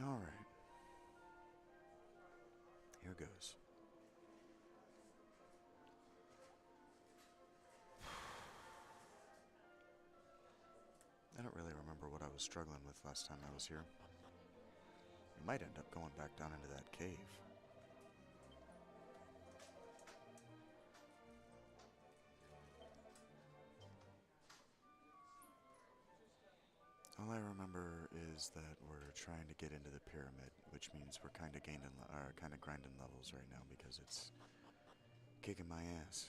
Alright, here goes. I don't really remember what I was struggling with last time I was here. We might end up going back down into that cave. All I remember is that we're trying to get into the pyramid, which means we're kind of grinding levels right now because it's kicking my ass.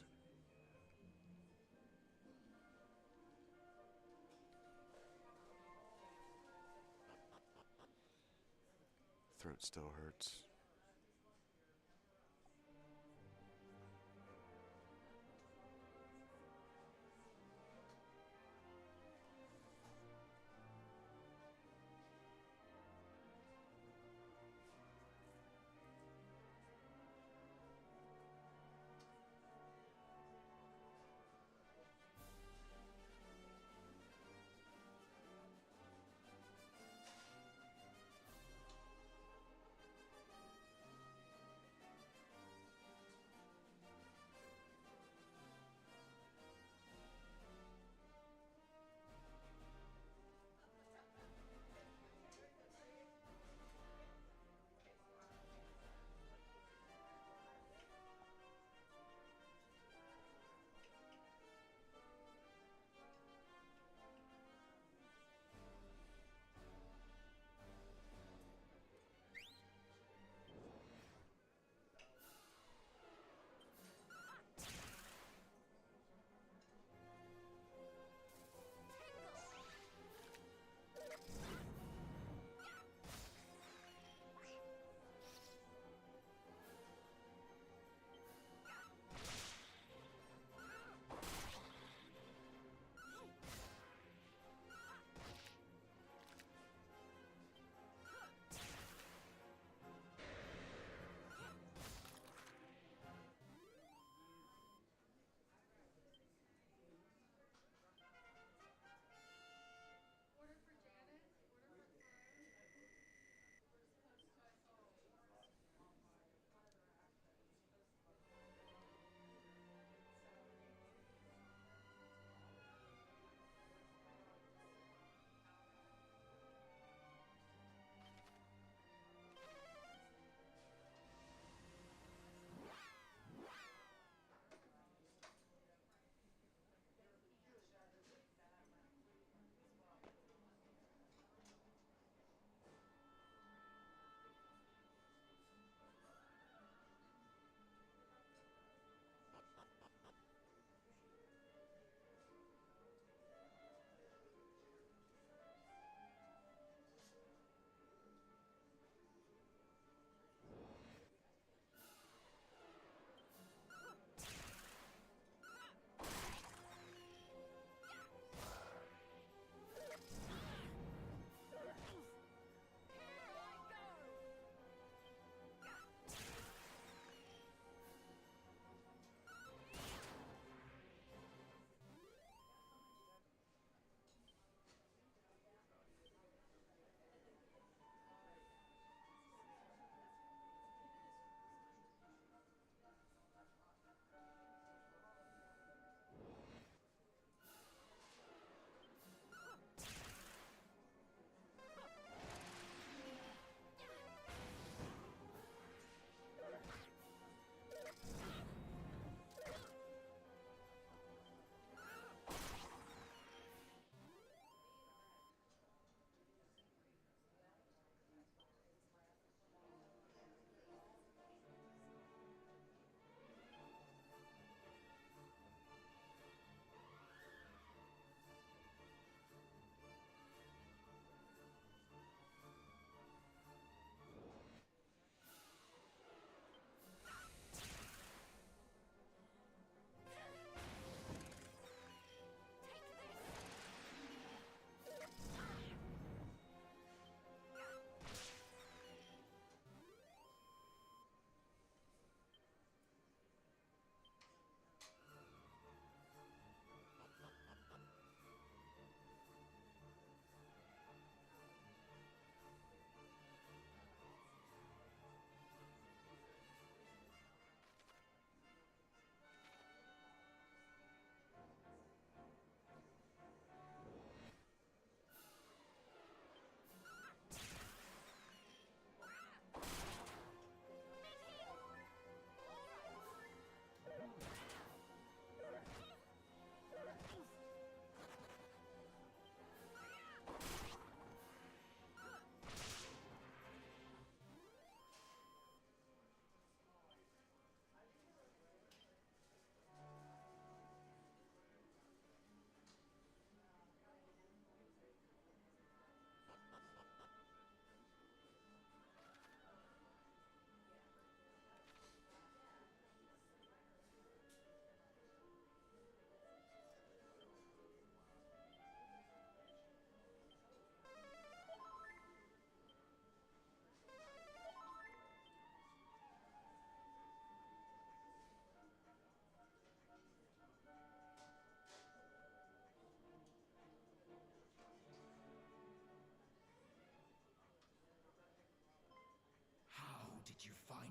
Throat still hurts.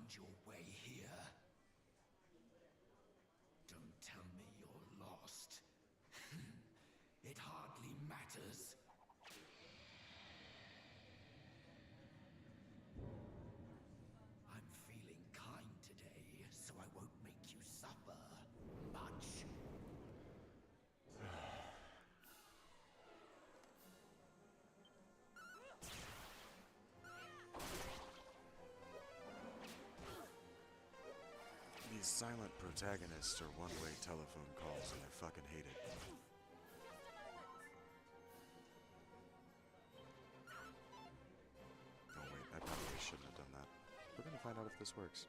found your way here. Don't tell me you're lost. It hardly matters. I'm feeling kind today, so I won't make you suffer much. These silent protagonists are one-way telephone calls, and I fucking hate it. Oh wait, I probably shouldn't have done that. We're gonna find out if this works.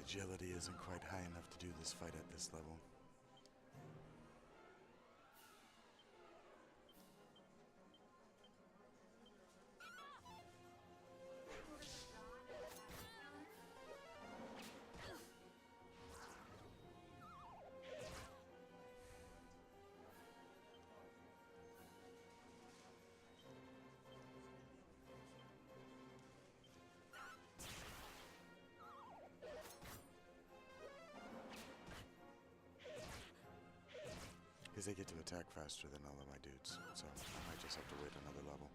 agility isn't quite high enough to do this fight at this level. Because they get to attack faster than all of my dudes, so I might just have to wait another level.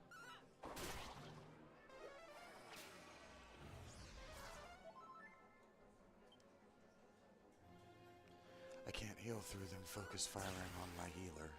I can't heal through them focus firing on my healer.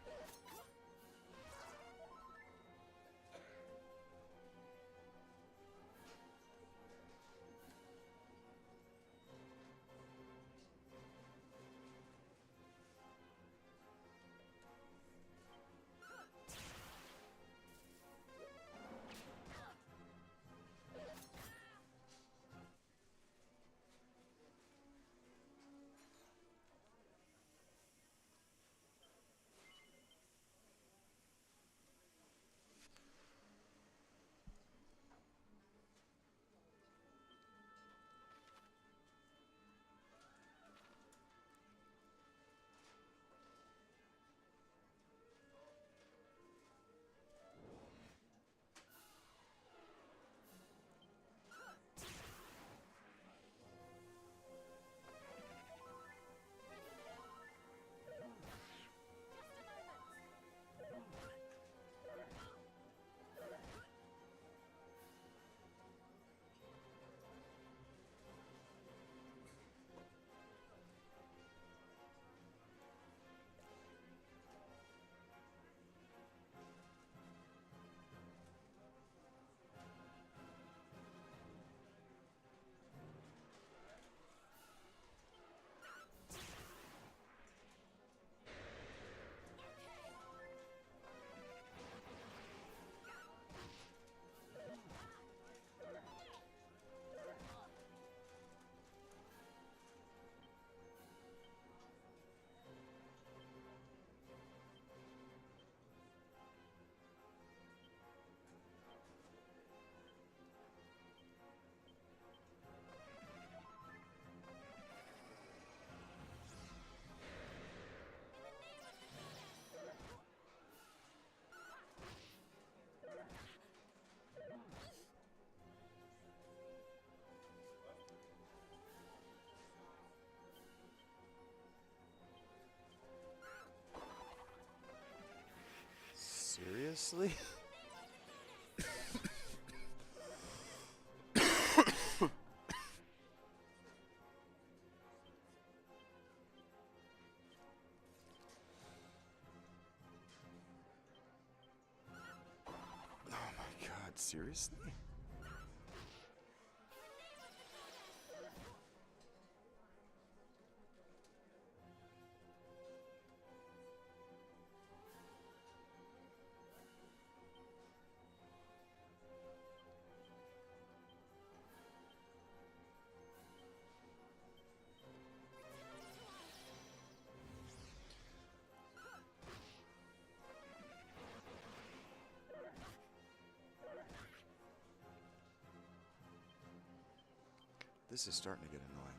Seriously? Oh my god, seriously? This is starting to get annoying.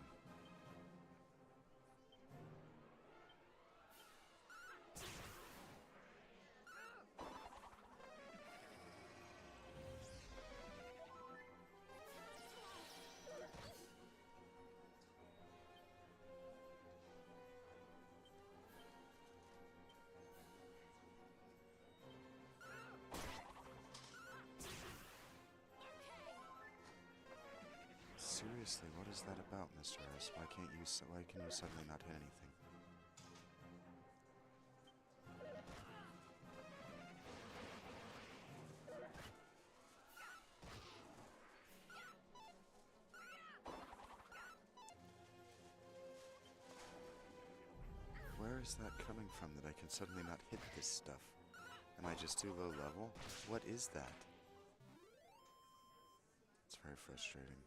Seriously, what is that about, Mr. S? Why can you suddenly not hit anything? Where is that coming from that I can suddenly not hit this stuff? Am I just too low level? What is that? It's very frustrating.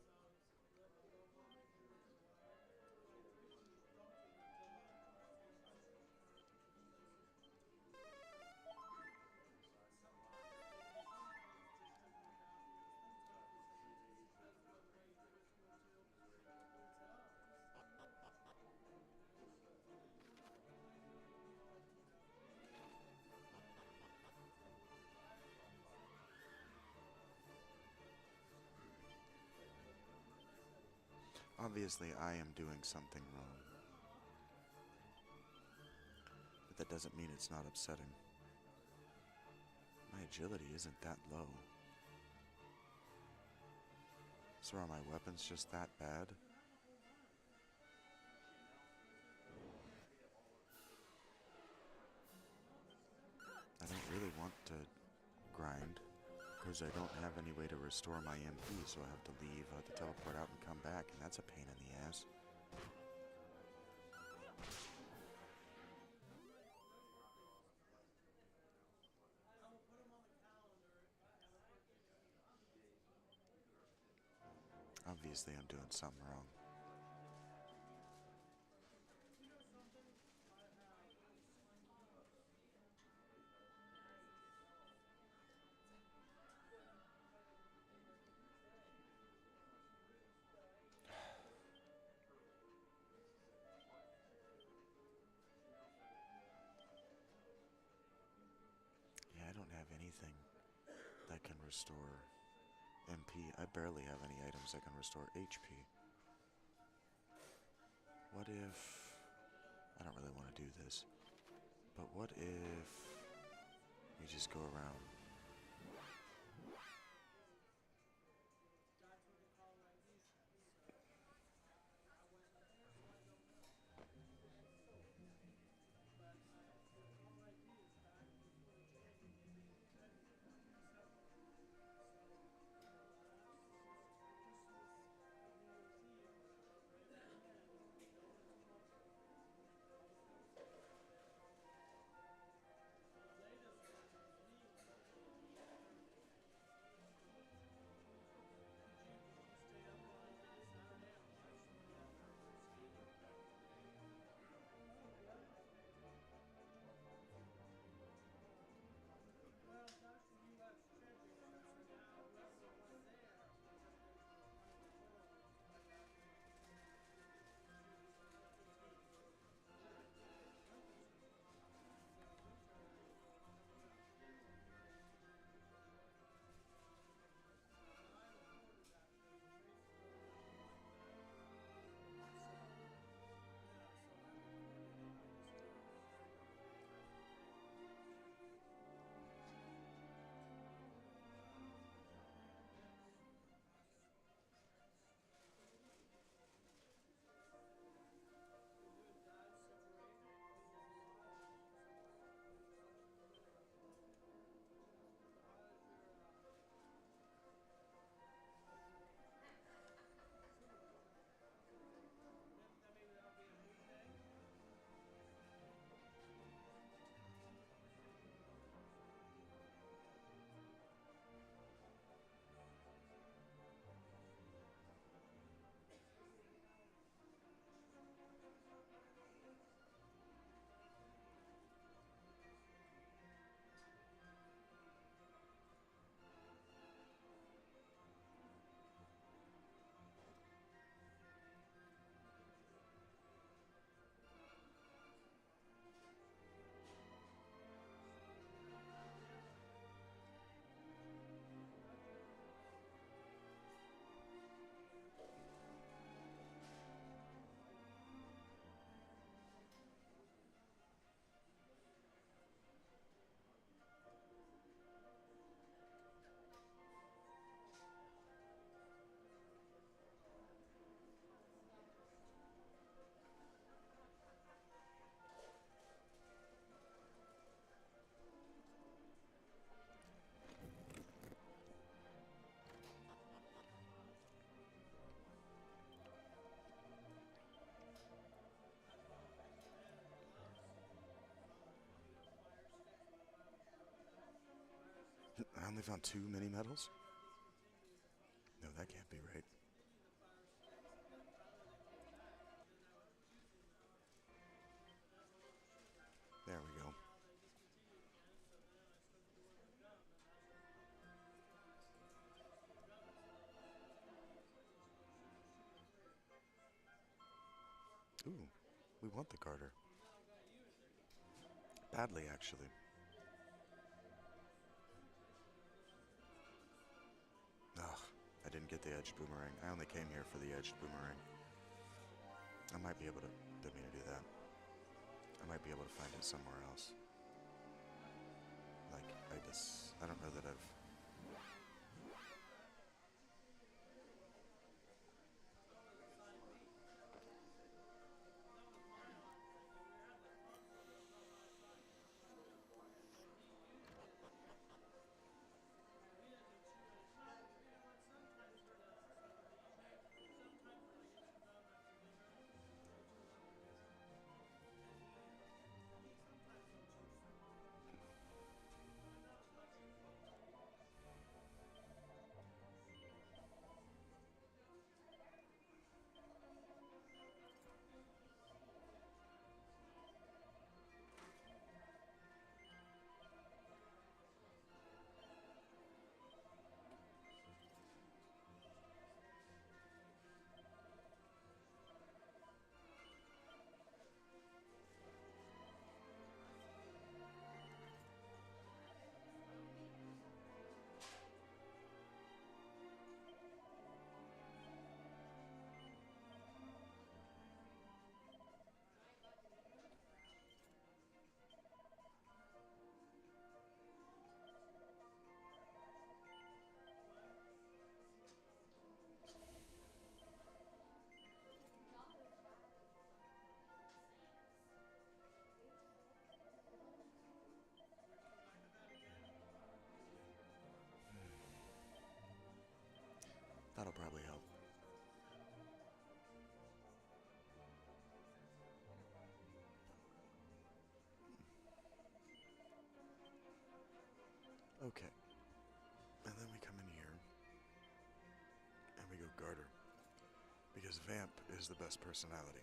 Obviously, I am doing something wrong, but that doesn't mean it's not upsetting. My agility isn't that low. So are my weapons just that bad? I don't really want to grind, because I don't have any way to restore my MP, so I have to leave, I have to teleport out and come back, and that's a pain in the ass. Obviously, I'm doing something wrong. Yeah, I don't have anything that can restore MP. I barely have any items that can restore HP. What if... I don't really want to do this, but what if we just go around? I only found 2 mini medals? No, that can't be right. There we go. Ooh, we want the Carter. Badly, actually. Ugh, I didn't get the edged boomerang. I only came here for the edged boomerang. I might be able to, didn't mean to do that. I might be able to find it somewhere else. Like, I don't know that I've... That'll probably help. Okay. And then we come in here, and we go Garter. Because Vamp is the best personality.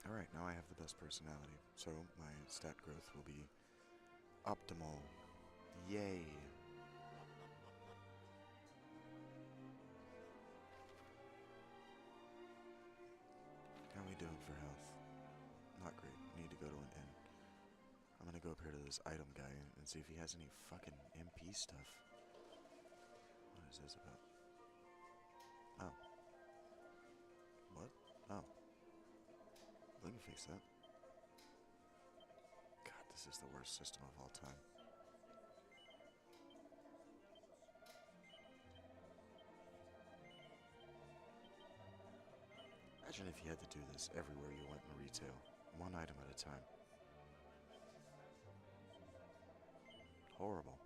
Alright, now I have the best personality. So my stat growth will be optimal. Yay! How are we doing for health? Not great. Need to go to an inn. I'm gonna go up here to this item guy and see if he has any fucking MP stuff. What is this about? Oh. What? Oh. We can fix that. God, this is the worst system of all time. Imagine if you had to do this everywhere you went in retail. One item at a time. Horrible.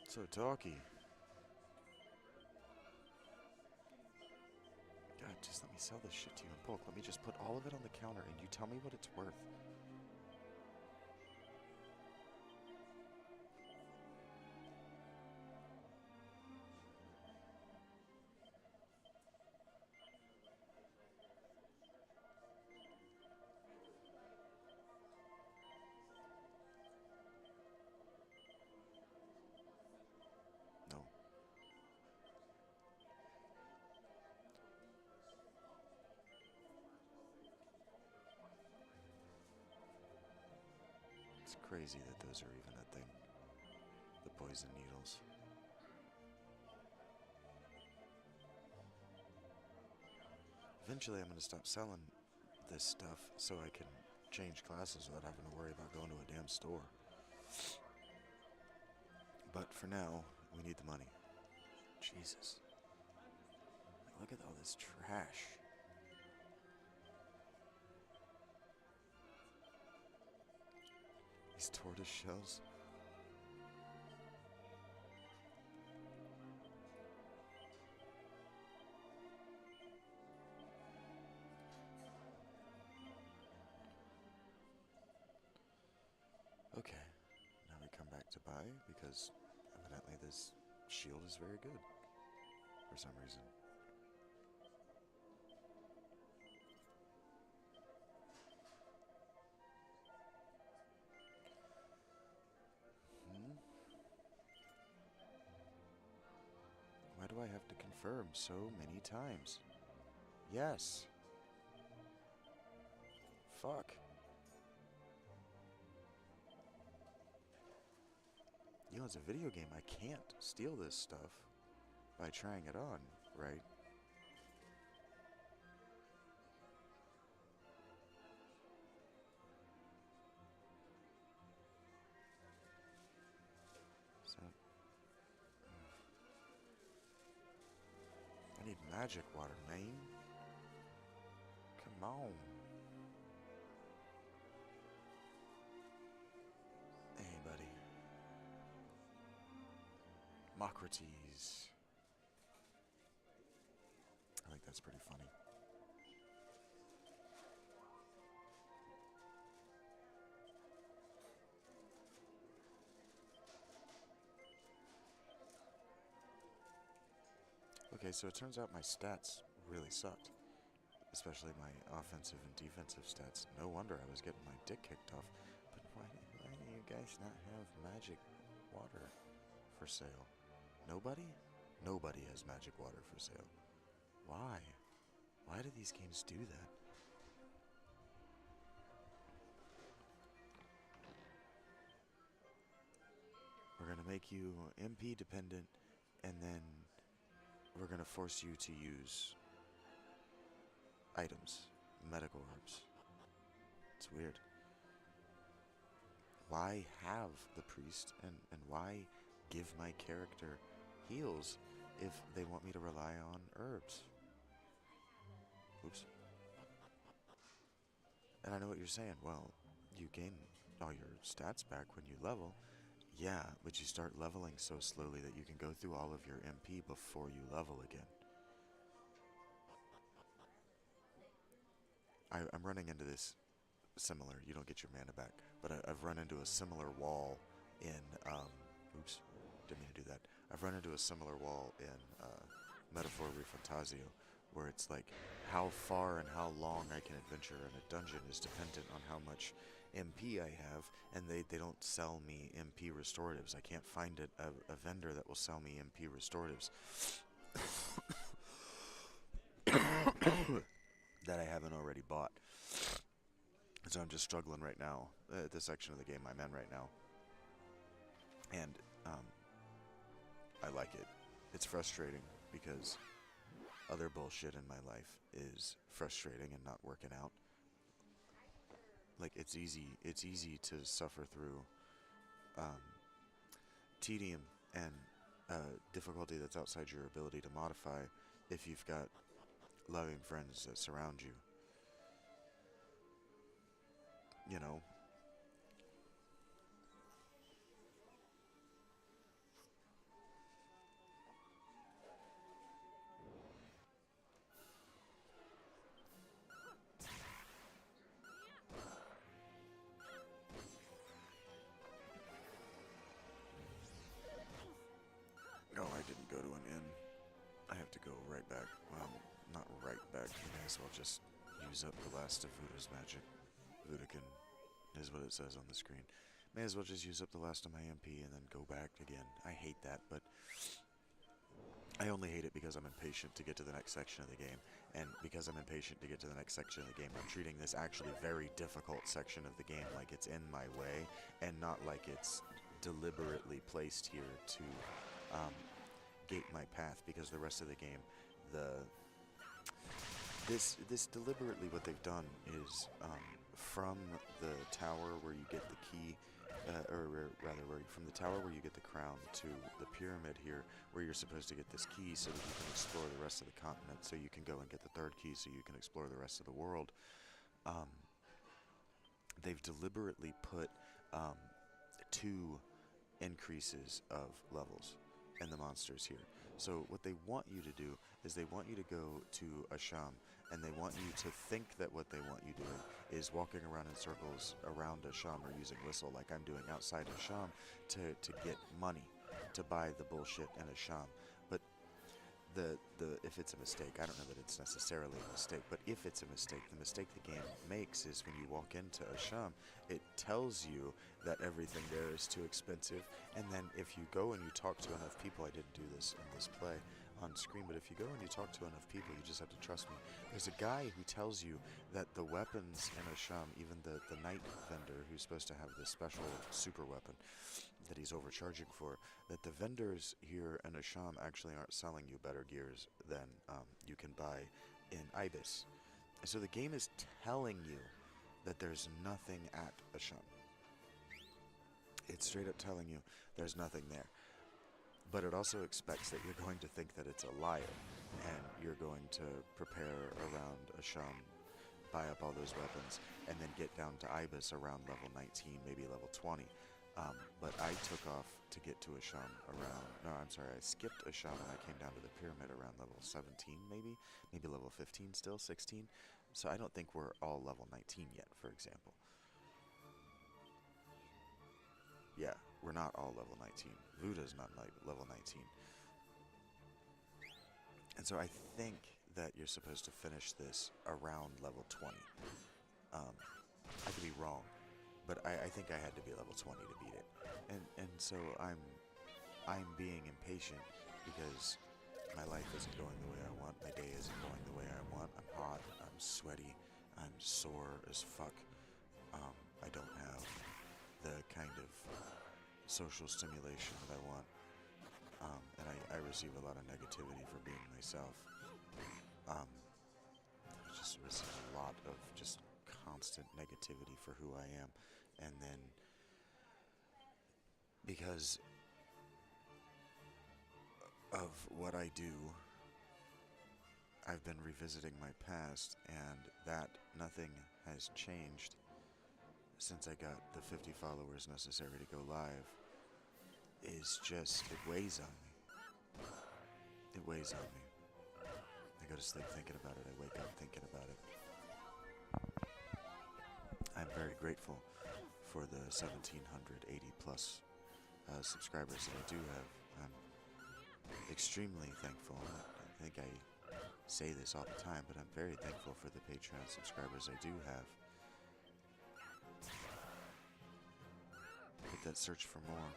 So talky. God, just let me sell this shit to you in bulk. Let me just put all of it on the counter and you tell me what it's worth. No. It's crazy that those are even a thing. The poison needles. Eventually I'm going to stop selling this stuff so I can change classes without having to worry about going to a damn store. But for now, we need the money. Jesus. Like, look at all this trash. These tortoise shells. Okay, now we come back to buy because evidently this shield is very good for some reason. Why do do I have to confirm so many times? Yes. Fuck. You know, it's a video game. I can't steal this stuff by trying it on, right? So, I need magic water, man. Come on. Hey, buddy. Mocrates. I think that's pretty funny. Okay, so it turns out my stats really sucked. Especially my offensive and defensive stats. No wonder I was getting my dick kicked off. But why do you guys not have magic water for sale? Nobody? Nobody has magic water for sale. Why? Why do these games do that? We're gonna make you MP dependent, and then we're gonna force you to use items, medical herbs. It's weird. Why have the priest and why give my character heals if they want me to rely on herbs? Oops. And I know what you're saying. Well, you gain all your stats back when you level. Yeah, but you start leveling so slowly that you can go through all of your MP before you level again. I'm running into this similar. You don't get your mana back, but I've run into a similar wall in. Oops, didn't mean to do that. I've run into a similar wall in Metaphor Refantasio, where it's like how far and how long I can adventure in a dungeon is dependent on how much MP I have, and they don't sell me MP restoratives. I can't find a vendor that will sell me MP restoratives that I haven't already bought. So I'm just struggling right now at the section of the game I'm in right now. And I like it. It's frustrating because other bullshit in my life is frustrating and not working out. Like it's easy to suffer through tedium and difficulty that's outside your ability to modify if you've got loving friends that surround you. You know? Oh, I didn't go to an inn. I have to go right back. Well, not right back. You may as well just use up the last of Voodoo's magic. Voodookin is what it says on the screen. May as well just use up the last of my MP and then go back again. I hate that, but I only hate it because I'm impatient to get to the next section of the game. And because I'm impatient to get to the next section of the game, I'm treating this actually very difficult section of the game like it's in my way and not like it's deliberately placed here to gate my path, because the rest of the game, this deliberately what they've done is from the tower where you get the key, or rather, from the tower where you get the crown to the pyramid here, where you're supposed to get this key so that you can explore the rest of the continent, so you can go and get the third key so you can explore the rest of the world. They've deliberately put 2 increases of levels in the monsters here. So what they want you to do is they want you to go to Asham, and they want you to think that what they want you doing is walking around in circles around Asham or using whistle like I'm doing outside Asham to get money to buy the bullshit in Asham. But if it's a mistake, I don't know that it's necessarily a mistake, but if it's a mistake, the mistake the game makes is when you walk into Asham, it tells you that everything there is too expensive, and then if you go and you talk to enough people, I didn't do this in this play, on screen, but if you go and you talk to enough people, you just have to trust me. There's a guy who tells you that the weapons in Asham, even the night vendor who's supposed to have this special super weapon that he's overcharging for, that the vendors here in Asham actually aren't selling you better gears than you can buy in Ibis. And so the game is telling you that there's nothing at Asham. It's straight up telling you there's nothing there. But it also expects that you're going to think that it's a liar, and you're going to prepare around Asham, buy up all those weapons, and then get down to Ibis around level 19, maybe level 20. But I took off to get to Asham around, no, I'm sorry, I skipped Asham and I came down to the pyramid around level 17 maybe level 15 still, 16. So I don't think we're all level 19 yet, for example. Yeah, we're not all level 19. Vuda's not level 19. And so I think that you're supposed to finish this around level 20. I could be wrong, but I think I had to be level 20 to beat it. And so I'm being impatient because my life isn't going the way I want, my day isn't going the way I want. I'm hot, I'm sweaty, I'm sore as fuck. I don't have the kind of social stimulation that I want, and I receive a lot of negativity for being myself. I just receive a lot of just constant negativity for who I am, and then because of what I do, I've been revisiting my past, and that nothing has changed since I got the 50 followers necessary to go live. Is just, it weighs on me. It weighs on me. I go to sleep thinking about it, I wake up thinking about it. I'm very grateful for the 1,780 plus subscribers that I do have. I'm extremely thankful. I think I say this all the time, but I'm very thankful for the Patreon subscribers I do have. But that search for more.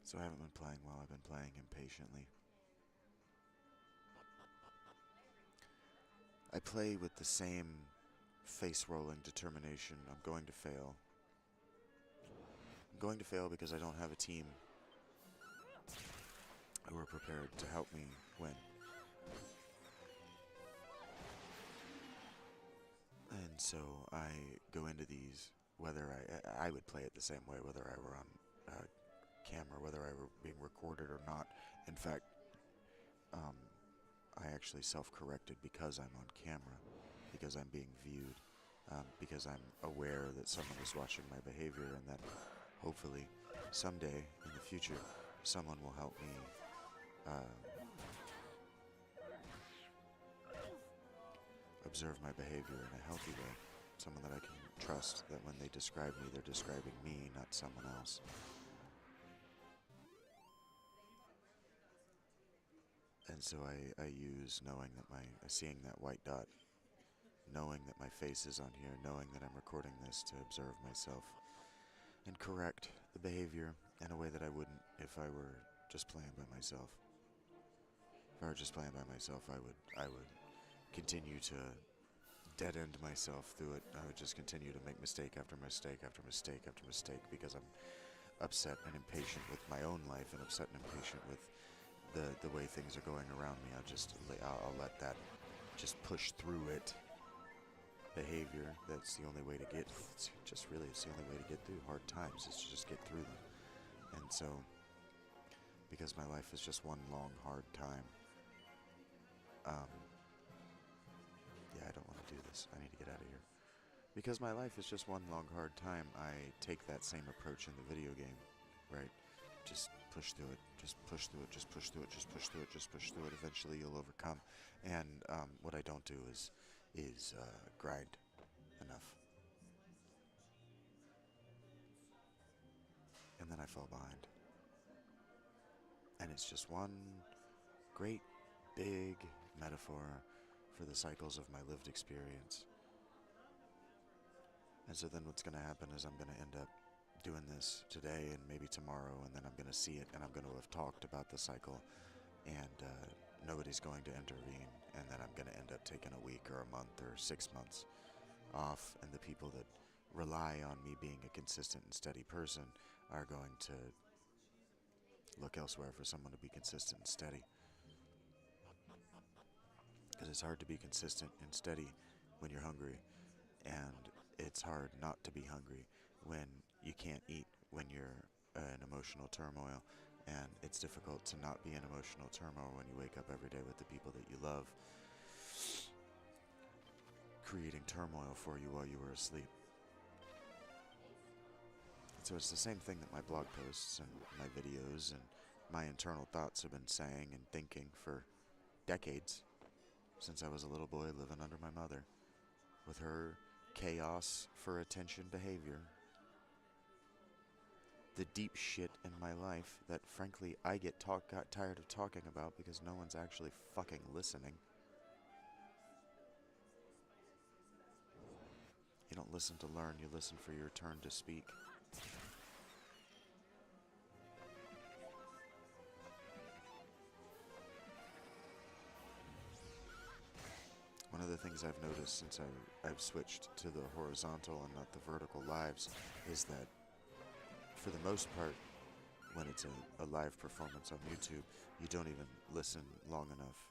So I haven't been playing well, I've been playing impatiently. I play with the same face-rolling determination. I'm going to fail. I'm going to fail because I don't have a team who are prepared to help me win. And so I go into these, whether I would play it the same way, whether I were on camera, whether I were being recorded or not. In fact, I actually self-corrected because I'm on camera, because I'm being viewed, because I'm aware that someone is watching my behavior, and that hopefully someday in the future someone will help me observe my behavior in a healthy way. Someone that I can trust, that when they describe me, they're describing me, not someone else. And so I use knowing that seeing that white dot, knowing that my face is on here, knowing that I'm recording this to observe myself and correct the behavior in a way that I wouldn't if I were just playing by myself. If I were just playing by myself, I would continue to dead-end myself through it. I would just continue to make mistake after mistake after mistake after mistake because I'm upset and impatient with my own life and upset and impatient with the way things are going around me. I'll let that just push through it. Behavior, that's the only way to it's the only way to get through hard times, is to just get through them. And so, because my life is just one long hard time, yeah, I don't want to do this. I need to get out of here. Because my life is just one long hard time, I take that same approach in the video game, right? Just push through it, just push through it, just push through it, just push through it, just push through it. Eventually you'll overcome. And what I don't do is grind enough. And then I fall behind. it's just one great big metaphor for the cycles of my lived experience. And so then what's going to happen is I'm going to end up doing this today and maybe tomorrow, and then I'm going to see it and I'm going to have talked about the cycle, and nobody's going to intervene, and then I'm going to end up taking a week or a month or 6 months off, and the people that rely on me being a consistent and steady person are going to look elsewhere for someone to be consistent and steady. Because it's hard to be consistent and steady when you're hungry, and it's hard not to be hungry when you can't eat when you're in emotional turmoil, and it's difficult to not be in emotional turmoil when you wake up every day with the people that you love creating turmoil for you while you were asleep. So it's the same thing that my blog posts and my videos and my internal thoughts have been saying and thinking for decades, since I was a little boy living under my mother, with her chaos for attention behavior. The deep shit in my life that frankly I got tired of talking about because no one's actually fucking listening. You don't listen to learn, you listen for your turn to speak. One of the things I've noticed since I've switched to the horizontal and not the vertical lives is that, for the most part, when it's a live performance on YouTube, you don't even listen long enough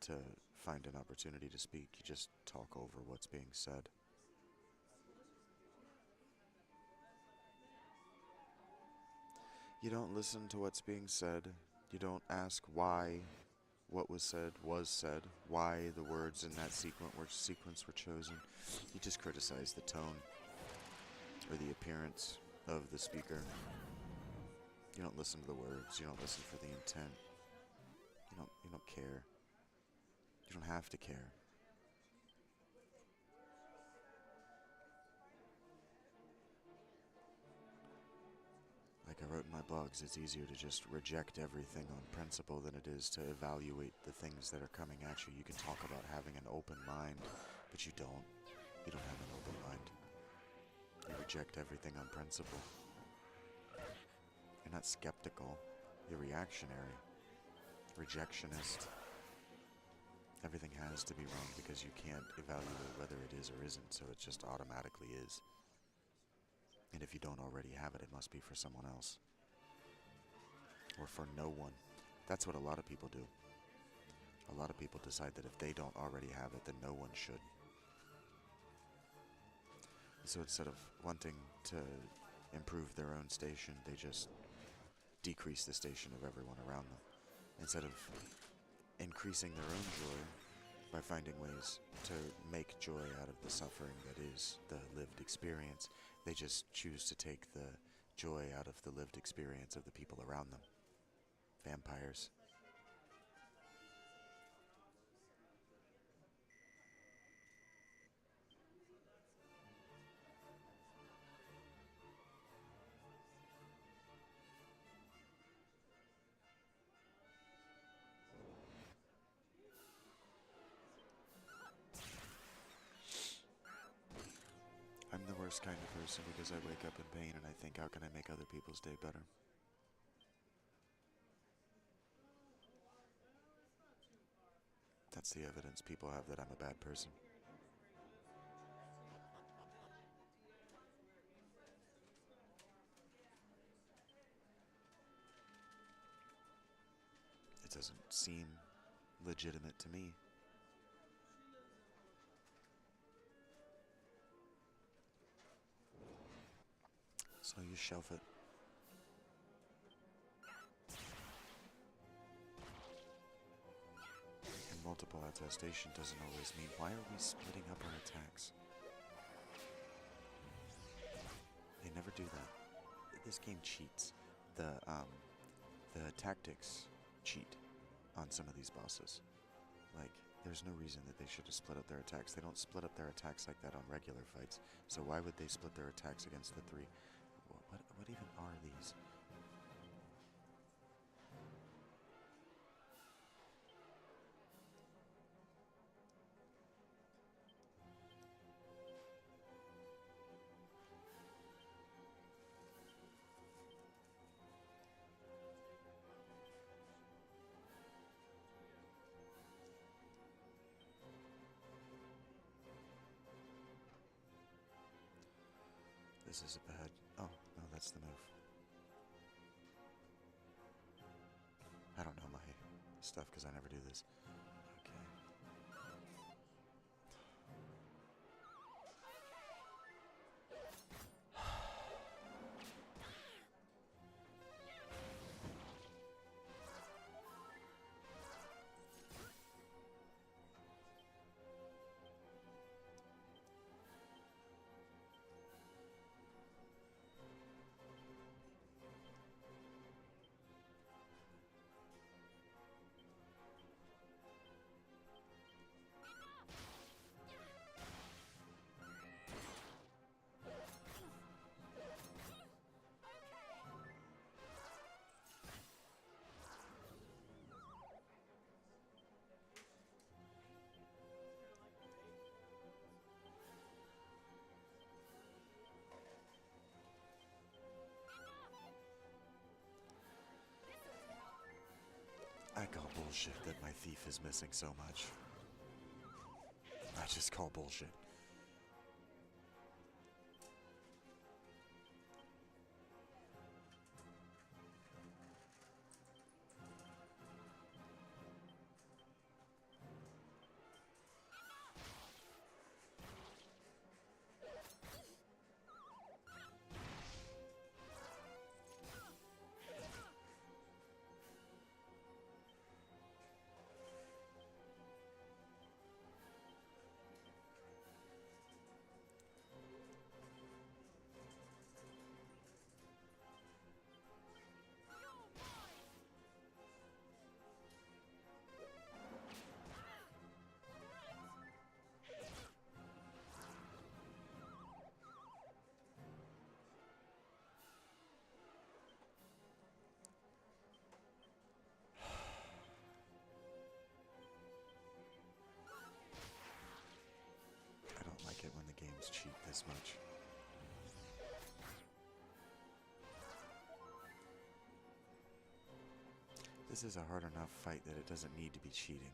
to find an opportunity to speak. You just talk over what's being said. You don't listen to what's being said. You don't ask why what was said, why the words in that sequence were chosen. You just criticize the tone or the appearance of the speaker. You don't listen to the words. You don't listen for the intent. You don't care. You don't have to care. Like I wrote in my blogs, it's easier to just reject everything on principle than it is to evaluate the things that are coming at you. You can talk about having an open mind, but you don't. You don't have an open mind. You reject everything on principle. You're not skeptical. You're reactionary. Rejectionist. Everything has to be wrong because you can't evaluate whether it is or isn't, so it just automatically is. And if you don't already have it, it must be for someone else. Or for no one. That's what a lot of people do. A lot of people decide that if they don't already have it, then no one should. So instead of wanting to improve their own station, they just decrease the station of everyone around them. Instead of increasing their own joy by finding ways to make joy out of the suffering that is the lived experience, they just choose to take the joy out of the lived experience of the people around them. Vampires. I'm the worst kind of person because I wake up in pain and I think, how can I make other people's day better? That's the evidence people have that I'm a bad person. It doesn't seem legitimate to me. So you shelf it. And multiple attestation doesn't always mean, why are we splitting up our attacks? They never do that. This game cheats. The tactics cheat on some of these bosses. Like, there's no reason that they should have split up their attacks. They don't split up their attacks like that on regular fights. So why would they split their attacks against the three? What even are these? This is a bad... Oh, no, that's the move. I don't know my stuff because I never do this. Okay. I call bullshit that my thief is missing so much. I just call bullshit. I don't like it when the games cheat this much. This is a hard enough fight that it doesn't need to be cheating.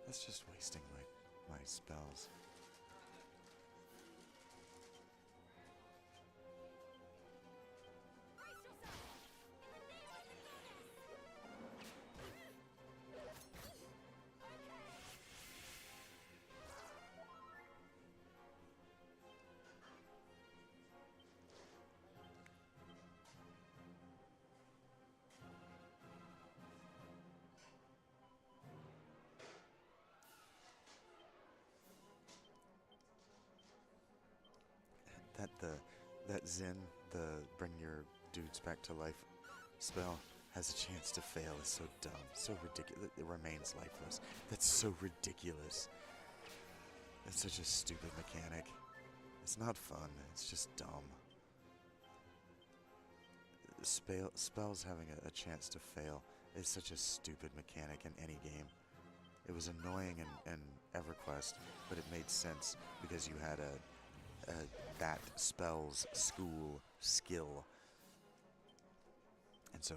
That's just wasting my spells. That Zen, the bring your dudes back to life spell, has a chance to fail is so dumb, so ridiculous. It remains lifeless. That's so ridiculous. It's such a stupid mechanic. It's not fun. It's just dumb. Spells having a chance to fail is such a stupid mechanic in any game. It was annoying in EverQuest, but it made sense because you had that spell's school skill. And so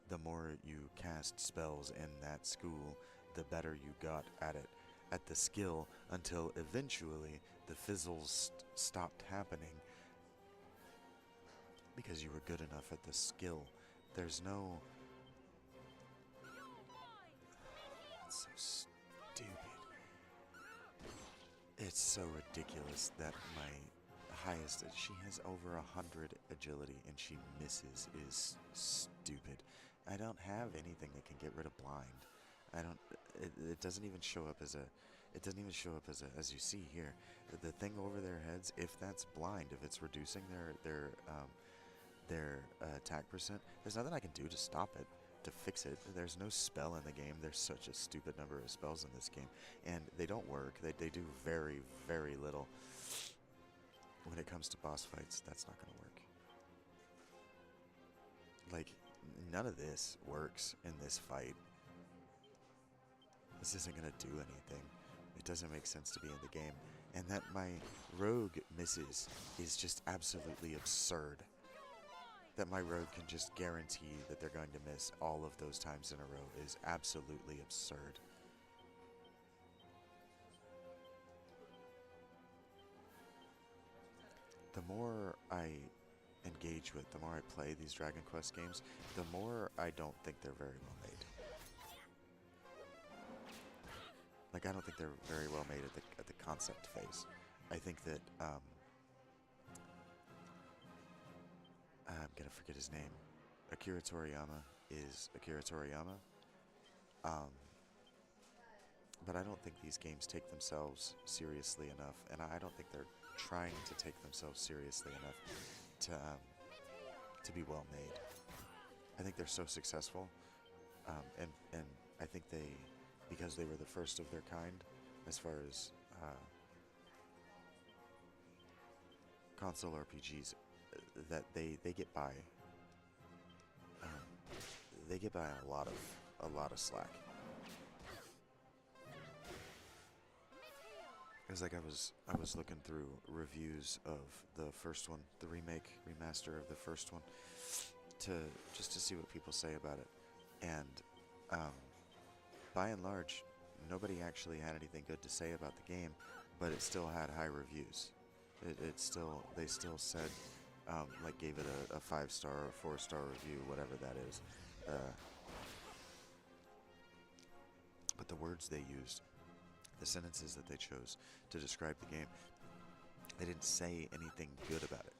the more you cast spells in that school, the better you got at it, at the skill, until eventually the fizzles stopped happening because you were good enough at the skill. There's no... It's so stupid. It's so ridiculous that my highest, she has over 100 agility and she misses, is stupid. I don't have anything that can get rid of blind. I don't. It doesn't even show up as a. It doesn't even show up as a. As you see here, the thing over their heads. If that's blind, if it's reducing their attack percent, there's nothing I can do to stop it, to fix it. There's no spell in the game. There's such a stupid number of spells in this game, and they don't work. They do very, very little. When it comes to boss fights, that's not going to work. Like, none of this works in this fight. This isn't going to do anything. It doesn't make sense to be in the game. And that my rogue misses is just absolutely absurd. That my rogue can just guarantee that they're going to miss all of those times in a row is absolutely absurd. The more I engage with, the more I play these Dragon Quest games, the more I don't think they're very well made. Like, I don't think they're very well made at the concept phase. I think that, I'm gonna forget his name. Akira Toriyama is Akira Toriyama. But I don't think these games take themselves seriously enough, and I don't think they're trying to take themselves seriously enough to be well made. I think they're so successful, and I think because they were the first of their kind, as far as console RPGs, that they get by. They get by a lot of slack. It was like I was looking through reviews of the first one, the remaster of the first one, just to see what people say about it, and by and large, nobody actually had anything good to say about the game, but it still had high reviews. They still said, like, gave it a 5-star or 4-star review, whatever that is. But the words they used, the sentences that they chose to describe the game, they didn't say anything good about it.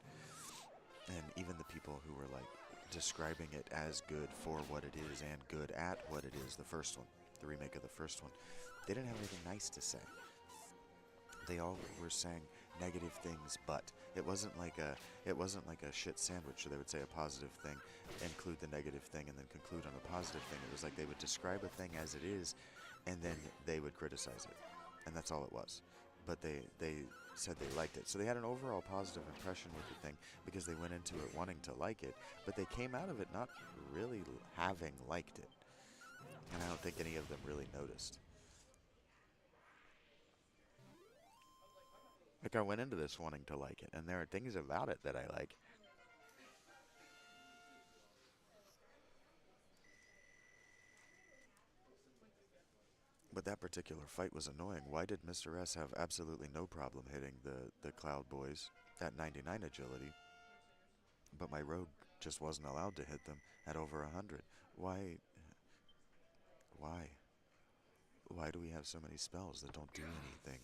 And even the people who were, like, describing it as good for what it is and good at what it is, the first one, the remake of the first one, they didn't have anything nice to say. They all were saying negative things, but it wasn't like a shit sandwich. So they would say a positive thing, include the negative thing, and then conclude on a positive thing. It was like they would describe a thing as it is, and then they would criticize it, and that's all it was. But they said they liked it, so they had an overall positive impression with the thing because they went into it wanting to like it, but they came out of it not really having liked it, and I don't think any of them really noticed. Like, I went into this wanting to like it, and there are things about it that I like. But that particular fight was annoying. Why did Mr. S have absolutely no problem hitting the Cloud Boys at 99 agility, but my rogue just wasn't allowed to hit them at over 100? Why? Why? Why do we have so many spells that don't do anything?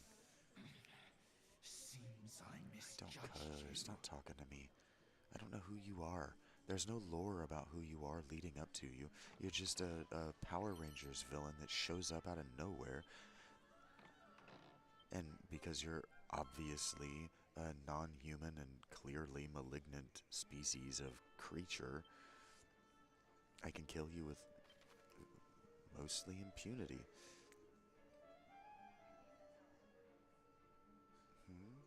Seems I Don't misjudged you. Stop talking to me. I don't know who you are. There's no lore about who you are leading up to you. You're just a Power Rangers villain that shows up out of nowhere. And because you're obviously a non-human and clearly malignant species of creature, I can kill you with mostly impunity. Hmm?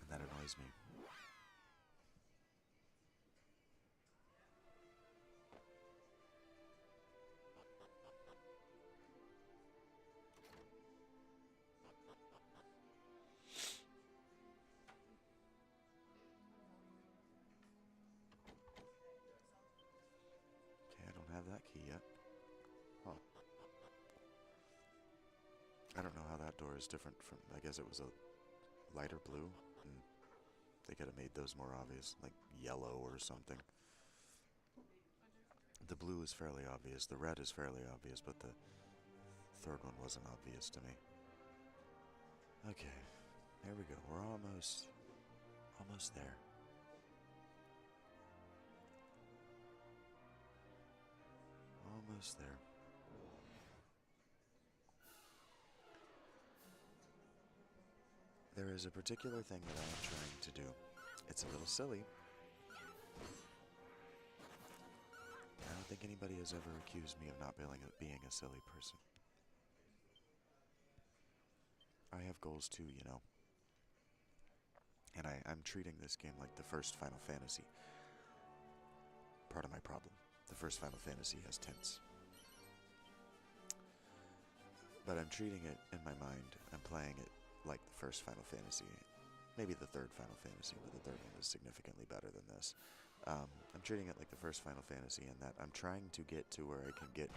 And that annoys me. Okay, I don't have that key yet. Huh. I don't know how that door is different from... I guess it was a lighter blue, and they could have made those more obvious, like yellow or something. The blue is fairly obvious, the red is fairly obvious, but the third one wasn't obvious to me. Okay, here we go, we're almost Almost there. Almost there. There is a particular thing that I am trying to do. It's a little silly. I don't think anybody has ever accused me of not being a silly person. I have goals too, you know. And I'm treating this game like the first Final Fantasy. Part of my problem. The first Final Fantasy has tints. But I'm treating it in my mind. I'm playing it like the first Final Fantasy. Maybe the third Final Fantasy, but the third one is significantly better than this. I'm treating it like the first Final Fantasy in that I'm trying to get to where I can get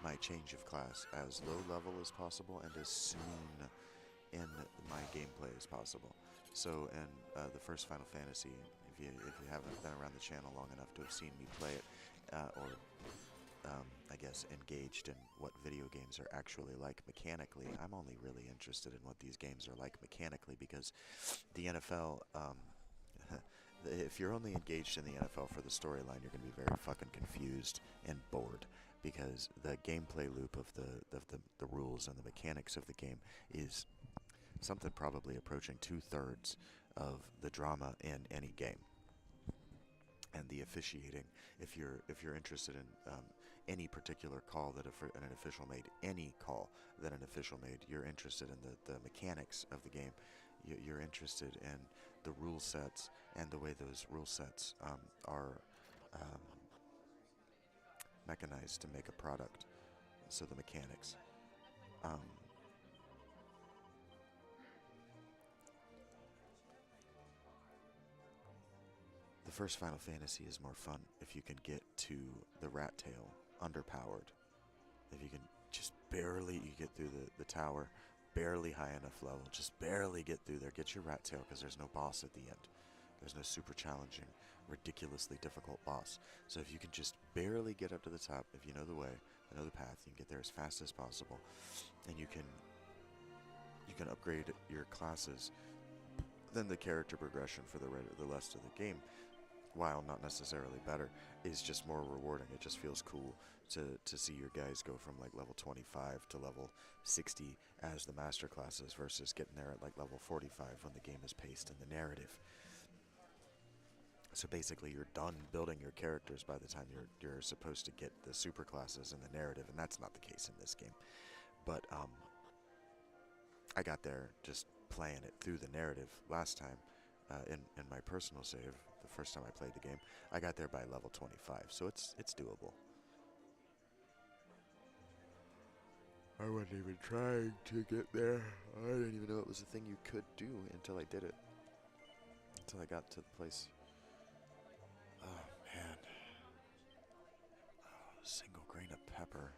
my change of class as low level as possible and as soon in my gameplay as possible. So in the first Final Fantasy, if you haven't been around the channel long enough to have seen me play it, or I guess engaged in what video games are actually like mechanically, I'm only really interested in what these games are like mechanically because the NFL, if you're only engaged in the NFL for the storyline, you're going to be very fucking confused and bored because the gameplay loop of the rules and the mechanics of the game is something probably approaching 2/3 of the drama in any game. And the officiating, if you're interested in any particular call that an official made, any call that an official made, you're interested in the mechanics of the game. You're interested in the rule sets and the way those rule sets are mechanized to make a product. So the mechanics. The first Final Fantasy is more fun if you can get to the rat tail underpowered. If you can just barely you get through the tower, barely high enough level, just barely get through there, get your rat tail because there's no boss at the end. There's no super challenging, ridiculously difficult boss. So if you can just barely get up to the top, if you know the way, you know the path, you can get there as fast as possible, and you can upgrade your classes. Then the character progression for the rest of the game, while not necessarily better, is just more rewarding. It just feels cool to see your guys go from like level 25 to level 60 as the master classes versus getting there at like level 45 when the game is paced in the narrative. So basically you're done building your characters by the time you're supposed to get the super classes in the narrative, and that's not the case in this game. But I got there just playing it through the narrative last time. In my personal save, the first time I played the game, I got there by level 25, so it's doable. I wasn't even trying to get there. I didn't even know it was a thing you could do until I did it. Until I got to the place. Oh, man. Oh, single grain of pepper.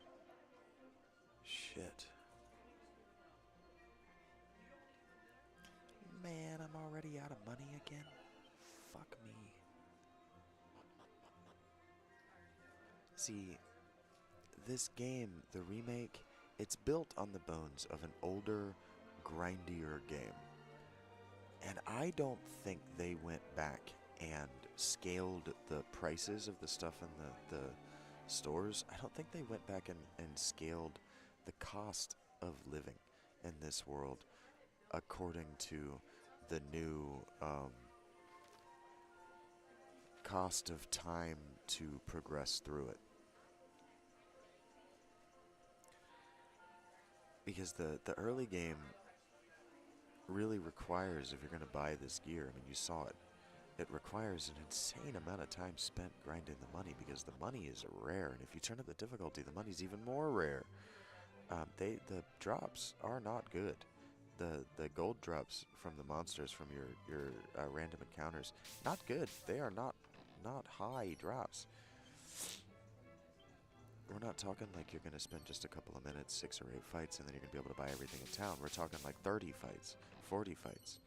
Shit. Man, I'm already out of money again. Fuck me. See, this game, the remake, it's built on the bones of an older, grindier game. And I don't think they went back and scaled the prices of the stuff in the stores. I don't think they went back and scaled the cost of living in this world according to the new cost of time to progress through it. Because the early game really requires, if you're going to buy this gear, I mean, you saw it, it requires an insane amount of time spent grinding the money because the money is rare, and if you turn up the difficulty, the money's even more rare. The drops are not good. The gold drops from the monsters from your random encounters, not good. They are not high drops. We're not talking like you're going to spend just a couple of minutes, 6 or 8 fights, and then you're going to be able to buy everything in town. We're talking like 30 fights, 40 fights.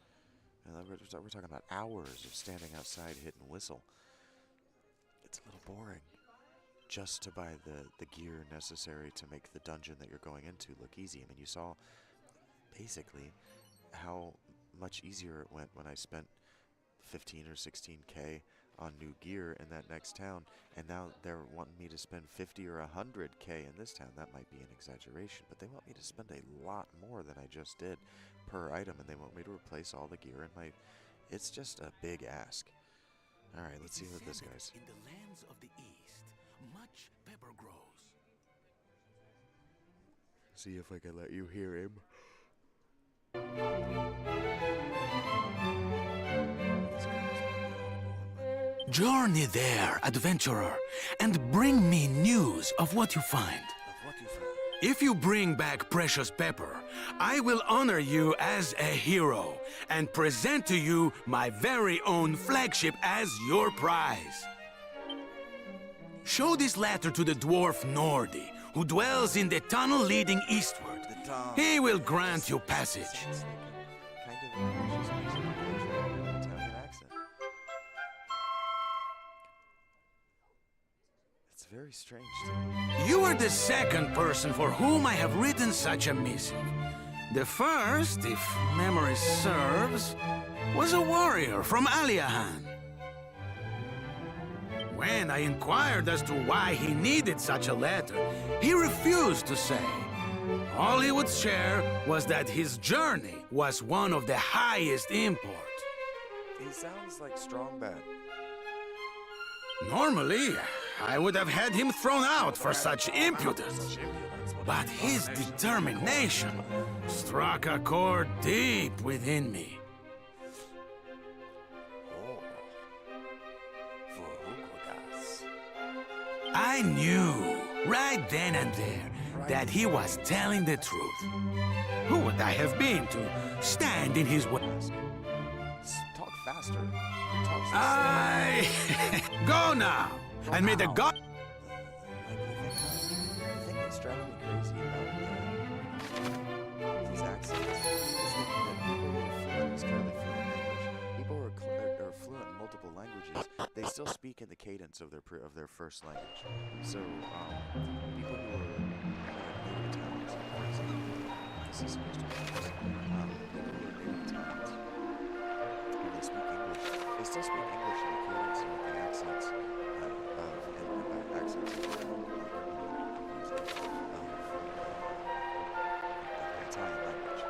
And we're talking about hours of standing outside hitting whistle. It's a little boring just to buy the gear necessary to make the dungeon that you're going into look easy. I mean, you saw basically how much easier it went when I spent 15 or 16K on new gear in that next town, and now they're wanting me to spend 50 or 100K in this town. That might be an exaggeration, but they want me to spend a lot more than I just did per item, and they want me to replace all the gear in my... It's just a big ask. Alright, let's see what this guy's... In the lands of the east, much pepper grows. See if I can let you hear him. Journey there, adventurer, and bring me news of what you find. If you bring back precious pepper, I will honor you as a hero and present to you my very own flagship as your prize. Show this letter to the dwarf Nordi, who dwells in the tunnel leading eastward. He will grant you passage. Kind of Italian accent. It's very strange to me. You are the second person for whom I have written such a missive. The first, if memory serves, was a warrior from Aliahan. When I inquired as to why he needed such a letter, he refused to say. All he would share was that his journey was one of the highest import. He sounds like strong bad. Normally, I would have had him thrown out for such impudence. But his determination struck a chord deep within me. I knew, right then and there, that he was telling the truth. Who would I have been to stand in his way? Talk faster. I... Go now, and may the god... The thing that's driving me crazy about these accents is that people who are fluent in multiple languages, they still speak in the cadence of their first language. So, people who are native Italians, for example, this is supposed to be people who are native Italians, when they speak English, they still speak English in the cadence and with the accents Italian language.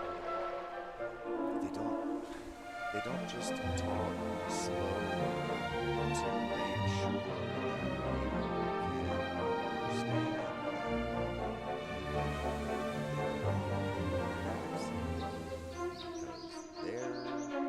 They don't just talk slow to make sure that people can understand. They're not speaking.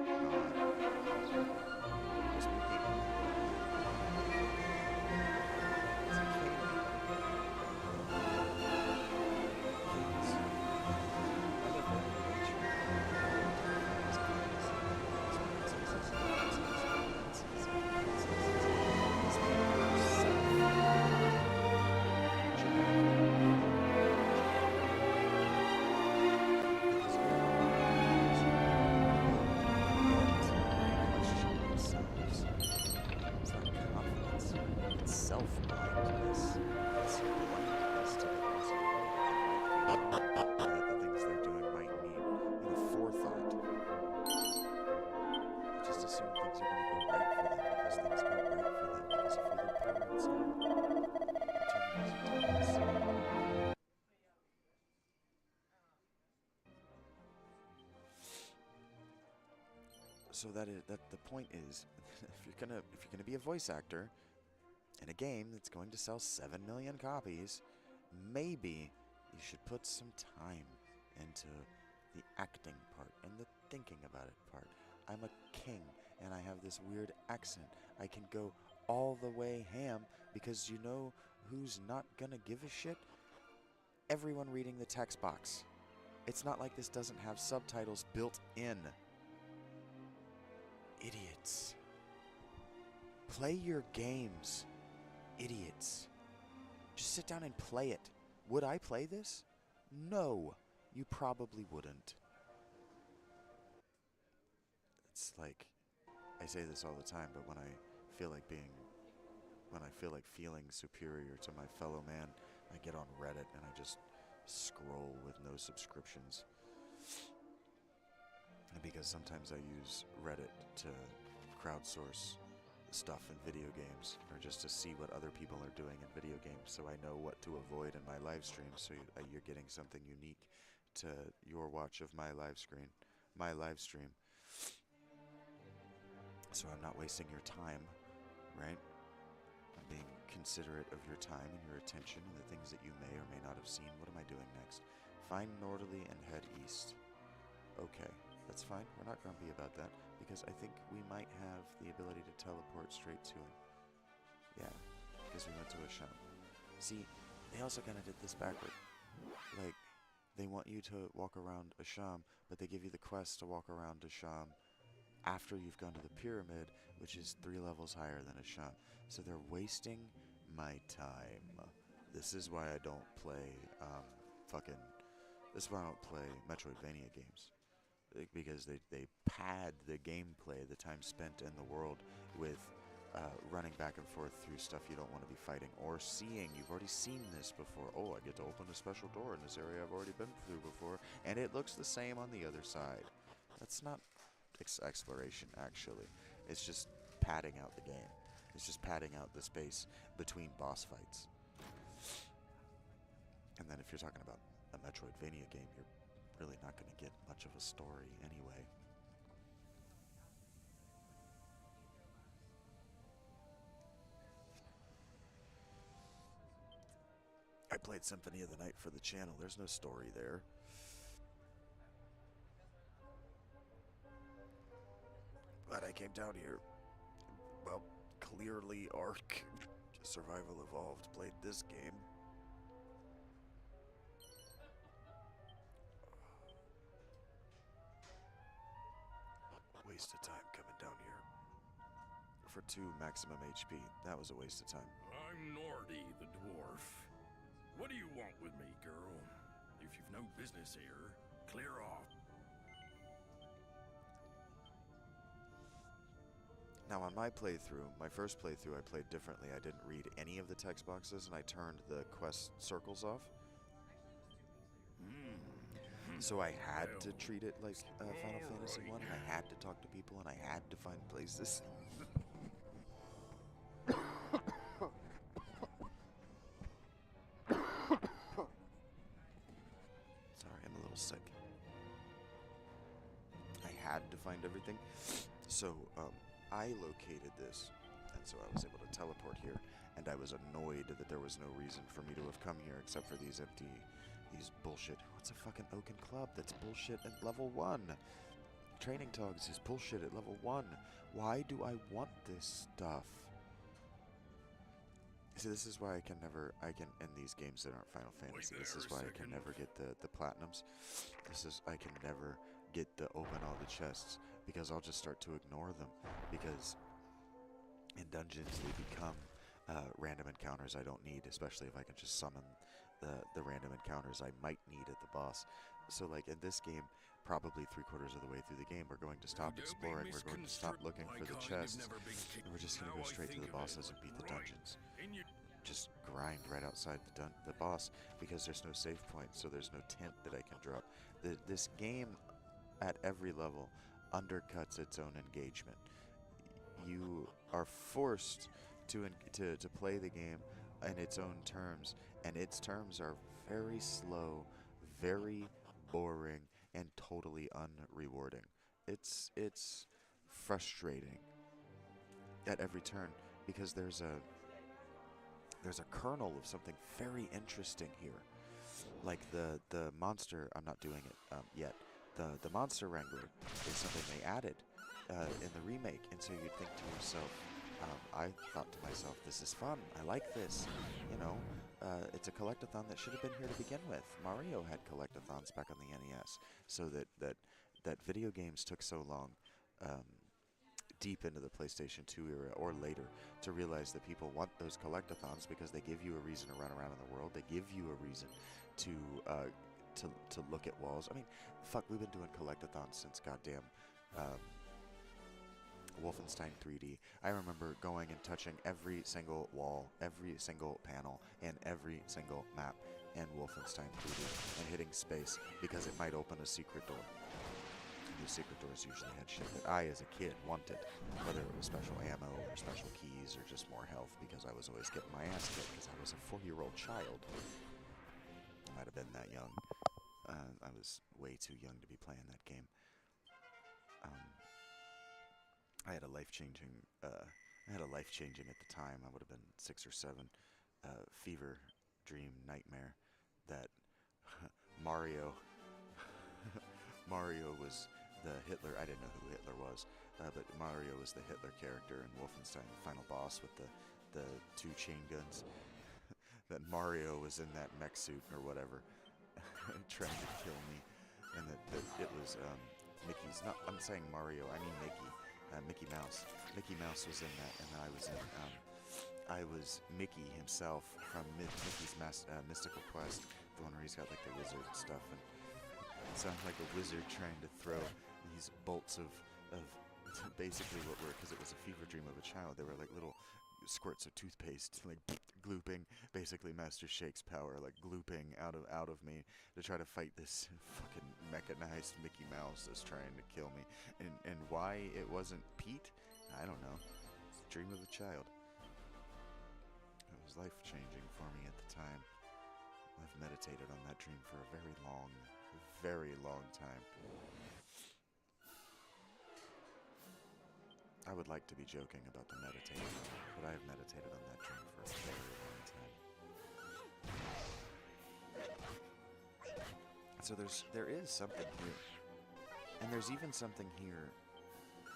So that the point is, if you're gonna be a voice actor in a game that's going to sell 7 million copies, maybe you should put some time into the acting part and the thinking about it part. I'm a king and I have this weird accent. I can go all the way ham because you know who's not gonna give a shit? Everyone reading the text box. It's not like this doesn't have subtitles built in. Idiots. Play your games. Idiots. Just sit down and play it. Would I play this? No. You probably wouldn't. It's like, I say this all the time, but when I feel like feeling superior to my fellow man, I get on Reddit and I just scroll with no subscriptions. Because sometimes I use Reddit to crowdsource stuff in video games, or just to see what other people are doing in video games, so I know what to avoid in my live stream, so you're getting something unique to your watch of my live stream. So I'm not wasting your time, right? I'm being considerate of your time and your attention and the things that you may or may not have seen. What am I doing next? Find Norderly and head east. Okay, that's fine. We're not grumpy about that, because I think we might have the ability to teleport straight to him. Yeah, because we went to Asham. See, they also kind of did this backward. Like, they want you to walk around Asham, but they give you the quest to walk around Asham after you've gone to the pyramid, which is 3 levels higher than Asham. So they're wasting my time. This is why I don't play, this is why I don't play Metroidvania games. Because they pad the gameplay, the time spent in the world, with running back and forth through stuff you don't want to be fighting or seeing. You've already seen this before. Oh, I get to open a special door in this area I've already been through before, and it looks the same on the other side. That's not exploration, actually. It's just padding out the game. It's just padding out the space between boss fights. And then if you're talking about a Metroidvania game, you're really not going to get much of a story anyway. I played Symphony of the Night for the channel. There's no story there. But I came down here. Well, clearly Ark Survival Evolved played this game. Waste of time coming down here. For 2 maximum HP. That was a waste of time. I'm Nordy, the dwarf. What do you want with me, girl? If you've no business here, clear off. Now on my playthrough, my first playthrough, I played differently. I didn't read any of the text boxes, and I turned the quest circles off. So I had to treat it like Final Fantasy 1, and I had to talk to people, and I had to find places. Sorry, I'm a little sick. I had to find everything. So, I located this, and so I was able to teleport here, and I was annoyed that there was no reason for me to have come here except for these bullshit. What's a fucking Oaken Club? That's bullshit at level 1. Training Togs is bullshit at level 1. Why do I want this stuff? See, this is why I can, in these games that aren't Final Fantasy, this is why I can never get the platinums. I can never get the open all the chests, because I'll just start to ignore them, because in dungeons they become random encounters I don't need, especially if I can just summon the random encounters I might need at the boss. So like in this game, probably 3/4 of the way through the game, we're going to stop exploring, we're going to stop looking for the chests, and we're just going to go straight to the bosses and beat the dungeons. Just grind right outside the boss, because there's no save point, so there's no tent that I can drop. This game, at every level, undercuts its own engagement. You are forced to play the game in its own terms, and its terms are very slow, very boring, and totally unrewarding. It's frustrating at every turn, because there's a kernel of something very interesting here. Like the monster, I'm not doing it yet. The monster wrangler is something they added in the remake, and so you'd think to yourself, I thought to myself, this is fun, I like this, you know, it's a collectathon that should have been here to begin with. Mario had collectathons back on the NES, so that video games took so long, deep into the PlayStation 2 era or later, to realize that people want those collectathons because they give you a reason to run around in the world, they give you a reason to look at walls. I mean, fuck, we've been doing collectathons since goddamn Wolfenstein 3D. I remember going and touching every single wall, every single panel, and every single map in Wolfenstein 3D, and hitting space because it might open a secret door. the secret doors usually had shit that I, as a kid, wanted. Whether it was special ammo or special keys or just more health, because I was always getting my ass kicked because I was a 4-year-old child. I might have been that young. I was way too young to be playing that game. I had a life-changing, at the time, I would have been 6 or 7, fever dream nightmare that Mario was the Hitler. I didn't know who Hitler was, but Mario was the Hitler character in Wolfenstein, the final boss with the 2 chain guns. That Mario was in that mech suit or whatever, trying to kill me, and that it was Mickey's. Not, I'm saying Mario. I mean Mickey. Mickey Mouse. Mickey Mouse was in that, and I was Mickey himself from Mickey's Mystical Quest, the one where he's got like the wizard stuff, and it sounded like a wizard trying to throw these bolts of basically what were, because it was a fever dream of a child, they were like little squirts of toothpaste, like glooping, basically Master Shake's power, like glooping out of me to try to fight this fucking mechanized Mickey Mouse that's trying to kill me. And why it wasn't Pete, I don't know. It's a dream of a child. It was life-changing for me at the time. I've meditated on that dream for a very long time. I would like to be joking about the meditating, but I have meditated on that dream for a very long time. So there is something here. And there's even something here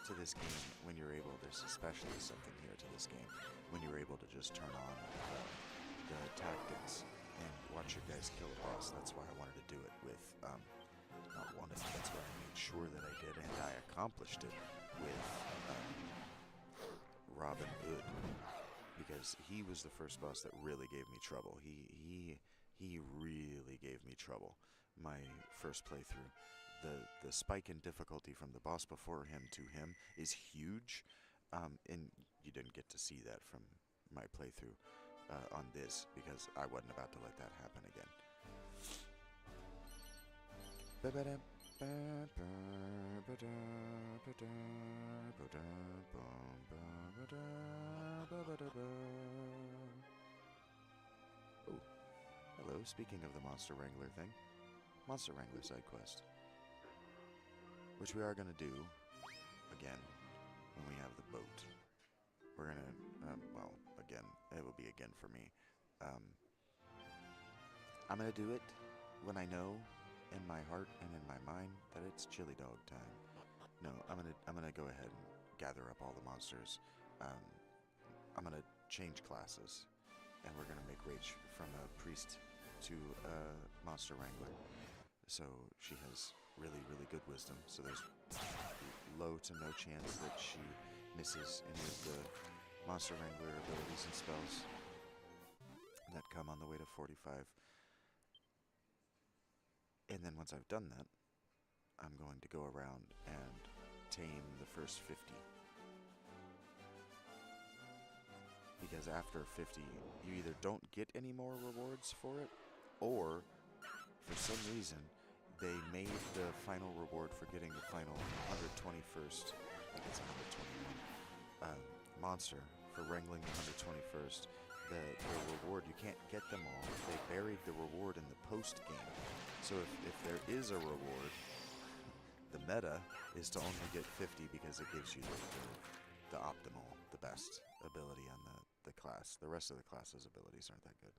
to this game when you're able, there's especially something here to this game when you're able to just turn on the tactics and watch your guys kill a boss. That's why I wanted to do it with, not wanted, that's why I made sure that I did, and I accomplished it with Robin Hood, because he was the first boss that really gave me trouble. He really gave me trouble. My first playthrough, the spike in difficulty from the boss before him to him is huge, and you didn't get to see that from my playthrough on this, because I wasn't about to let that happen again. Oh, hello, speaking of the Monster Wrangler thing, Monster Wrangler side quest, which we are going to do again when we have the boat. We're going to, well, again, it will be again for me. I'm going to do it when I know in my heart and in my mind that it's chili dog time. No, I'm gonna go ahead and gather up all the monsters. I'm gonna change classes, and we're gonna make Rach from a priest to a monster wrangler. So she has really good wisdom. So there's low to no chance that she misses any of the monster wrangler abilities and spells that come on the way to 45. And then once I've done that, I'm going to go around and tame the first 50. Because after 50, you either don't get any more rewards for it, or for some reason, they made the final reward for getting the final 121st, I think it's 121, monster for wrangling the 121st. The reward, you can't get them all. They buried the reward in the post game. So if there is a reward, the meta is to only get 50 because it gives you the optimal, the best ability on the class. The rest of the class's abilities aren't that good.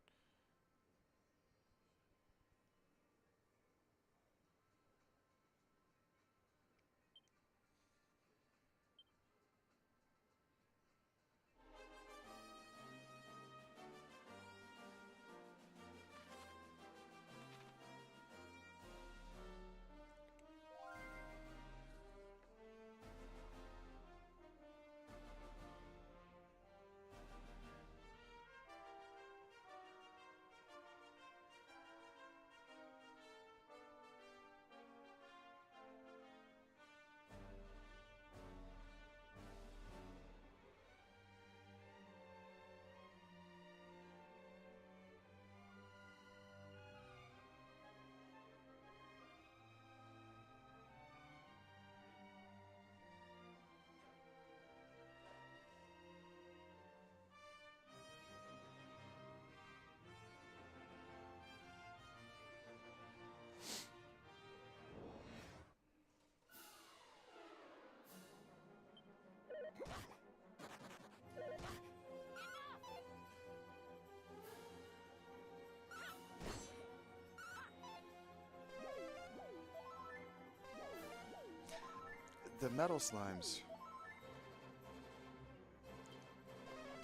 The metal slimes.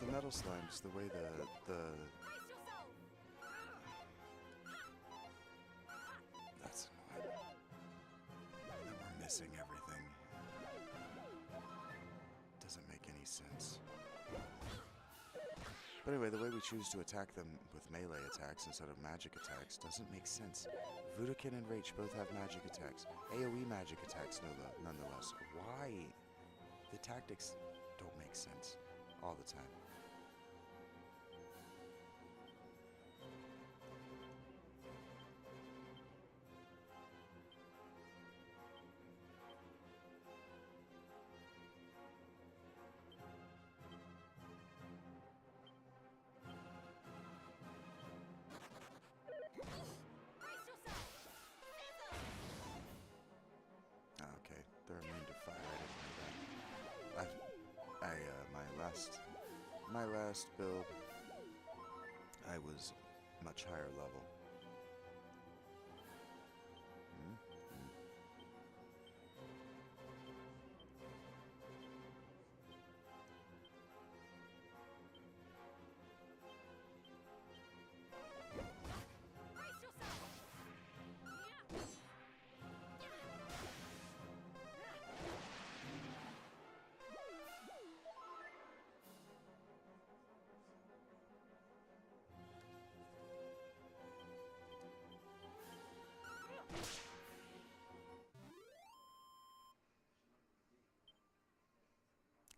The metal slimes, the way that's annoying. And we're missing everything. Doesn't make any sense. But anyway, the way we choose to attack them with melee attacks instead of magic attacks doesn't make sense. Vudokin and Rach both have magic attacks. AoE magic attacks nonetheless. Why? The tactics don't make sense all the time. Okay, they're immune to fire. I didn't know that. My last build, I was much higher level.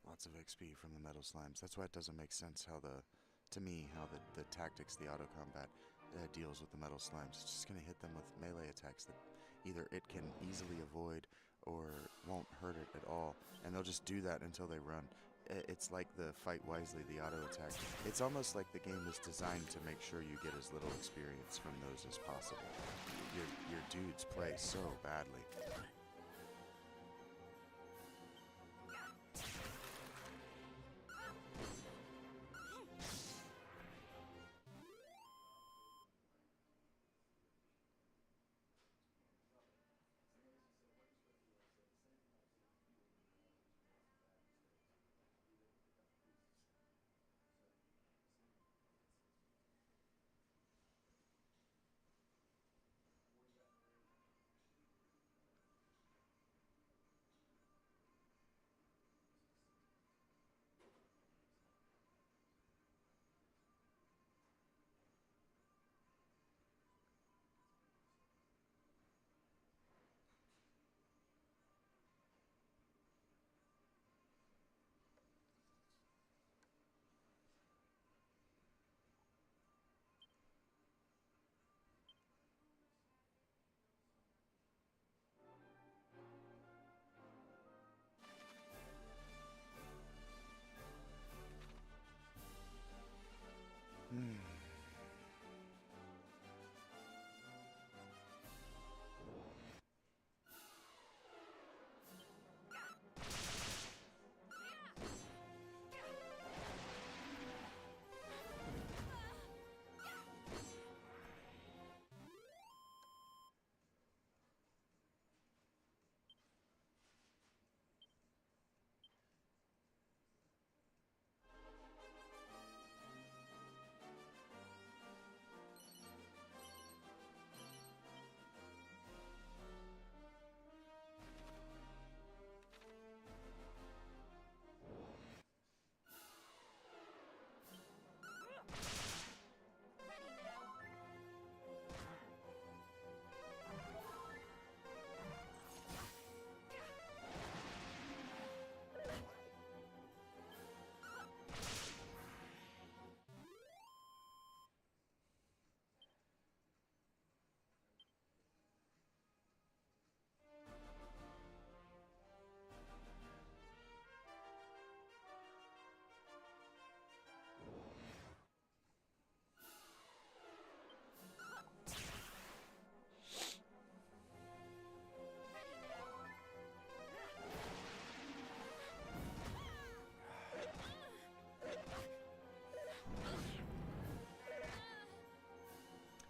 Lots of XP from the metal slimes. That's why it doesn't make sense how to me, how the tactics, the auto combat deals with the metal slimes. It's just going to hit them with melee attacks that either it can easily avoid or won't hurt it at all. And they'll just do that until they run. It's like the fight wisely, the auto attack. It's almost like the game is designed to make sure you get as little experience from those as possible. Your dudes play so badly.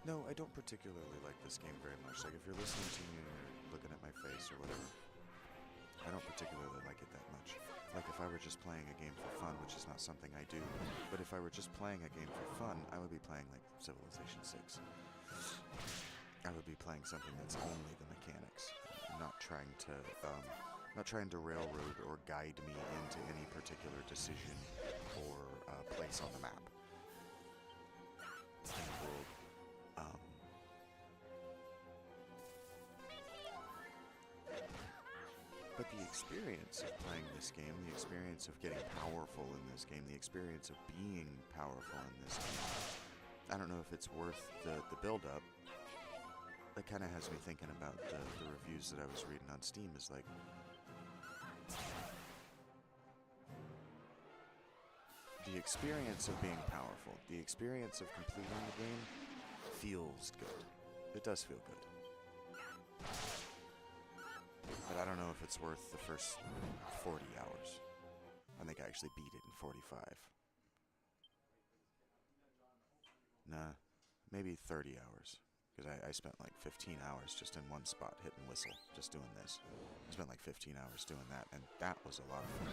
No, I don't particularly like this game very much. Like, if you're listening to me and you're looking at my face or whatever, I don't particularly like it that much. Like, if I were just playing a game for fun, which is not something I do, but if I were just playing a game for fun, I would be playing, like, Civilization 6. I would be playing something that's only the mechanics, not trying to railroad or guide me into any particular decision or place on the map. But the experience of playing this game, the experience of getting powerful in this game, the experience of being powerful in this game, I don't know if it's worth the build-up. That kind of has me thinking about the reviews that I was reading on Steam, is like, the experience of being powerful, the experience of completing the game feels good. It does feel good. But I don't know if it's worth the first 40 hours. I think I actually beat it in 45. Nah, maybe 30 hours. Because I spent like 15 hours just in one spot hitting whistle, just doing this. I spent like 15 hours doing that, and that was a lot of fun.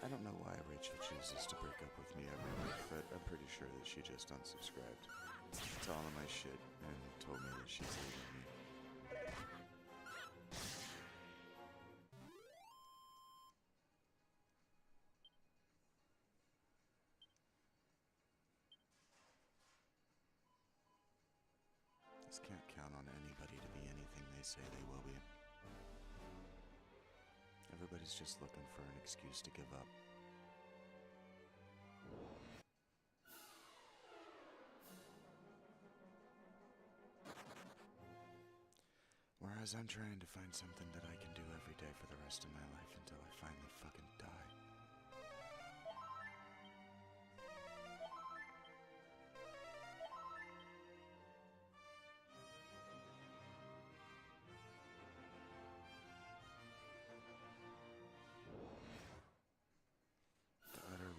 I don't know why Rachel chooses to break up with me every week, but I'm pretty sure that she just unsubscribed to all of my shit and told me that she's leaving me. Just can't count on anybody to be anything they say they will be. Everybody's just looking for an excuse to give up. Whereas I'm trying to find something that I can do every day for the rest of my life until I finally fucking die.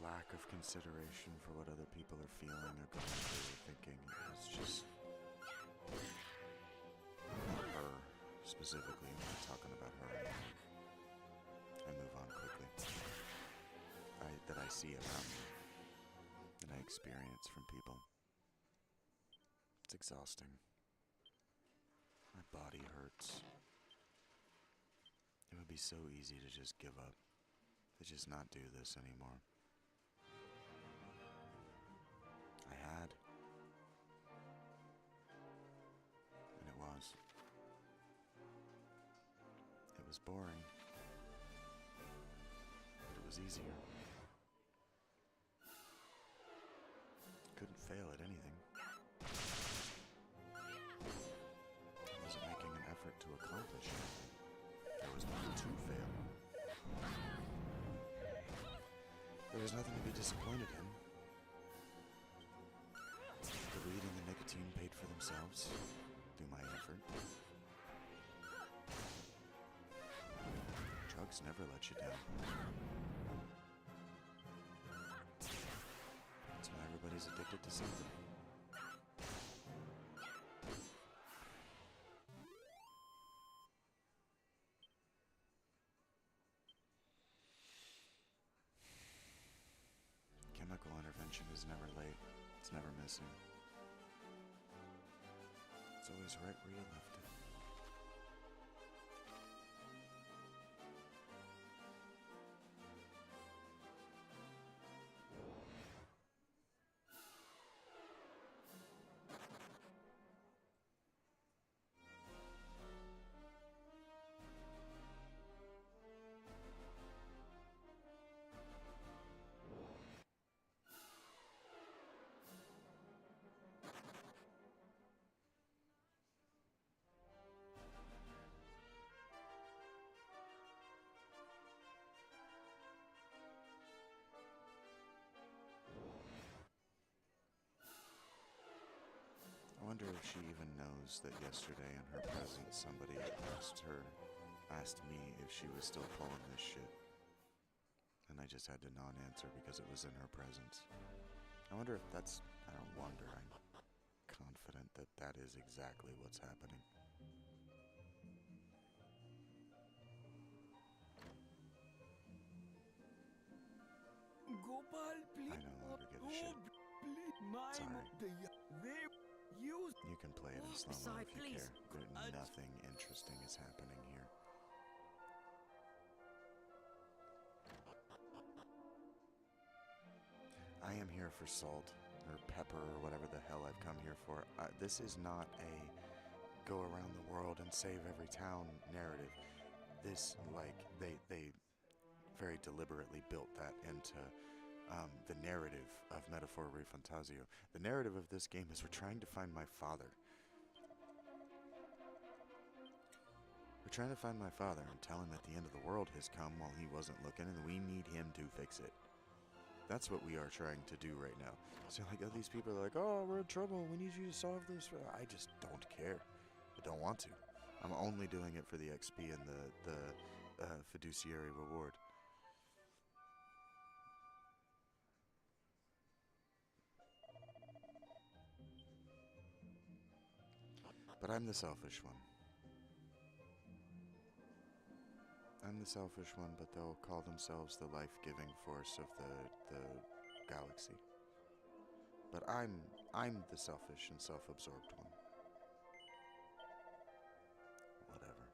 Lack of consideration for what other people are feeling or going through or thinking. It's just not her specifically. I'm not talking about her. I move on quickly. That I see around me, that I experience from people. It's exhausting. My body hurts. It would be so easy to just give up, to just not do this anymore. I had. And it was. It was boring. But it was easier. Couldn't fail at anything. I wasn't making an effort to accomplish anything. There was nothing to fail. There was nothing to be disappointed in. The weed and the nicotine paid for themselves through my effort. Drugs never let you down. That's why everybody's addicted to something. Chemical intervention is never late. It's never missing. It's always right where you left it. I wonder if she even knows that yesterday in her presence somebody asked me if she was still pulling this shit. And I just had to non-answer because it was in her presence. I wonder if that's... I don't wonder. I'm confident that that is exactly what's happening. Gopal, please. I no longer give a shit. Sorry. You can play it in slow-mo if you care. Nothing interesting is happening here. I am here for salt, or pepper, or whatever the hell I've come here for. This is not a go around the world and save every town narrative. This, like, they very deliberately built that into the narrative of Metaphor Refantasio. The narrative of this game is we're trying to find my father. We're trying to find my father and tell him that the end of the world has come while he wasn't looking, and we need him to fix it. That's what we are trying to do right now. So, like, these people are like, oh, we're in trouble, we need you to solve this. I just don't care. I don't want to. I'm only doing it for the XP and the fiduciary reward. But I'm the selfish one. I'm the selfish one, but they'll call themselves the life-giving force of the galaxy. But I'm the selfish and self-absorbed one. Whatever.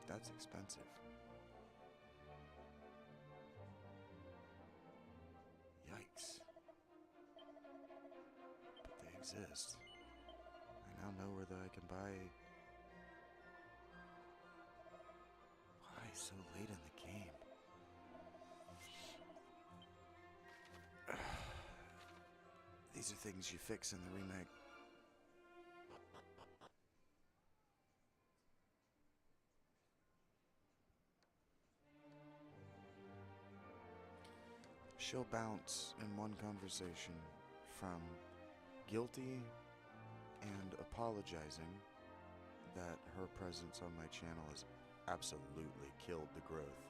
That's expensive. Yikes. But they exist. I now know where I can buy... Why so late in the game? These are things you fix in the remake. She'll bounce in one conversation from guilty and apologizing that her presence on my channel has absolutely killed the growth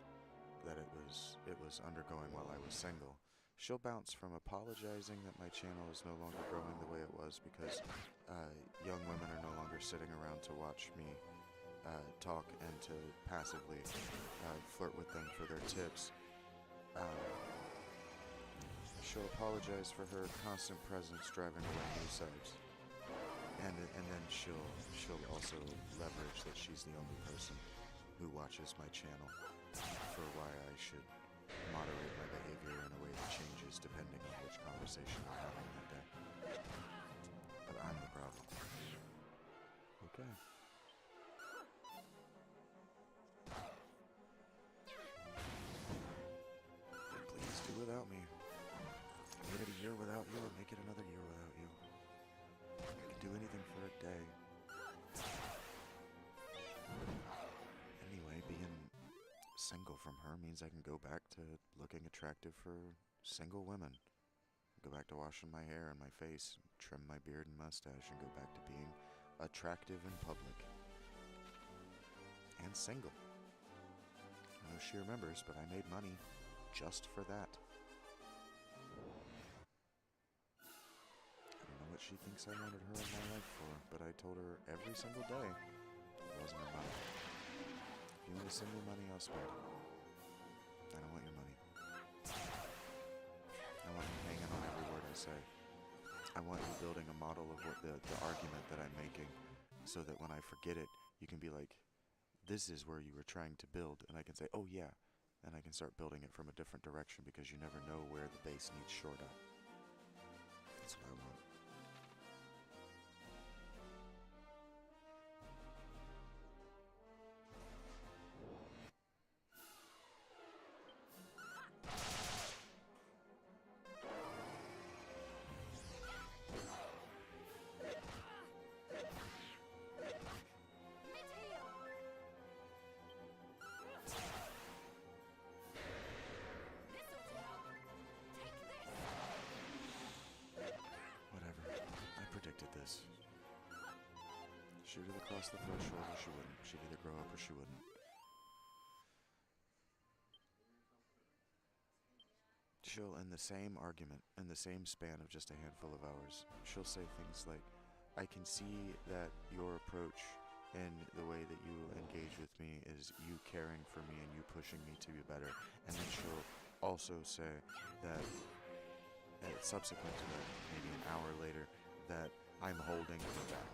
that it was undergoing while I was single. She'll bounce from apologizing that my channel is no longer growing the way it was because young women are no longer sitting around to watch me talk and to passively flirt with them for their tips. She'll apologize for her constant presence driving away new subs. And then she'll also leverage that she's the only person who watches my channel for why I should moderate my behavior in a way that changes depending on which conversation we're having that day. But I'm the problem. Okay. Then please do without me. Make it a year without you, or make it another year without you. I can do anything for a day. Anyway, being single from her means I can go back to looking attractive for single women. Go back to washing my hair and my face, trim my beard and mustache, and go back to being attractive in public. And single. I know she remembers, but I made money just for that. What she thinks I wanted her in my life for, but I told her every single day it wasn't her money. If you want to send me money, I'll spend it. I don't want your money. I want you hanging on every word I say. I want you building a model of what the argument that I'm making, so that when I forget it, you can be like, this is where you were trying to build, and I can say, oh yeah, and I can start building it from a different direction because you never know where the base needs short up. That's what I want. She'd either cross the threshold or she wouldn't. She'd either grow up or she wouldn't. She'll, in the same argument, in the same span of just a handful of hours, she'll say things like, I can see that your approach and the way that you engage with me is you caring for me and you pushing me to be better. And then she'll also say that, subsequent to that, maybe an hour later, that I'm holding her back.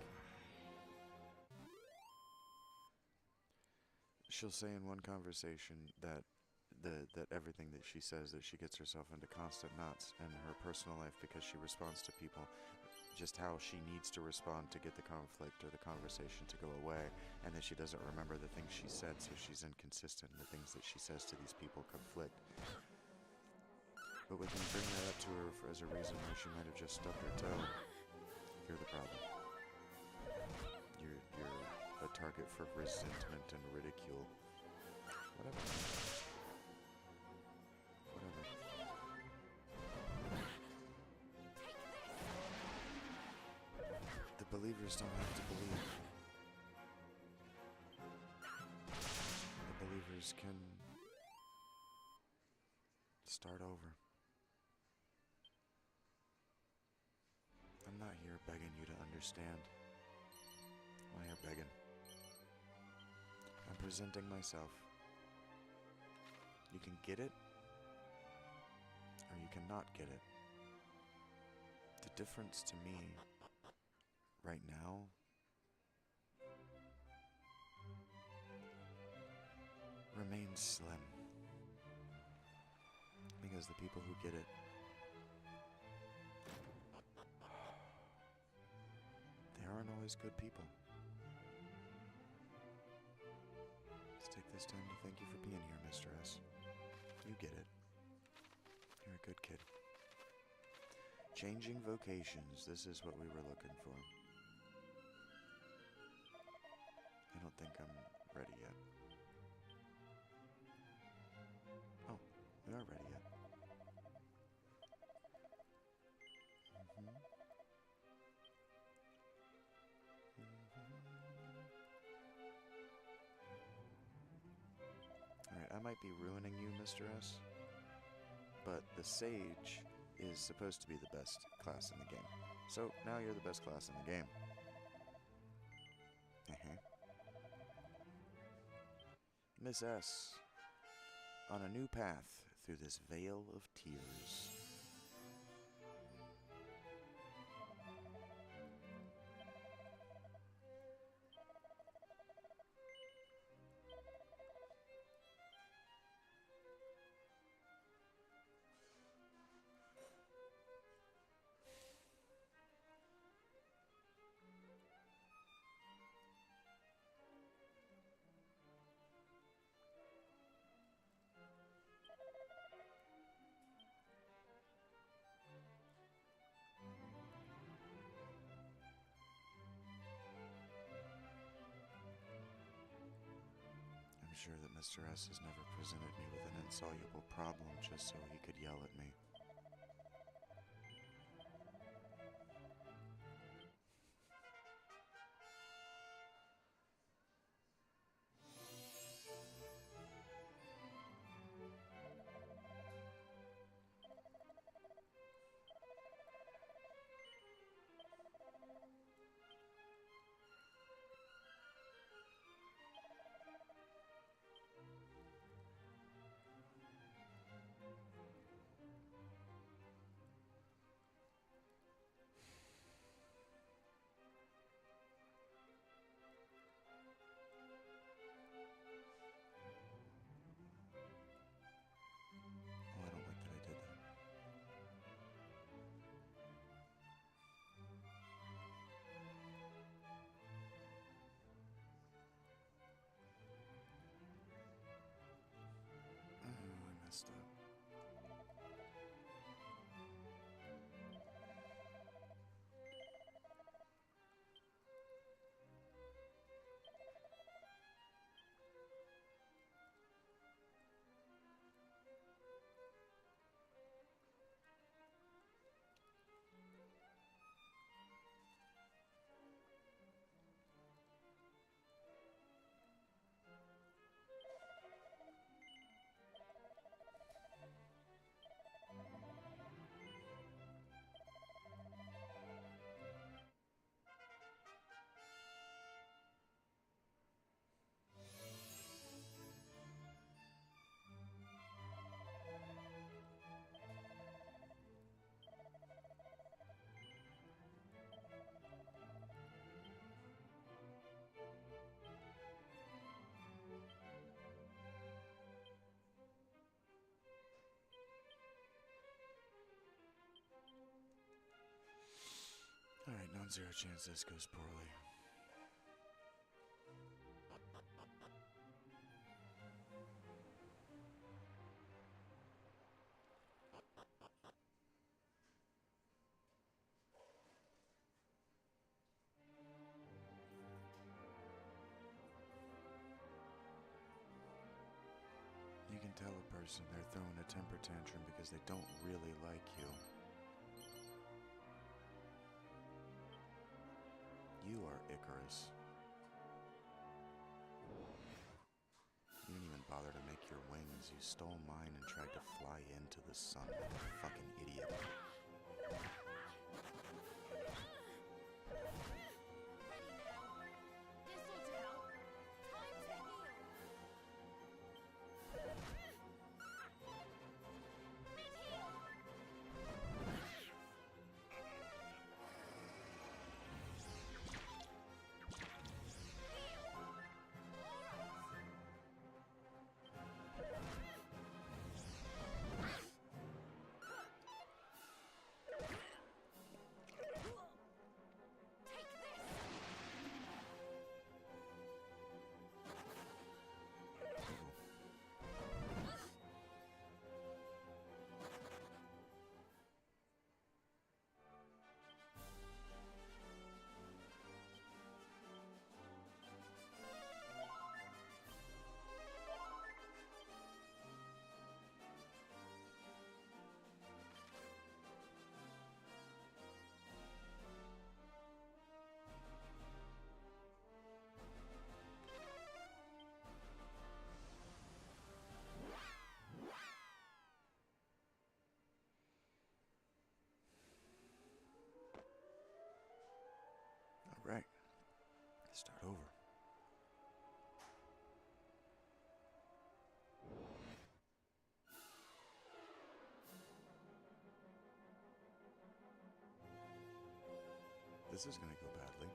She'll say in one conversation that everything that she says, that she gets herself into constant knots in her personal life because she responds to people just how she needs to respond to get the conflict or the conversation to go away, and that she doesn't remember the things she said, so she's inconsistent, and the things that she says to these people conflict. But when you bring that up to her as a reason why she might have just stubbed her toe, you're the problem. You're a target for resentment and ridicule. Whatever. Whatever. The believers don't have to believe. The believers can start over. I'm not here begging you to understand. I'm not here begging. I'm presenting myself. You can get it, or you cannot get it. The difference to me, right now, remains slim. Because the people who get it they aren't always good people. Let's take this time to thank you for being here, Mr. S. You get it. You're a good kid. Changing vocations. This is what we were looking for. I don't think I'm ready yet. Oh, we are ready yet. Alright, I might be ruining you, Mr. S, but the Sage is supposed to be the best class in the game. So, now you're the best class in the game. Miss S, on a new path through this vale of tears. I'm sure that Mr. S has never presented me with an insoluble problem just so he could yell at me. 1-0 chance this goes poorly. You can tell a person they're throwing a temper tantrum because they don't really like you. You are Icarus. You didn't even bother to make your wings. You stole mine and tried to fly into the sun like a fucking idiot. Alright, start over. This is gonna go badly.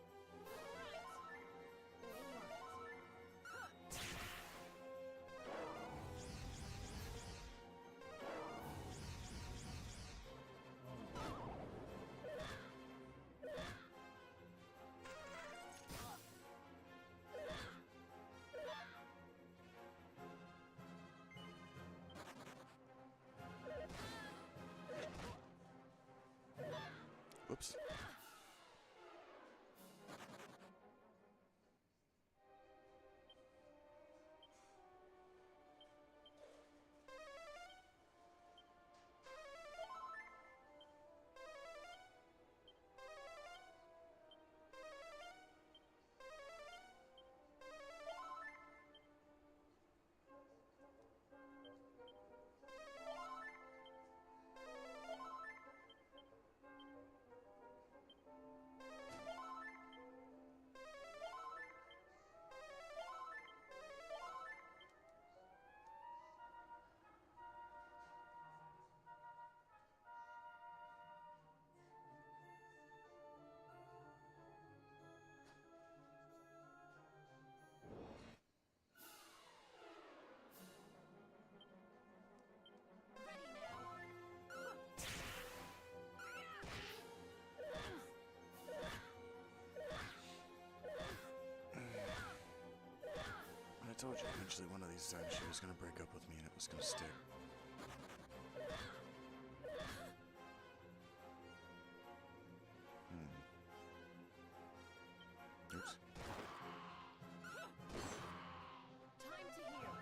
Whoops. I told you eventually one of these times she was gonna break up with me and it was gonna stick. Oops. Time to heal.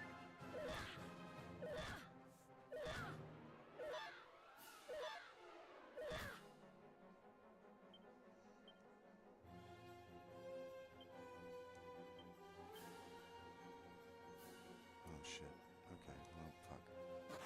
Oh shit. Okay, well, fuck.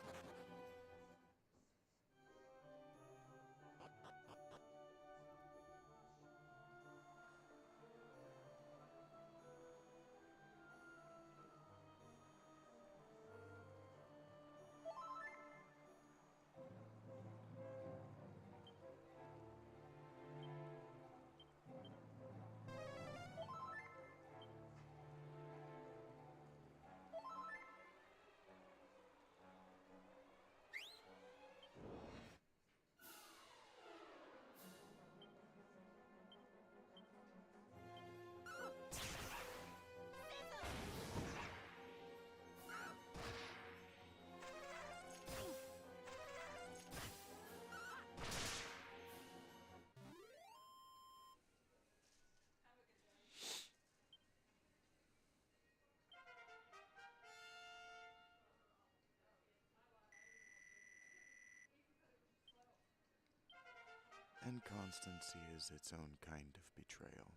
And constancy is its own kind of betrayal.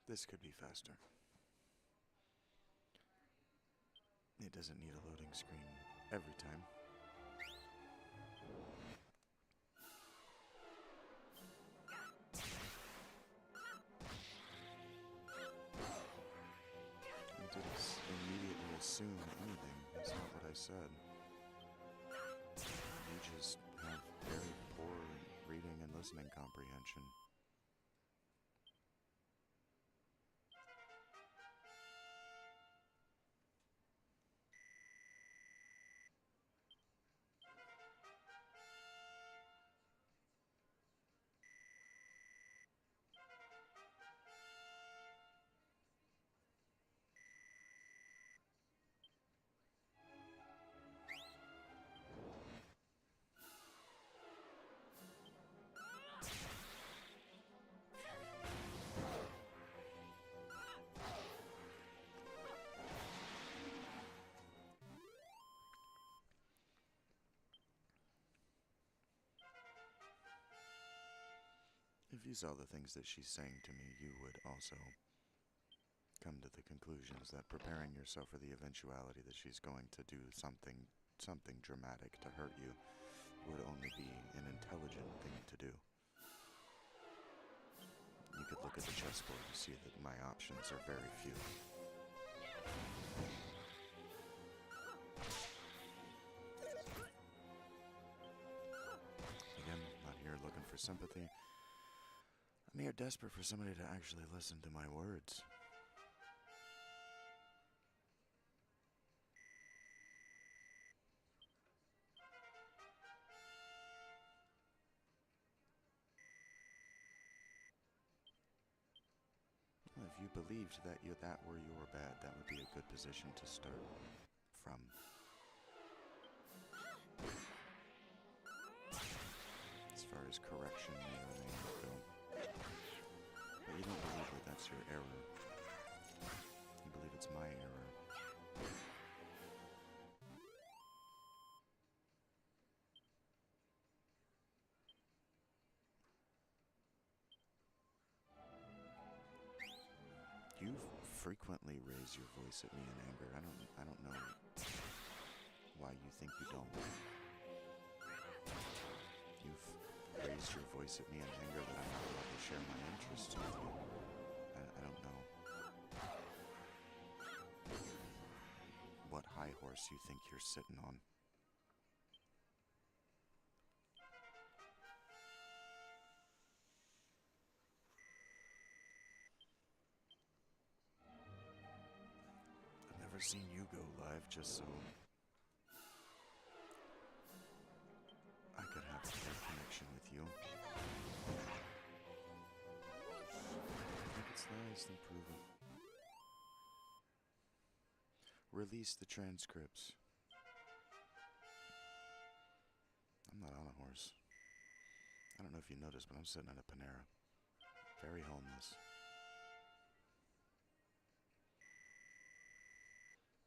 This could be faster. It doesn't need a loading screen every time. I did immediately assume anything. That's not what I said. You just have very poor reading and listening comprehension. If you saw the things that she's saying to me, you would also come to the conclusions that preparing yourself for the eventuality that she's going to do something dramatic to hurt you would only be an intelligent thing to do. You could look at the chessboard and see that my options are very few. Again, not here looking for sympathy. I'm here desperate for somebody to actually listen to my words. Well, if you believed that that were your bad, that would be a good position to start from. As far as correction may or may not go. But you don't believe that that's your error. You believe it's my error. You frequently raise your voice at me in anger. I don't know why you think you don't. You've raised your voice at me in anger that I'm not allowed to share my interests with you. I don't know what high horse you think you're sitting on. I've never seen you go live just so I could have a good connection with you. If it's lies, then prove it. Release the transcripts. I'm not on a horse. I don't know if you noticed, but I'm sitting at a Panera. Very homeless.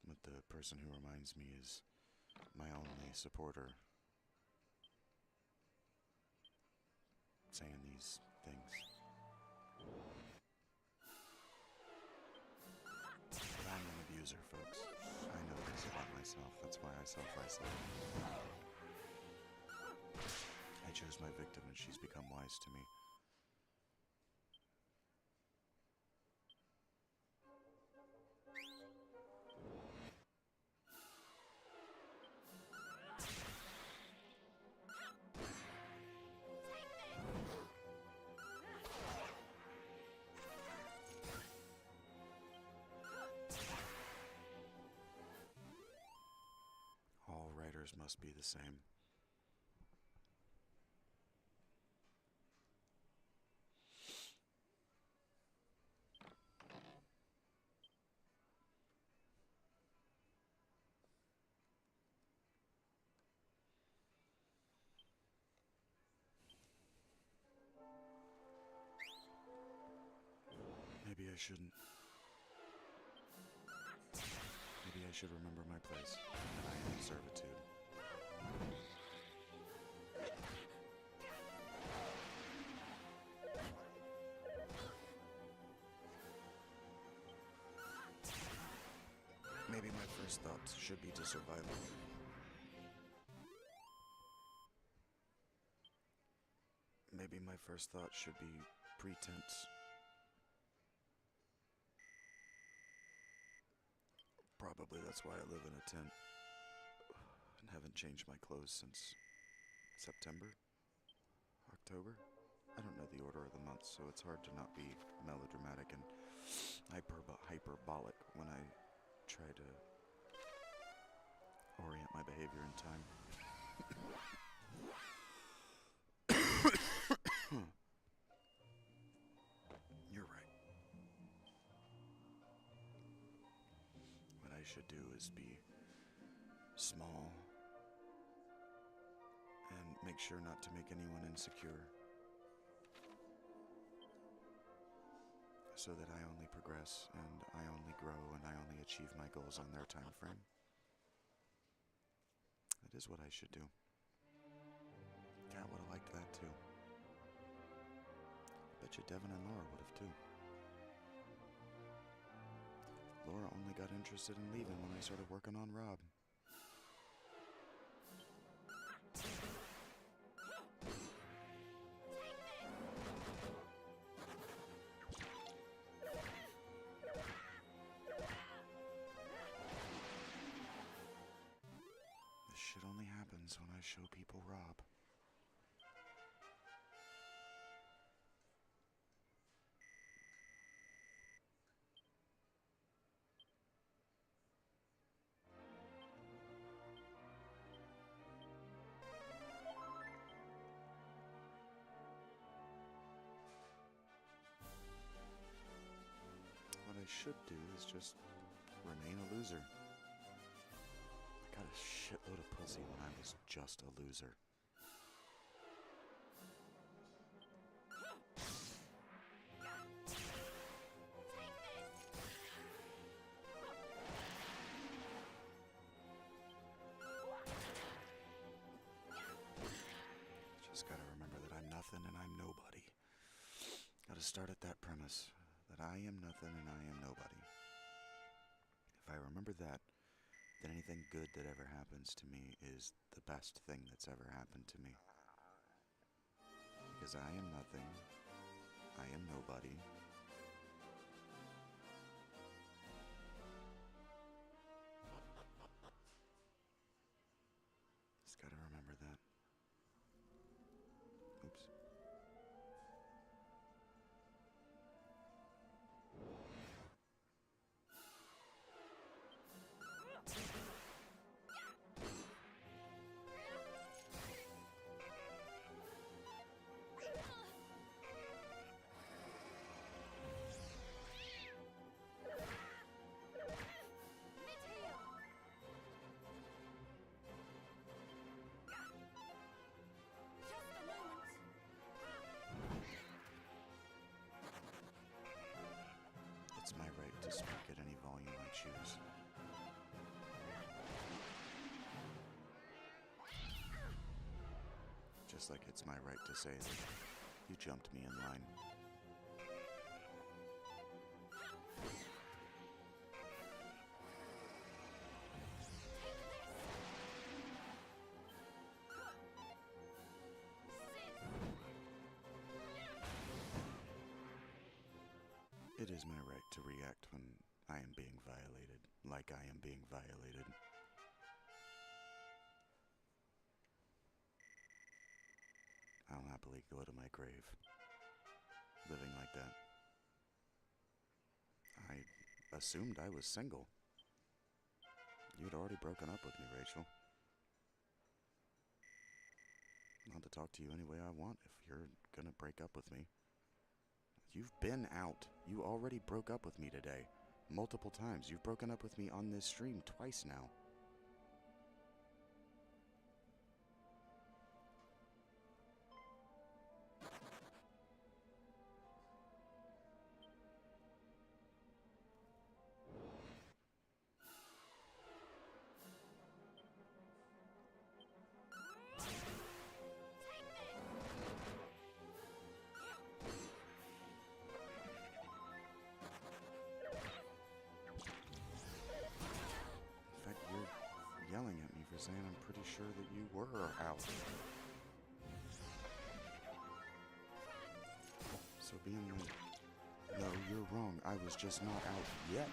But the person who reminds me is my only supporter. Saying these things. But I'm an abuser, folks. I know this about myself. That's why I self-isolate. I chose my victim and she's become wise to me. yours must be the same. Maybe I shouldn't. Maybe I should remember my place, that I am servitude. Maybe my first thoughts should be to survival. Maybe my first thought should be pretense. Probably that's why I live in a tent and haven't changed my clothes since September? October? I don't know the order of the months, so it's hard to not be melodramatic and hyperbolic when I try to orient my behavior in time. You're right. What I should do is be small and make sure not to make anyone insecure, so that I only progress and I only grow and I only achieve my goals on their time frame. That is what I should do. Cat would have liked that too. Bet you Devin and Laura would have too. Laura only got interested in leaving when I started working on Rob. This shit only happens when I show people Rob. What I should do is just remain a loser. I got a shitload of pussy when I was just a loser. Just gotta remember that I'm nothing and I'm nobody. Gotta start at that premise, that I am nothing and I am nobody. If I remember that, then anything good that ever happens to me is the best thing that's ever happened to me. Because I am nothing, I am nobody. Just gotta remember that. Oops. It's my right to speak at any volume I choose. Just like it's my right to say that you jumped me in line. It is my right to react when I am being violated, like I am being violated. I'll happily go to my grave, living like that. I assumed I was single. You'd already broken up with me, Rachel. allowed to talk to you any way I want if you're gonna break up with me. You've been out. You already broke up with me today. Multiple times. You've broken up with me on this stream twice now. In fact, you're yelling at me for saying I'm pretty sure that you were out. So being like, no, you're wrong. I was just not out yet.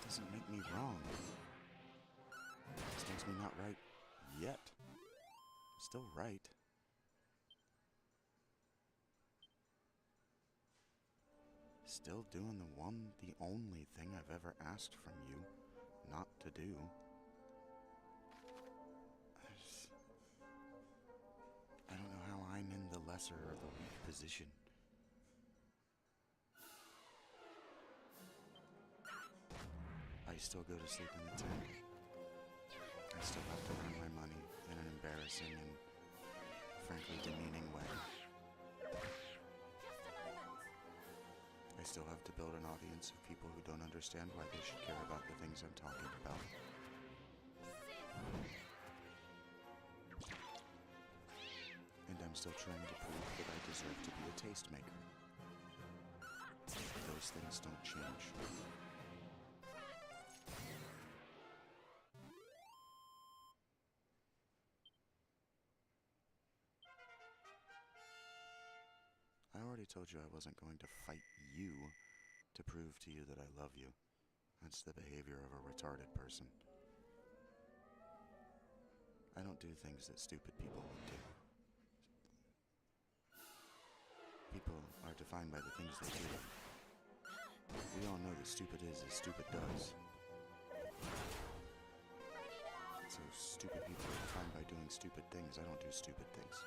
Doesn't make me wrong. This makes me not right yet. Still right. Still doing the only thing I've ever asked from you not to do. I don't know how I'm in the lesser or the weak position. I still go to sleep in the tent. I still have to earn my money in an embarrassing and frankly demeaning way. I still have to build an audience of people who don't understand why they should care about the things I'm talking about. And I'm still trying to prove that I deserve to be a tastemaker. Those things don't change. I already told you I wasn't going to fight you to prove to you that I love you. That's the behavior of a retarded person. I don't do things that stupid people would do. People are defined by the things they do. We all know that stupid is as stupid does. So stupid people are defined by doing stupid things. I don't do stupid things.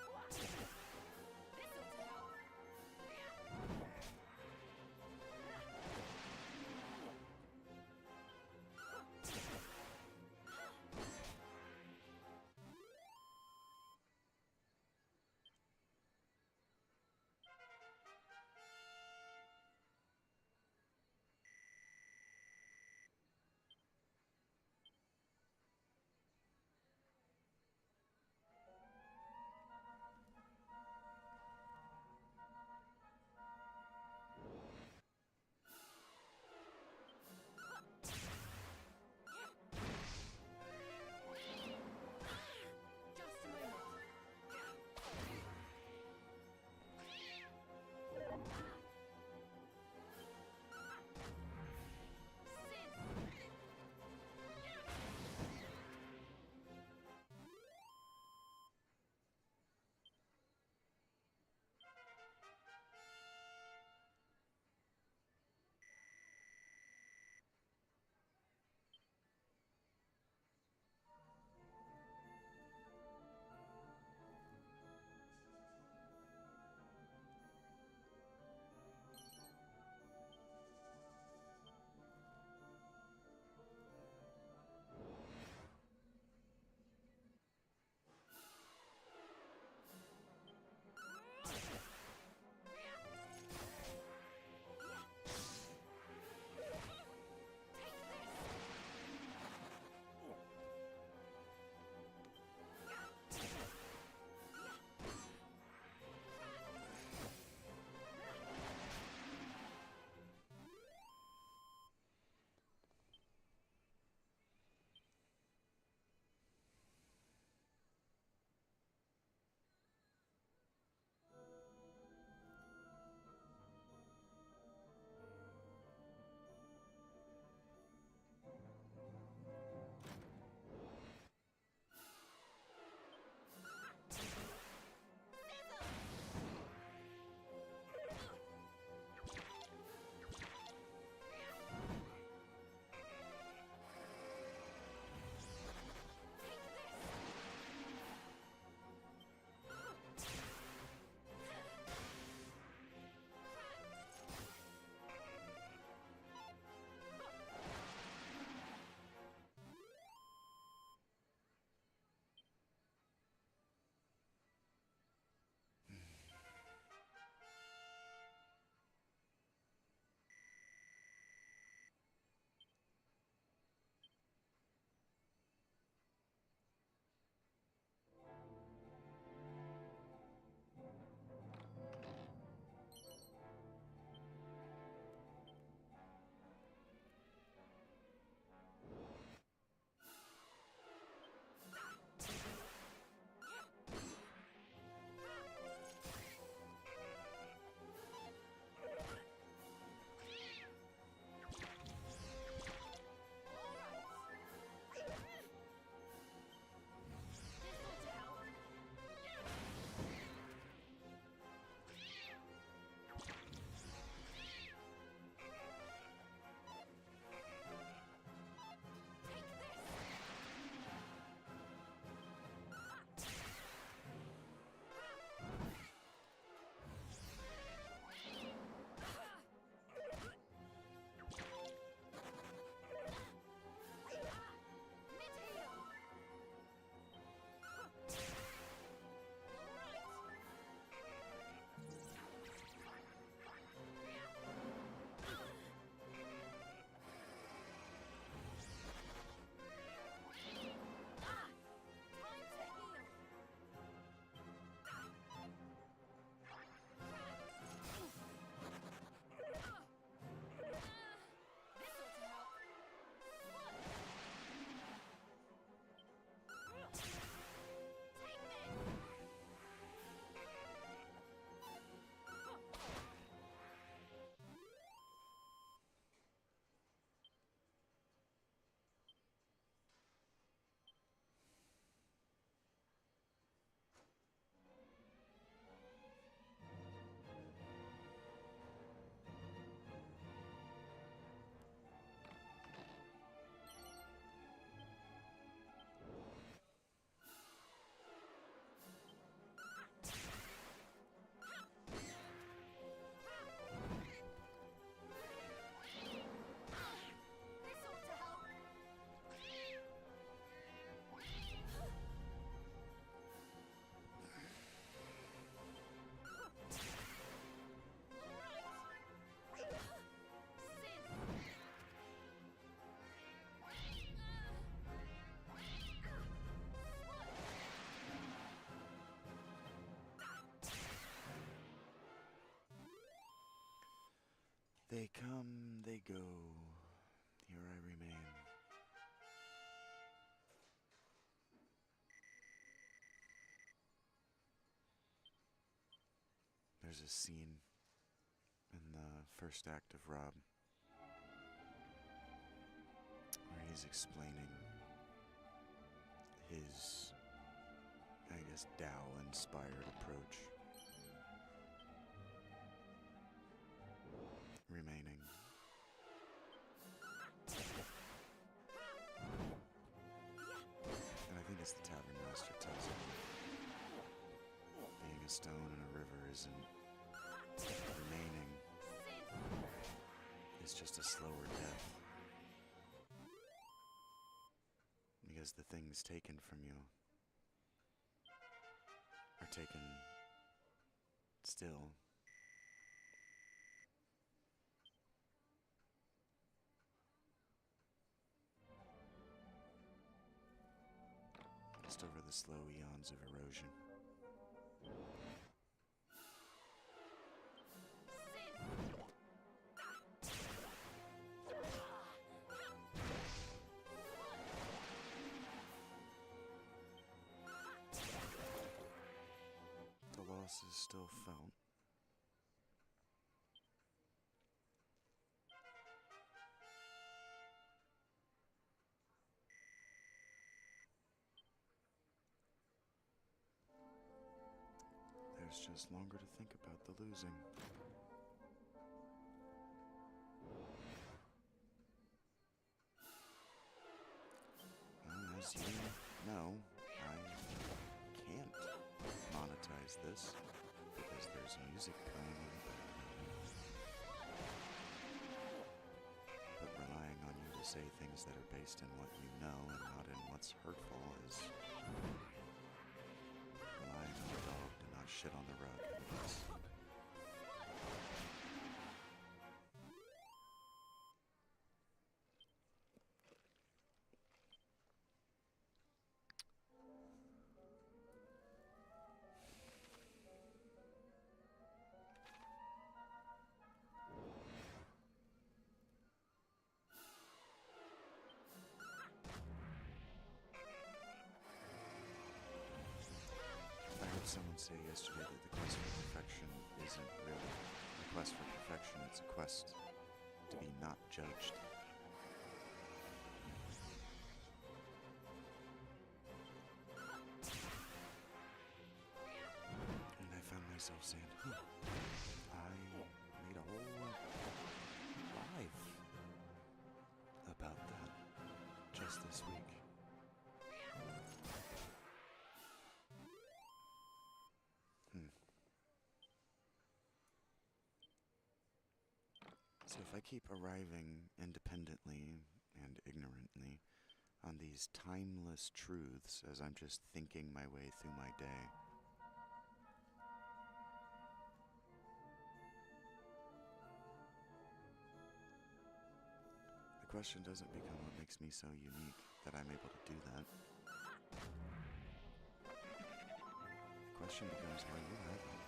There's a scene in the first act of Rob where he's explaining his, I guess, Tao-inspired approach. Remaining. And I think it's the Tavern Master tells him being a stone in a river isn't remaining. It's just a slower death. Because the things taken from you are taken still. Just over the slow eons of erosion. The loss is still felt. There's just longer to think about the losing. As you know, I can't monetize this because there's music playing in the background. But relying on you to say things that are based in what you know and not in what's hurtful is relying on a dog to not shit on the rug. Yes. I heard someone say yesterday that the quest for perfection isn't really a quest for perfection, it's a quest to be not judged. And I found myself saying, I made a whole live about that just this week. So if I keep arriving independently and ignorantly on these timeless truths as I'm just thinking my way through my day, the question doesn't become what makes me so unique that I'm able to do that. The question becomes how you have it.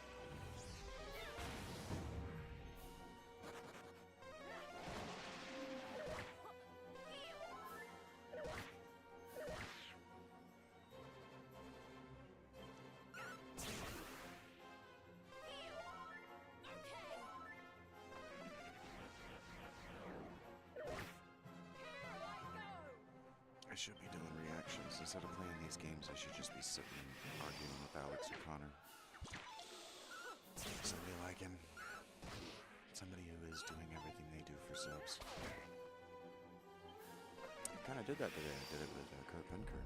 I should be doing reactions. Instead of playing these games, I should just be sitting arguing with Alex or Connor. Somebody like him. Somebody who is doing everything they do for subs. I kind of did that today. I did it with Kurt Penker.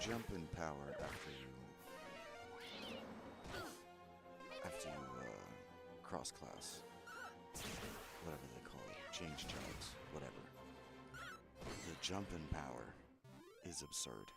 jump in power after you cross class, whatever they call it, change jobs, whatever. The jump in power is absurd.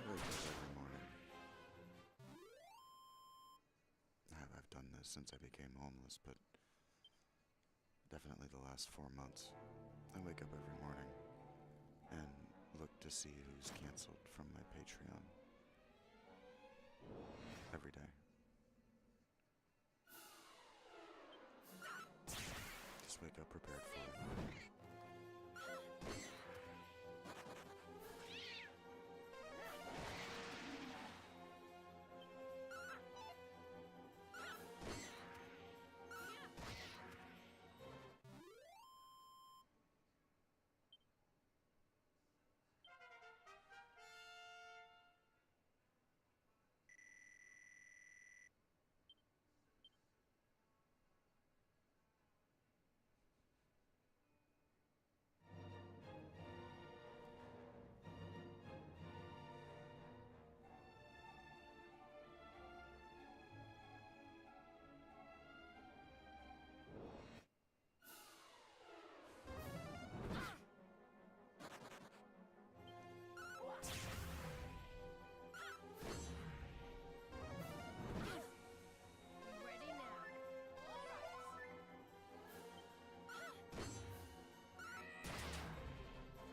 Every morning. I've done this since I became homeless, but definitely the last 4 months. I wake up every morning and look to see who's canceled from my Patreon. Every day. Just wake up prepared for it. Ready now.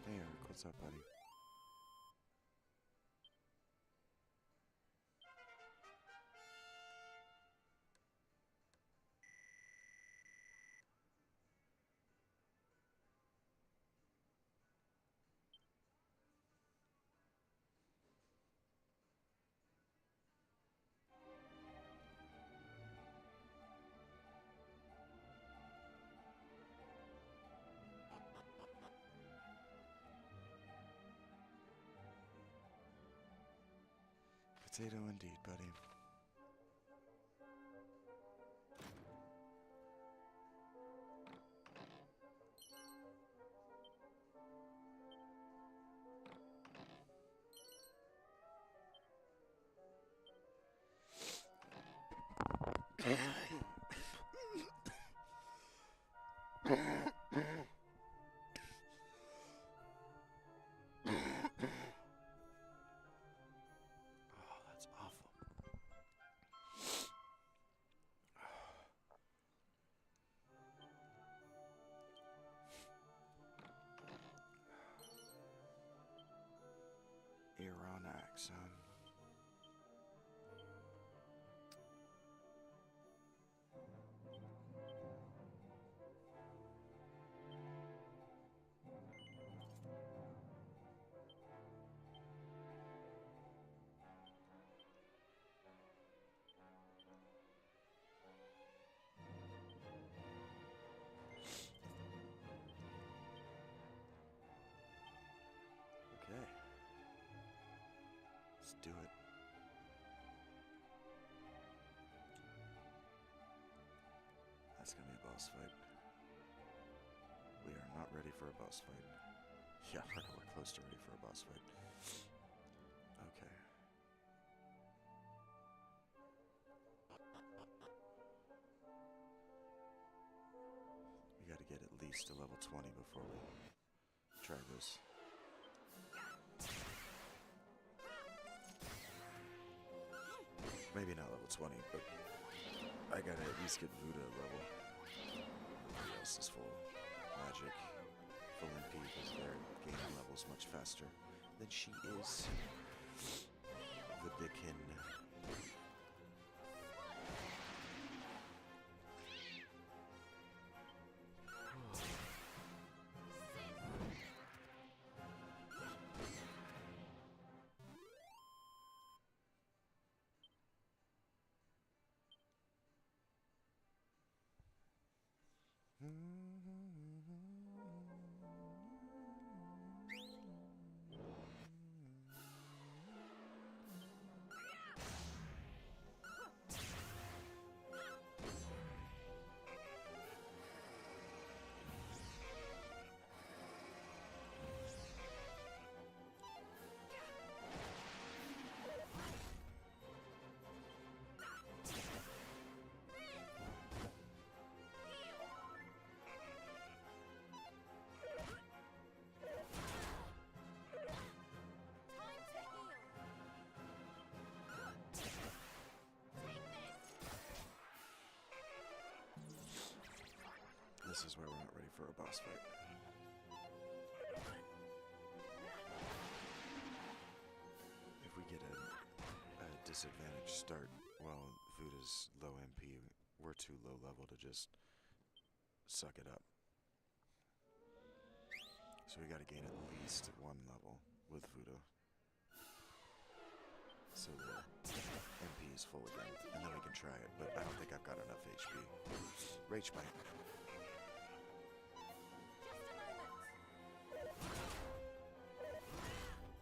Hey Eric, what's up, buddy? Potato indeed, buddy. Oh, that's awful. Ironic, son. Okay. Let's do it. That's gonna be a boss fight. We are not ready for a boss fight. Yeah, we're close to ready for a boss fight. Okay. We gotta get at least to level 20 before we try this. Maybe not level 20, but I gotta at least get Buddha level. Everybody else is full magic, full MP, because they're gaining levels much faster than she is. Vidikin. This is where we're not ready for a boss fight. If we get a disadvantaged start while Vuda's low MP, we're too low level to just suck it up. So we gotta gain at least 1 level with Vuda. So the MP is full again, and then we can try it, but I don't think I've got enough HP. Rage Bite.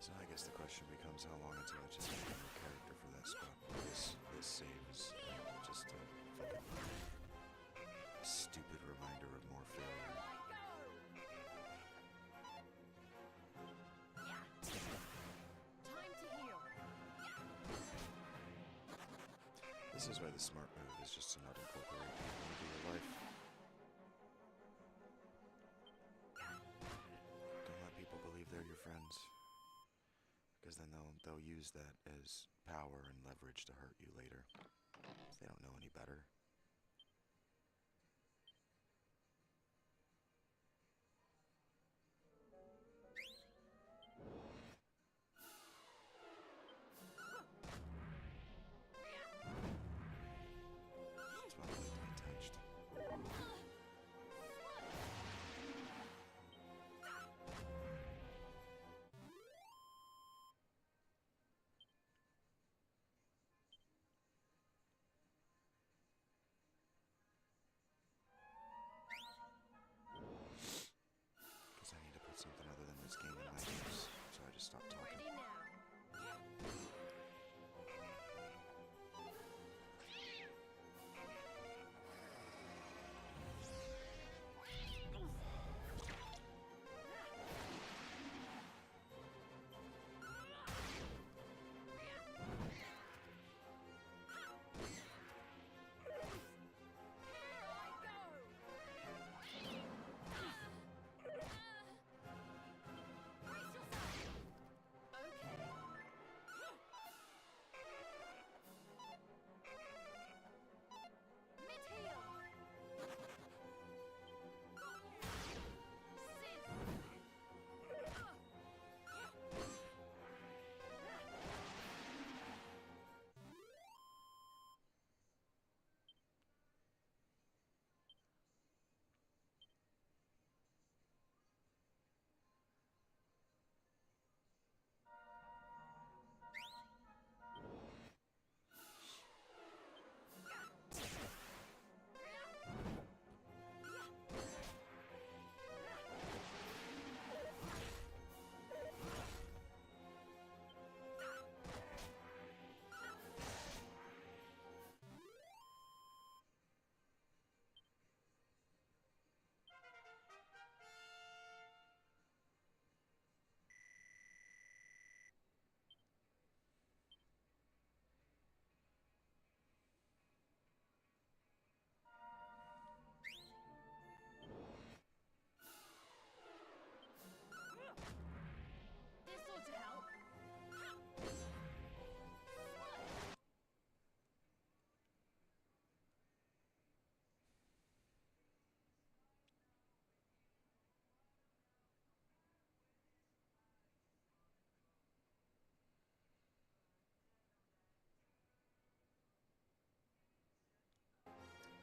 So I guess the question becomes how long until I just get a new character for that spot. This save is just a fucking stupid reminder of more failure. This is why the smart move is just to not incorporate people into your life. Don't let people believe they're your friends, because then they'll use that as power and leverage to hurt you later. They don't know any better. That's why I like to be touched. Because I need to put something other than this game in my ears, so I just stopped talking. Ready now. This ought to help.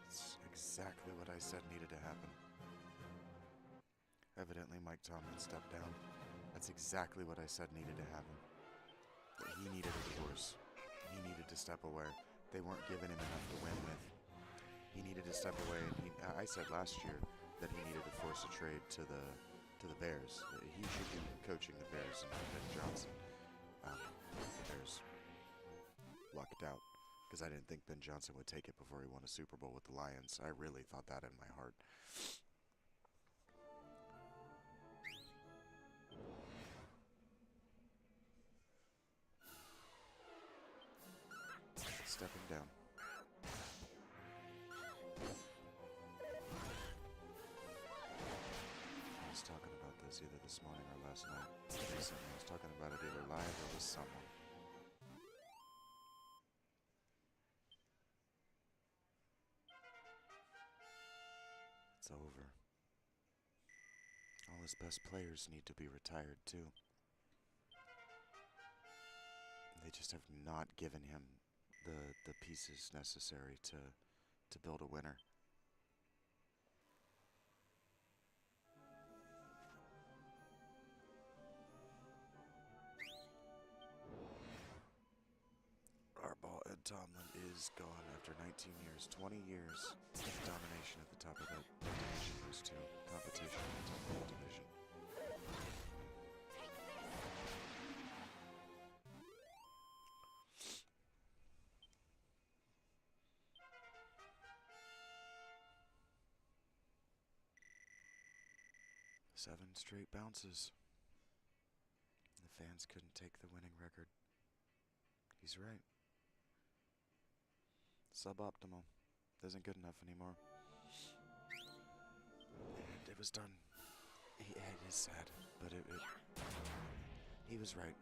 It's exactly what I said needed to happen. Evidently, Mike Tomlin stepped down. That's exactly what I said needed to happen. That he needed a divorce. He needed to step away. They weren't giving him enough to win with. He needed to step away, and I said last year that he needed to force a trade to the Bears. He should be coaching the Bears and Ben Johnson. The Bears lucked out because I didn't think Ben Johnson would take it before he won a Super Bowl with the Lions. I really thought that in my heart. Stepping down. I was talking about this either this morning or last night. Recently, I was talking about it either live or with someone. It's over. his best players need to be retired too. They just have not given him the pieces necessary to build a winner. Harbaugh and Tomlin is gone after 19 years, 20 years of domination at the top of that division. Those two competition at the top of that division. Seven straight bounces. The fans couldn't take the winning record. He's right. Suboptimal. Isn't good enough anymore. And it was done. It is sad, but he was right.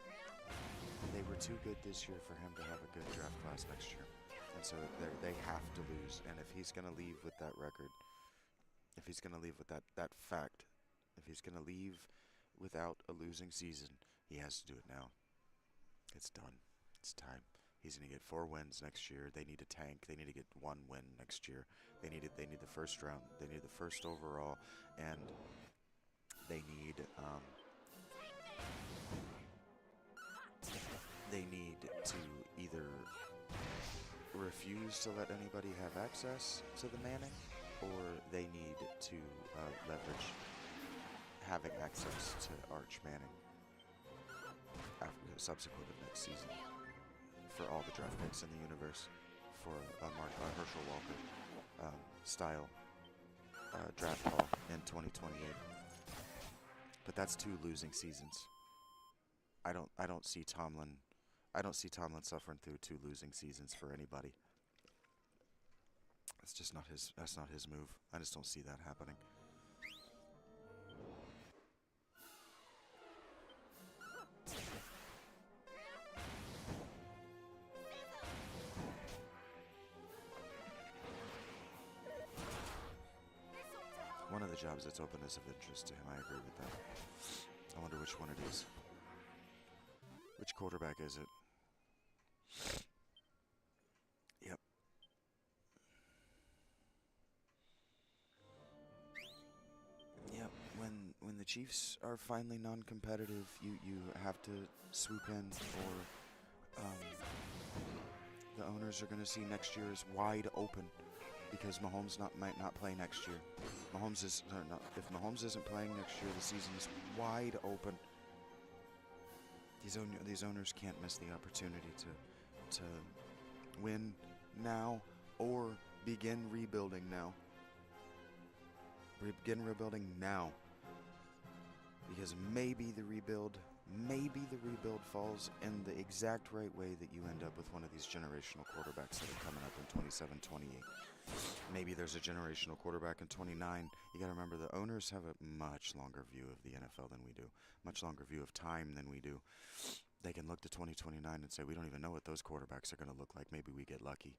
They were too good this year for him to have a good draft class next year. And so they have to lose. And if he's going to leave with that record, if he's going to leave with that fact, if he's going to leave without a losing season, he has to do it now. It's done. It's time. He's going to get 4 wins next year. They need to tank. They need to get 1 win next year. They need the first round. They need the first overall, and they need to either refuse to let anybody have access to the Manning, or they need to leverage having access to Arch Manning subsequent to next season for all the draft picks in the universe for a Herschel Walker style draft haul in 2028. But that's 2 losing seasons. I don't see Tomlin suffering through 2 losing seasons for anybody. That's not his move. I just don't see that happening. One of the jobs that's open is of interest to him. I agree with that. I wonder which one it is. Which quarterback is it? Yep. Yep. When the Chiefs are finally non-competitive, you have to swoop in, or the owners are going to see next year as wide open. Because Mahomes might not play next year. If Mahomes isn't playing next year, the season is wide open. These owners can't miss the opportunity to win now or begin rebuilding now. Begin rebuilding now. Because maybe the rebuild falls in the exact right way that you end up with one of these generational quarterbacks that are coming up in 27, 28. Maybe there's a generational quarterback in 29. You got to remember, the owners have a much longer view of the NFL than we do. Much longer view of time than we do. They can look to 2029 and say, we don't even know what those quarterbacks are going to look like. Maybe we get lucky.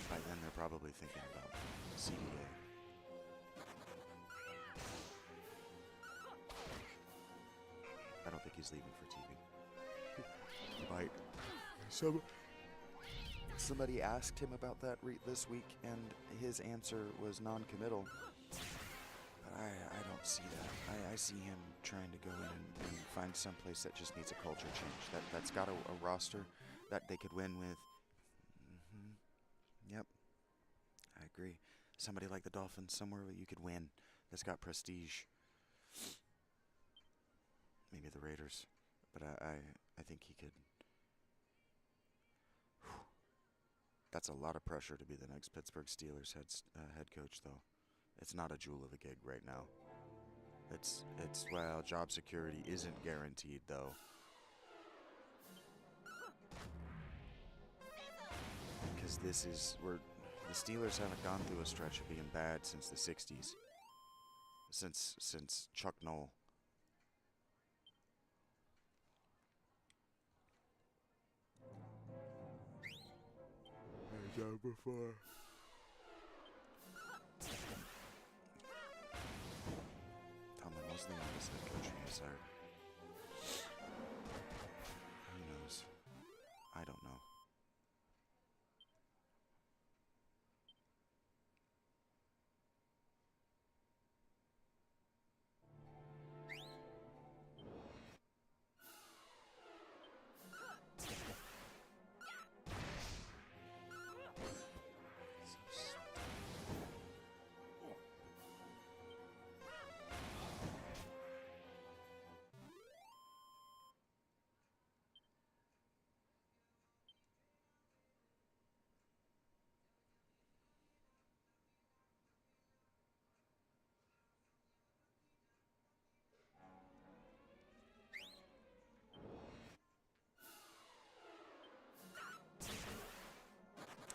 By then, they're probably thinking about CBA. I don't think he's leaving for TV. He might. Somebody asked him about that this week, and his answer was non-committal. But I don't see that. I see him trying to go in and find someplace that just needs a culture change. That's got a roster that they could win with. Yep. I agree. Somebody like the Dolphins, somewhere where you could win, that's got prestige. Maybe the Raiders, but I think he could. That's a lot of pressure to be the next Pittsburgh Steelers head coach, though. It's not a jewel of a gig right now. It's well, job security isn't guaranteed, though. Because the Steelers haven't gone through a stretch of being bad since the 60s. Since Chuck Noll. done before. Tomlin was the youngest head coach he was hired. Who knows? I don't know.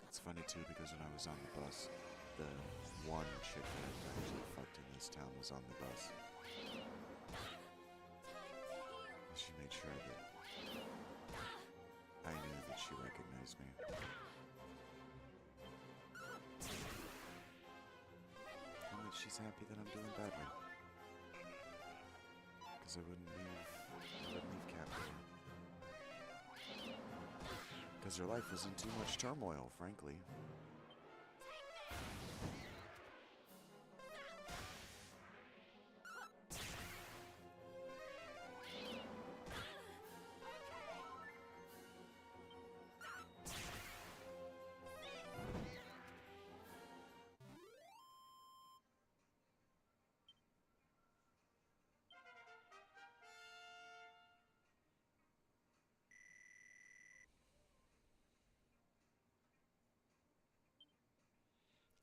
It's funny too because when I was on the bus, the one chick that I actually fucked in this town was on the bus. She made sure that I knew that she recognized me. And that she's happy that I'm doing badly. Because I wouldn't leave Captain. Because her life was in too much turmoil, frankly.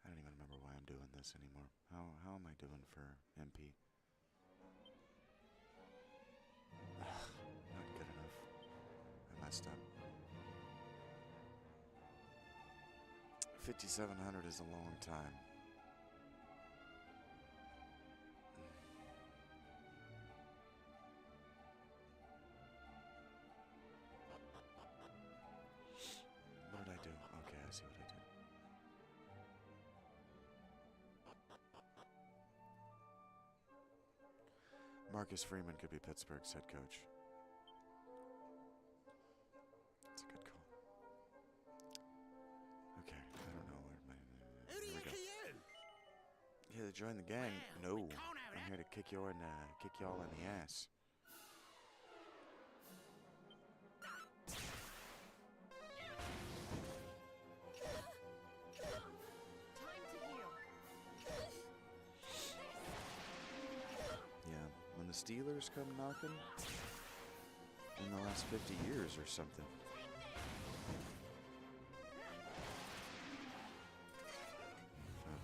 I don't even remember why I'm doing this anymore. How am I doing for MP? Not good enough. I messed up. 5,700 is a long time. What did I do? Okay, I see what I did. Marcus Freeman could be Pittsburgh's head coach. That's a good call. Okay, I don't know where my... Who do you Here we go. think you? Here to join the gang? Well, No. we can't have I'm that. here to kick y'all in the ass. Time to heal. Yeah, when the Steelers come knocking in the last 50 years or something.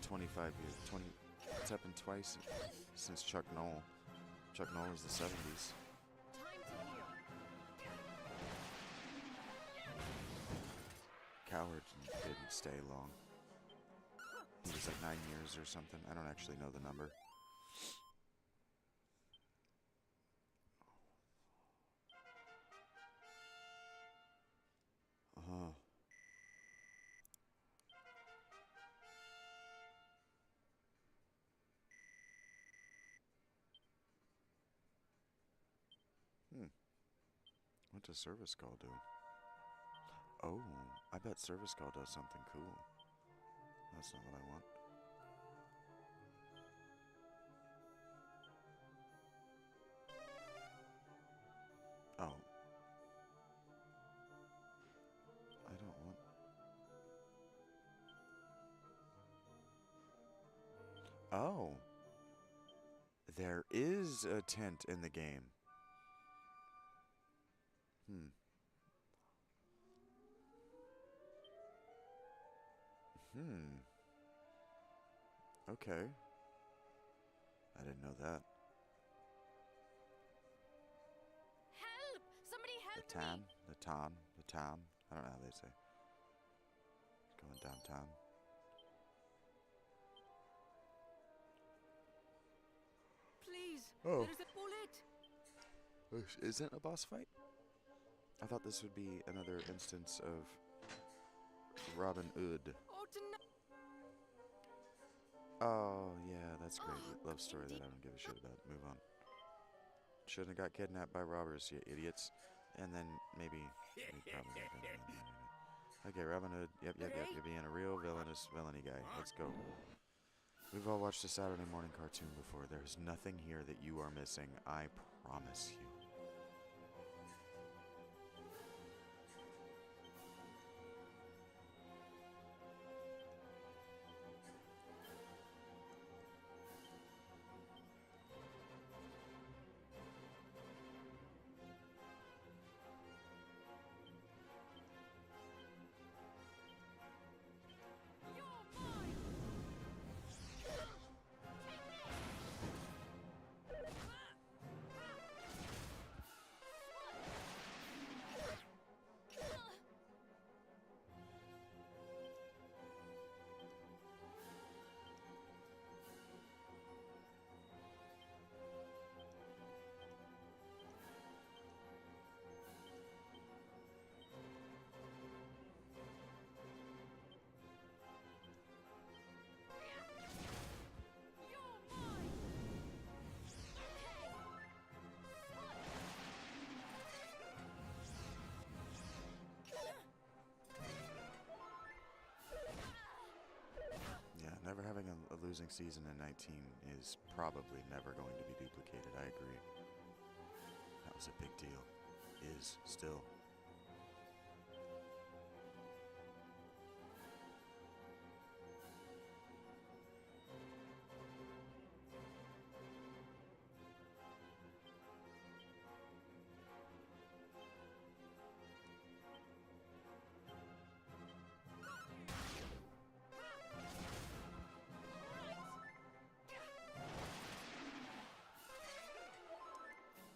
25 years, 20, it's happened twice since Chuck Noll. Chuck Noll was the 70s. Time to heal. Coward didn't stay long. He was like 9 years or something. I don't actually know the number. Uh-huh. What does service call do? Oh, I bet service call does something cool. That's not what I want. Oh. I don't want... Oh. There is a tent in the game. Okay. I didn't know that. Help! Somebody help The town, me! the town. I don't know how they say. Going downtown. Please, Oh. there is a bullet. Isn't a boss fight? I thought this would be another instance of Robin Hood. Oh, to no. Oh, yeah, that's great. Love story that I don't give a shit about. Move on. Shouldn't have got kidnapped by robbers, you idiots. And then maybe probably not gonna win. Okay, Robin Hood. Yep. You're being a real villainous villainy guy. Let's go. We've all watched a Saturday morning cartoon before. There's nothing here that you are missing. I promise you. Yeah, never having a losing season in 19 is probably never going to be duplicated. I agree. That was a big deal. Is still.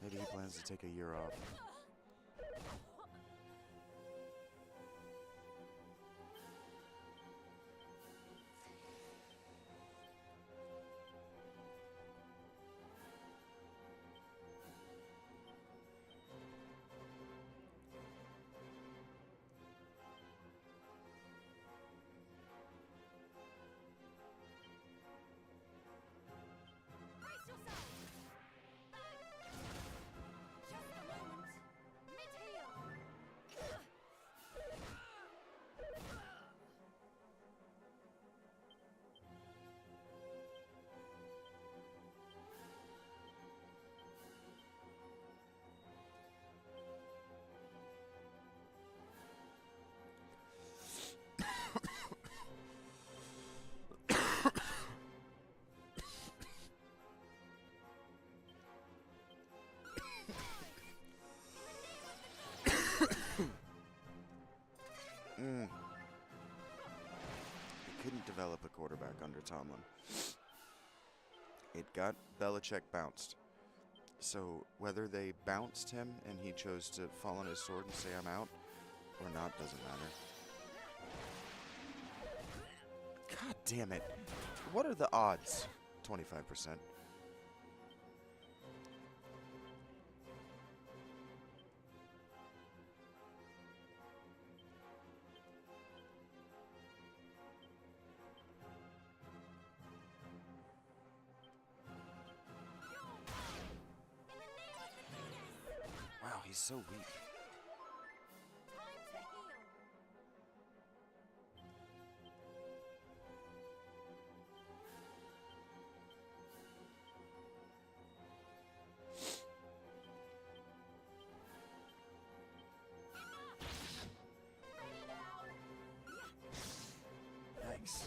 Maybe he plans to take a year off. Brace yourself. Just a moment. Mid-heal. They couldn't develop a quarterback under Tomlin. It got Belichick bounced. So whether they bounced him and he chose to fall on his sword and say I'm out or not doesn't matter. God damn it. What are the odds? 25%. Wow, he's so weak. Time to heal. Ready now. Yikes.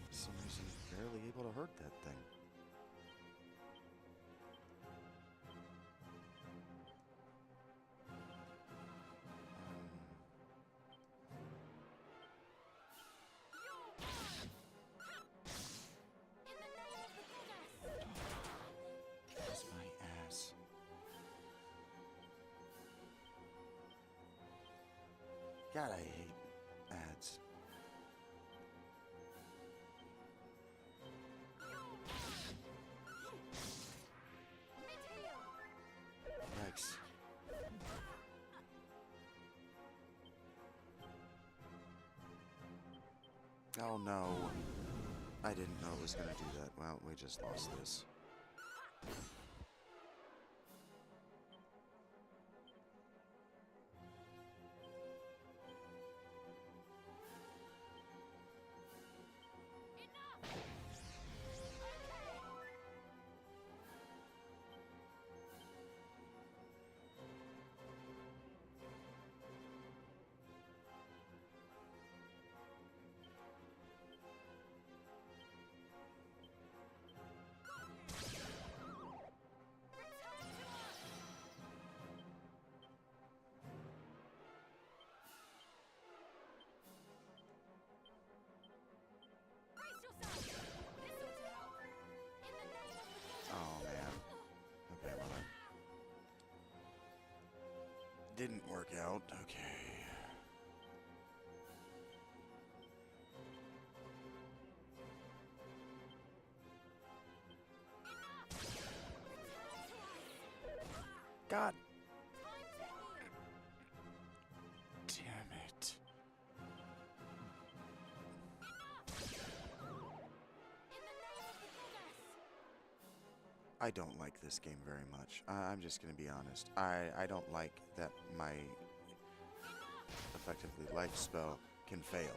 For some reason, barely able to hurt that thing. In the name of the goddess. Kiss my ass. God, I hate ads. Mid-heal. Yikes. Oh no. I didn't know it was gonna do that. Well, we just lost this. Oh man. Okay, well that didn't work out. Okay. God damn it. I don't like this game very much. I'm just gonna be honest. I don't like that my effectively life spell can fail.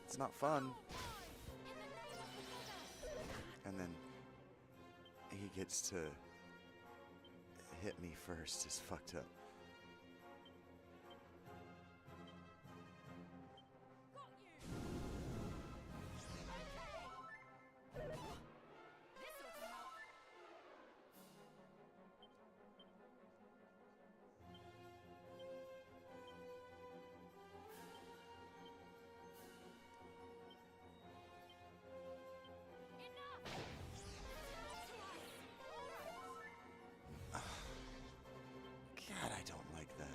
It's not fun. And then he gets to hit me first. It's fucked up. God, I don't like that.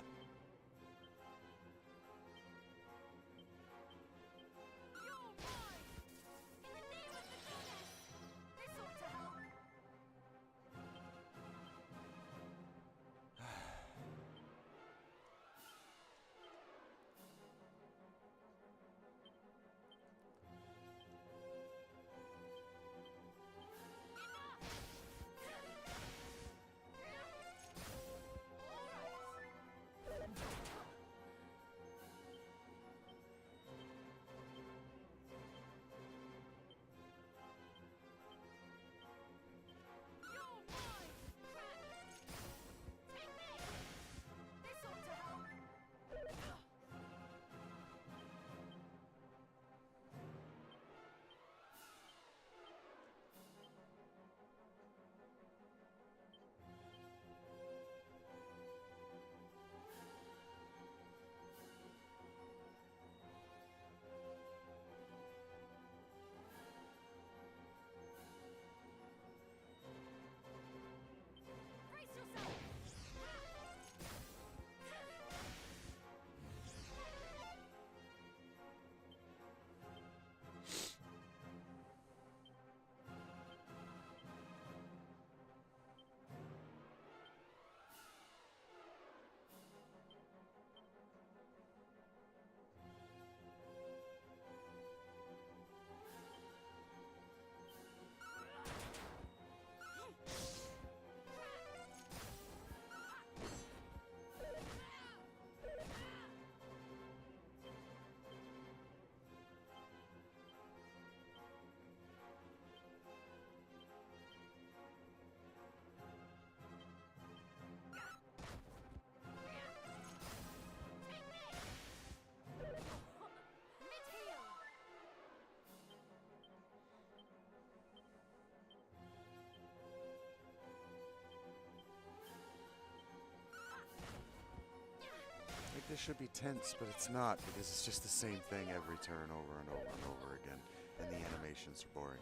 Like, this should be tense, but it's not, because it's just the same thing every turn over and over and over again, and the animations are boring.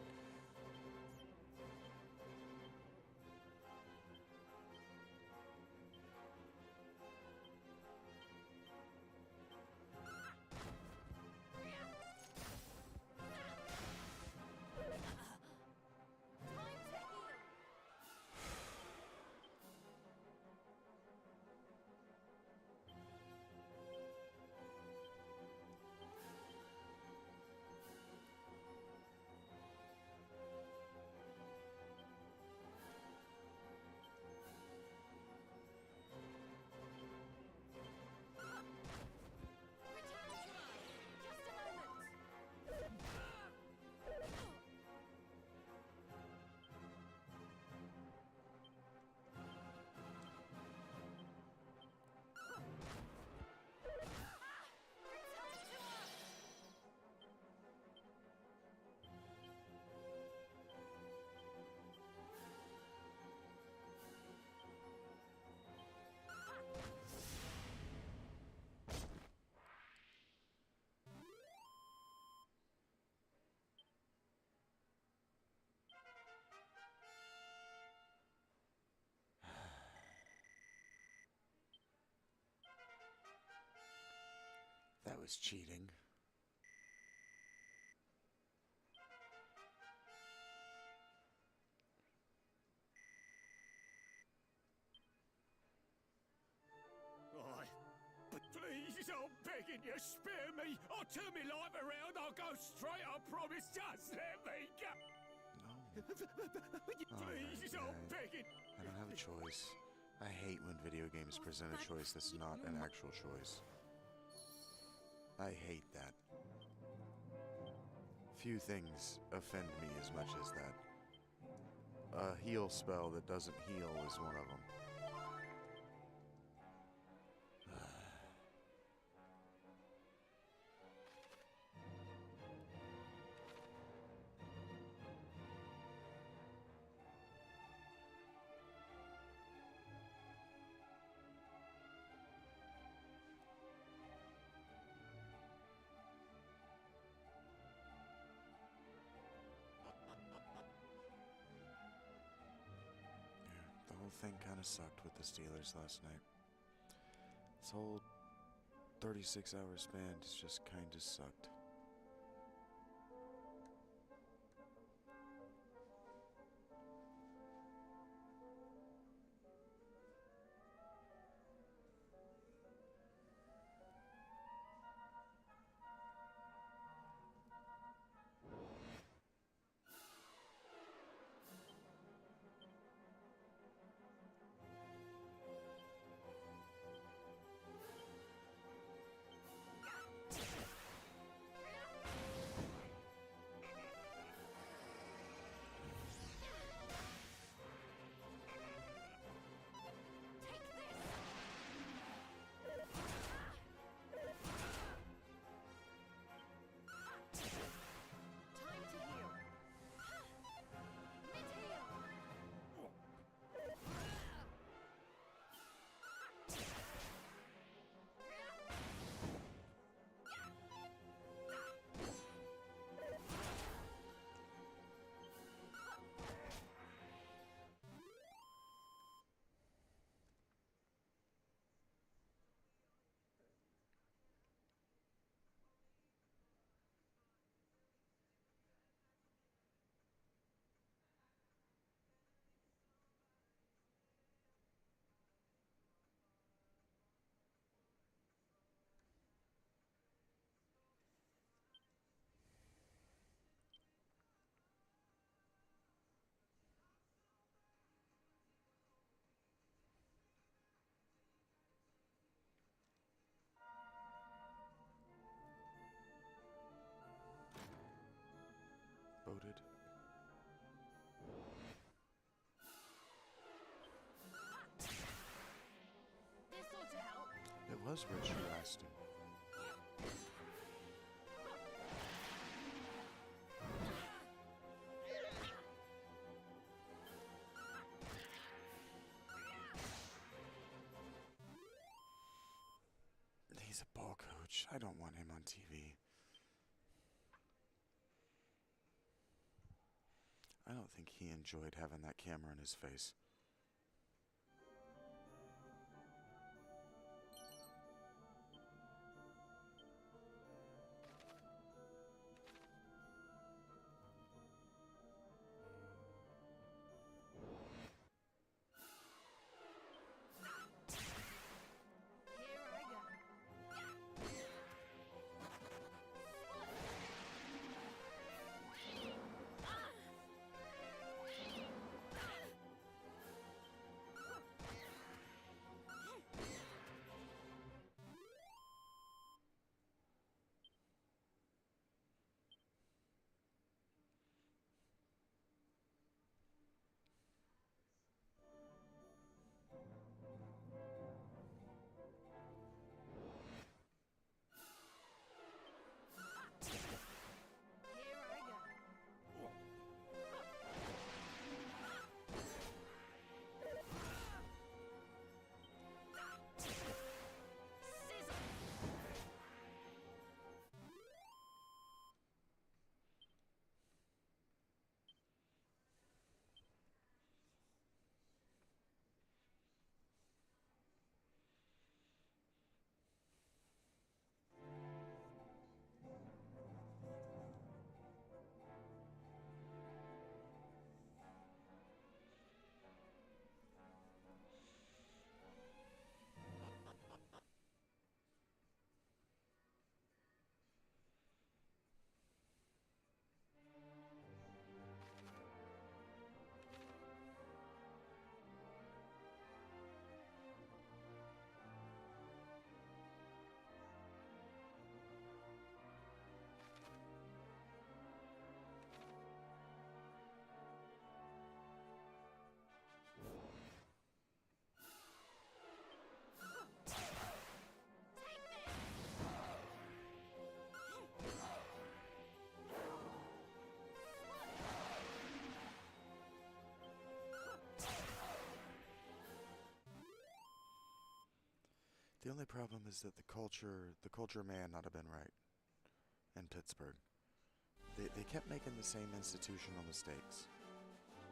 was cheating. But please, I'm begging you, spare me. I'll turn my life around. I'll go straight, I promise. Just let me go. No. Please, I'm begging. I don't have a choice. I hate when video games present a choice that's not an actual choice. I hate that. Few things offend me as much as that. A heal spell that doesn't heal is one of them. The whole thing kind of sucked with the Steelers last night. This whole 36-hour span just kind of sucked. Voted. This ought to help. It was Richard Aston. He's a ball coach. I don't want him on TV. I don't think he enjoyed having that camera in his face. Here I go. The only problem is that the culture may not have been right in Pittsburgh. They kept making the same institutional mistakes.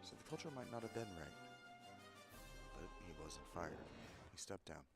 So the culture might not have been right. But he wasn't fired. He stepped down.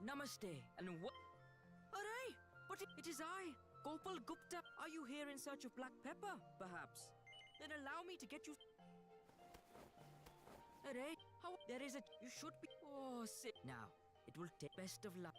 Namaste, and what? Aray, but it is I, Gopal Gupta. Are you here in search of black pepper, perhaps? Then allow me to get you. Aray, how? There is a. You should be. Oh, sit. Now, it will take best of luck.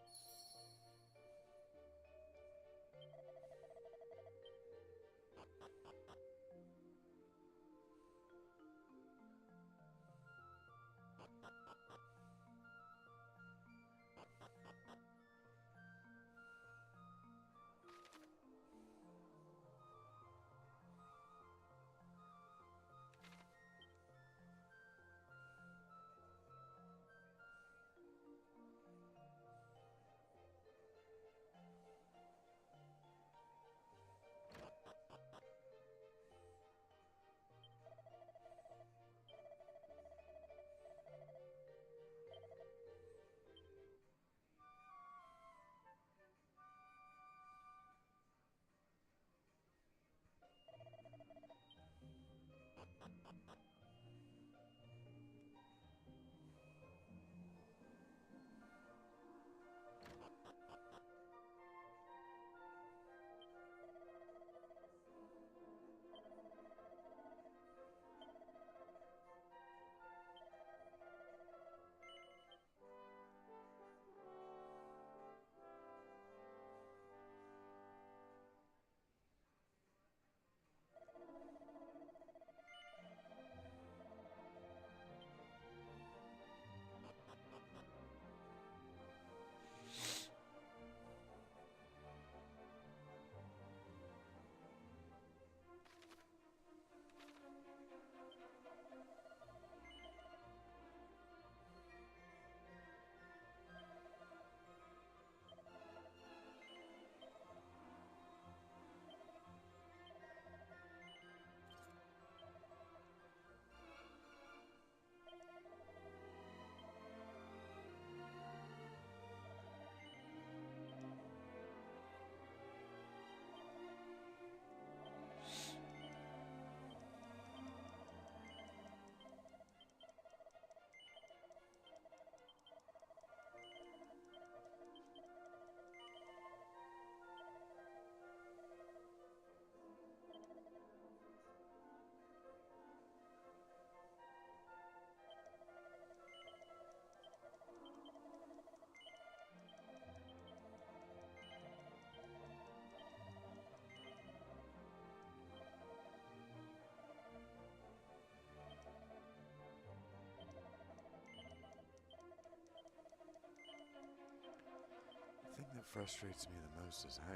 The thing that frustrates me the most is I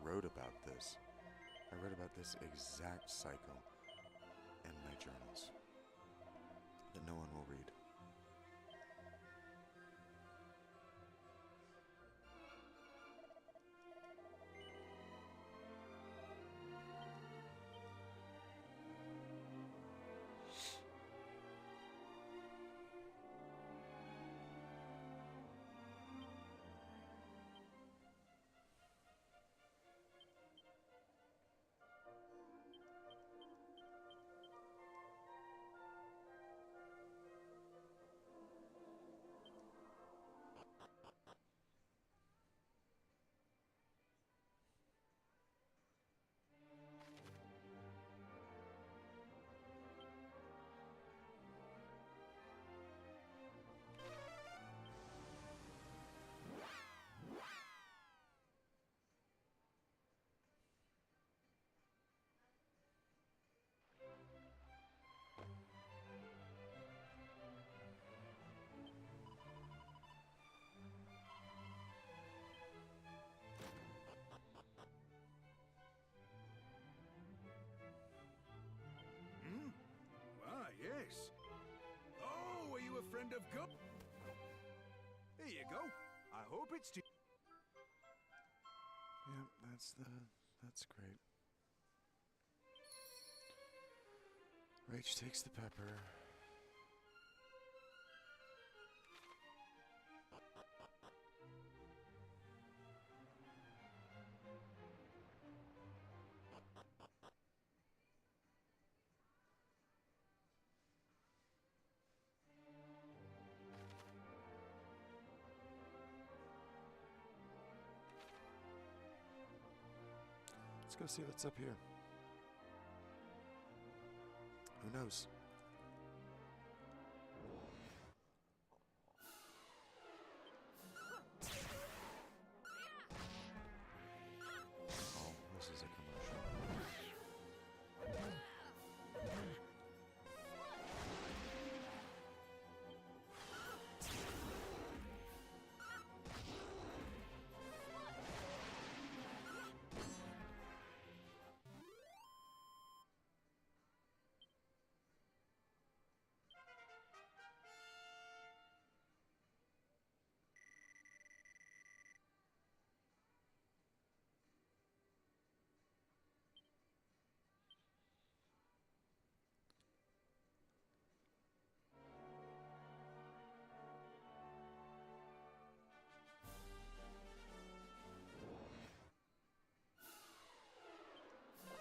wrote about this. I wrote about this exact cycle in my journals that no one will read. have go. Here you go. I hope it's to. Yep, that's great. Rach takes the pepper. Let's go see what's up here. Who knows? Oh, this is a commercial. Ready now. Time to heal.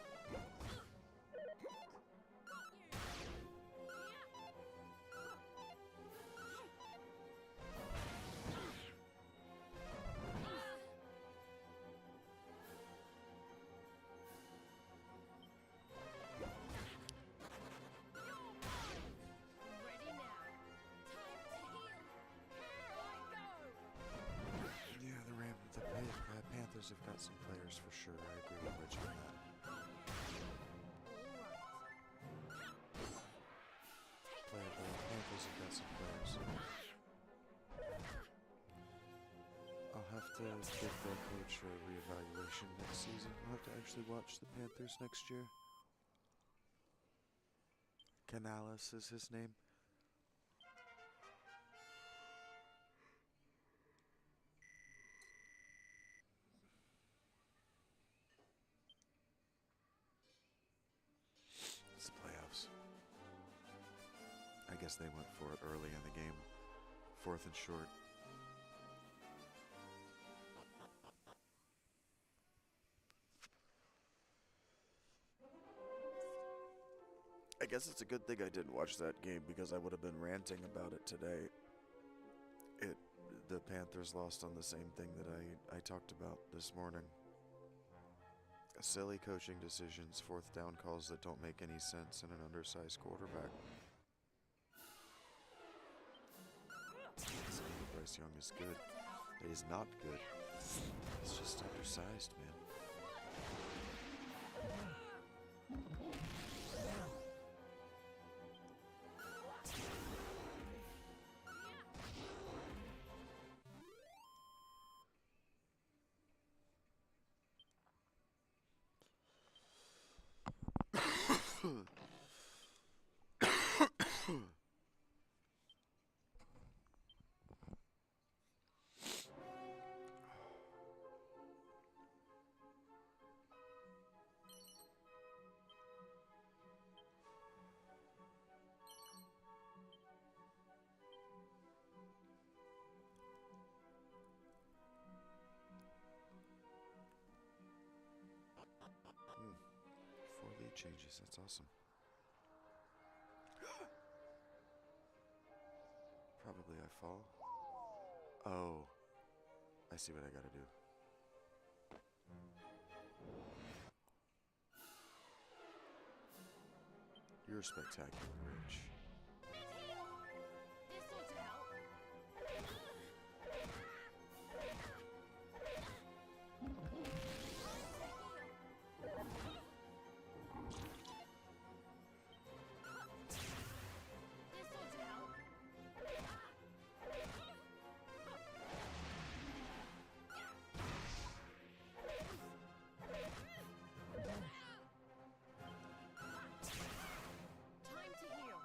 Here I go. Yeah, the Panthers have got some players for sure. I agree with Rich on that. The Panthers have got some players. I'll have to give the coach a reevaluation next season. I'll have to actually watch the Panthers next year. Canales is his name. It's the playoffs. I guess they went for it early in the game. 4th and short. I guess it's a good thing I didn't watch that game because I would have been ranting about it today. The Panthers lost on the same thing that I talked about this morning. Silly coaching decisions, 4th down calls that don't make any sense, and an undersized quarterback. Bryce Young is good. But he's not good. He's just undersized, man. Four lead changes, that's awesome. Probably I fall. Oh, I see what I gotta do. You're spectacular, Rich. This'll help. This'll help. Time to heal.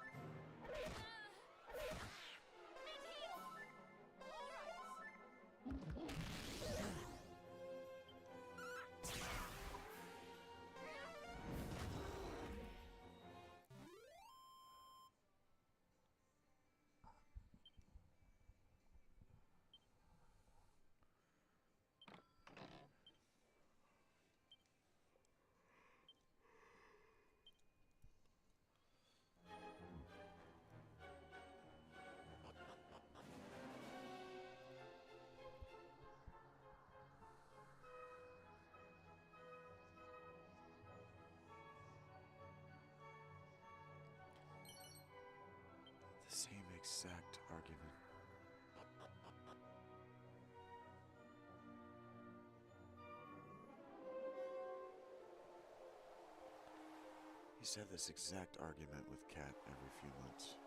used to have this exact argument with Kat every few months.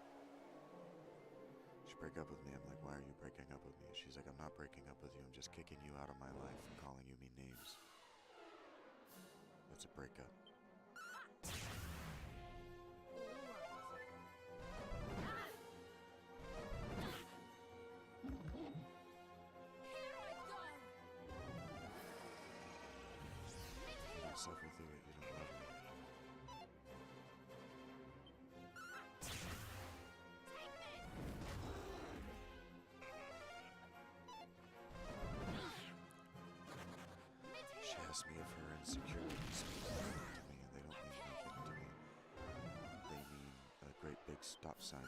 She'd break up with me. I'm like, why are you breaking up with me? She's like, I'm not breaking up with you. I'm just kicking you out of my life and calling you mean names. That's a breakup. I'll suffer through it. You don't love me. She asked me if her insecurities mean anything to me, and they don't mean nothing to me. They mean a great big stop sign.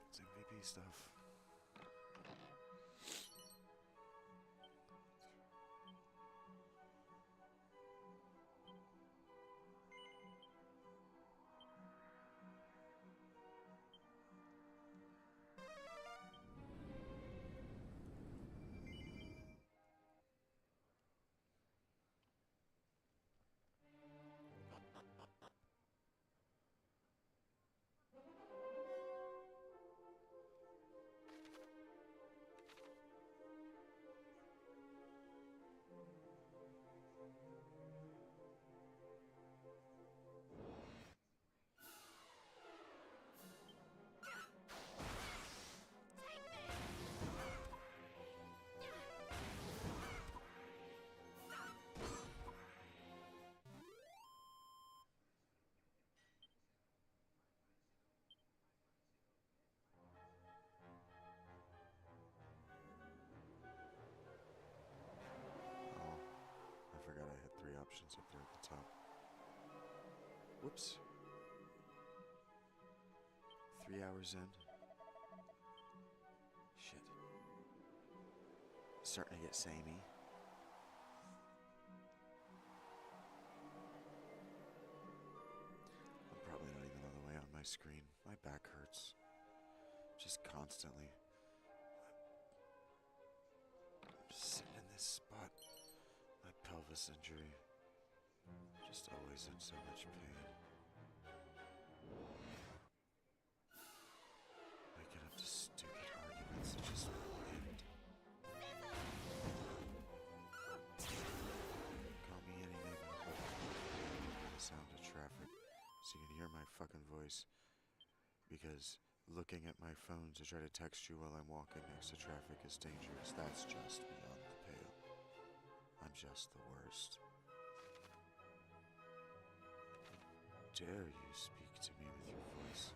It's MVP stuff. I forgot I had 3 options up there at the top. Whoops. 3 hours in. Shit. Starting to get samey. I'm probably not even all the way on my screen. My back hurts. Just constantly. I'm just sitting in this spot. My pelvis injury. Just always in so much pain. Waking up to stupid arguments that just won't end. Call me any name in the book. The sound of traffic, so you can hear my fucking voice. Because looking at my phone to try to text you while I'm walking next to traffic is dangerous. That's just beyond the pale. I'm just the worst. Dare you speak to me with your voice?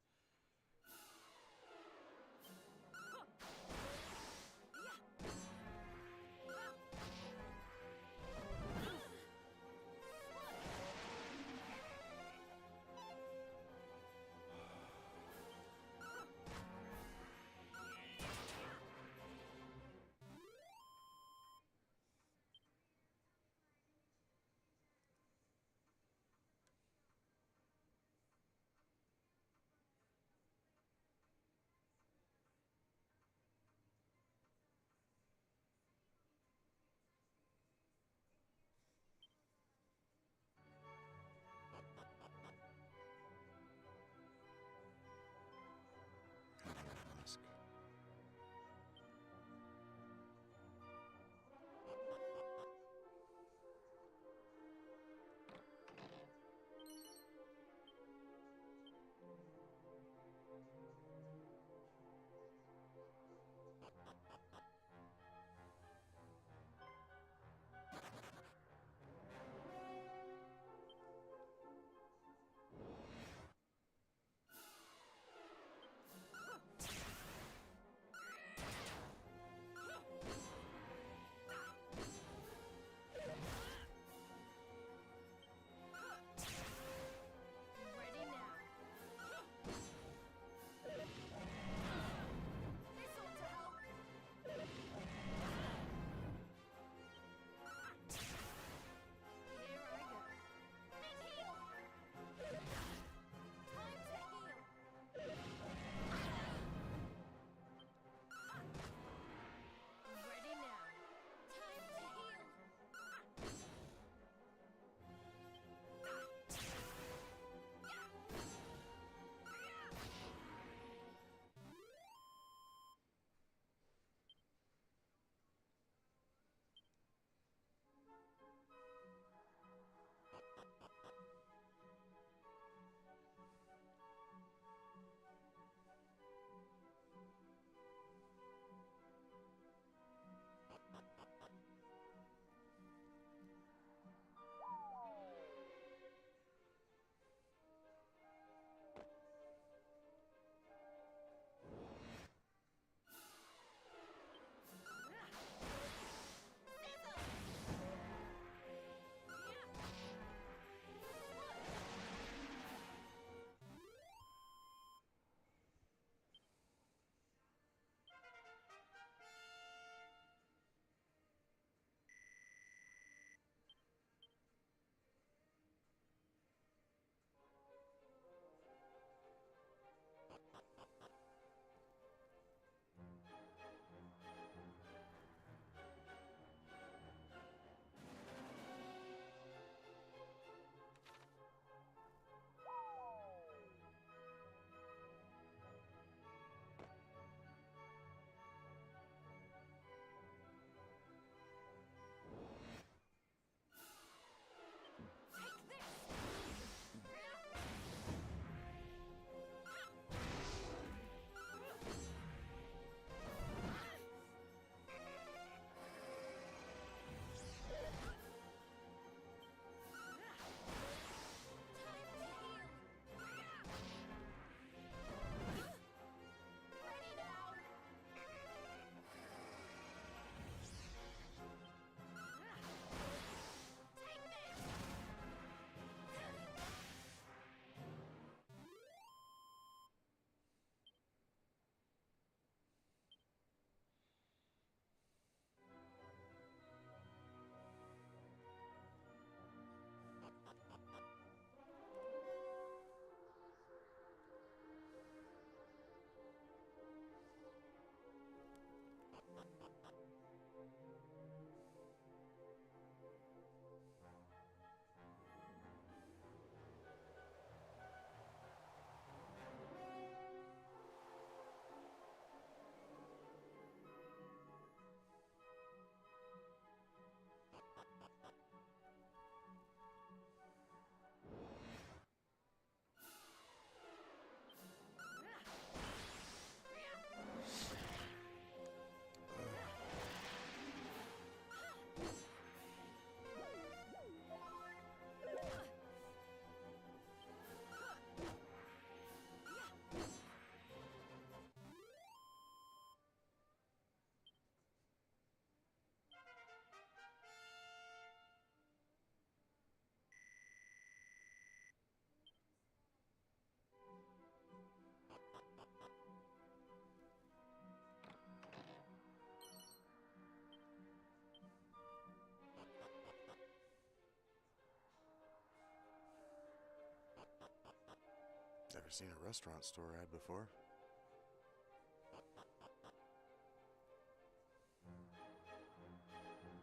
Never seen a restaurant store ad before.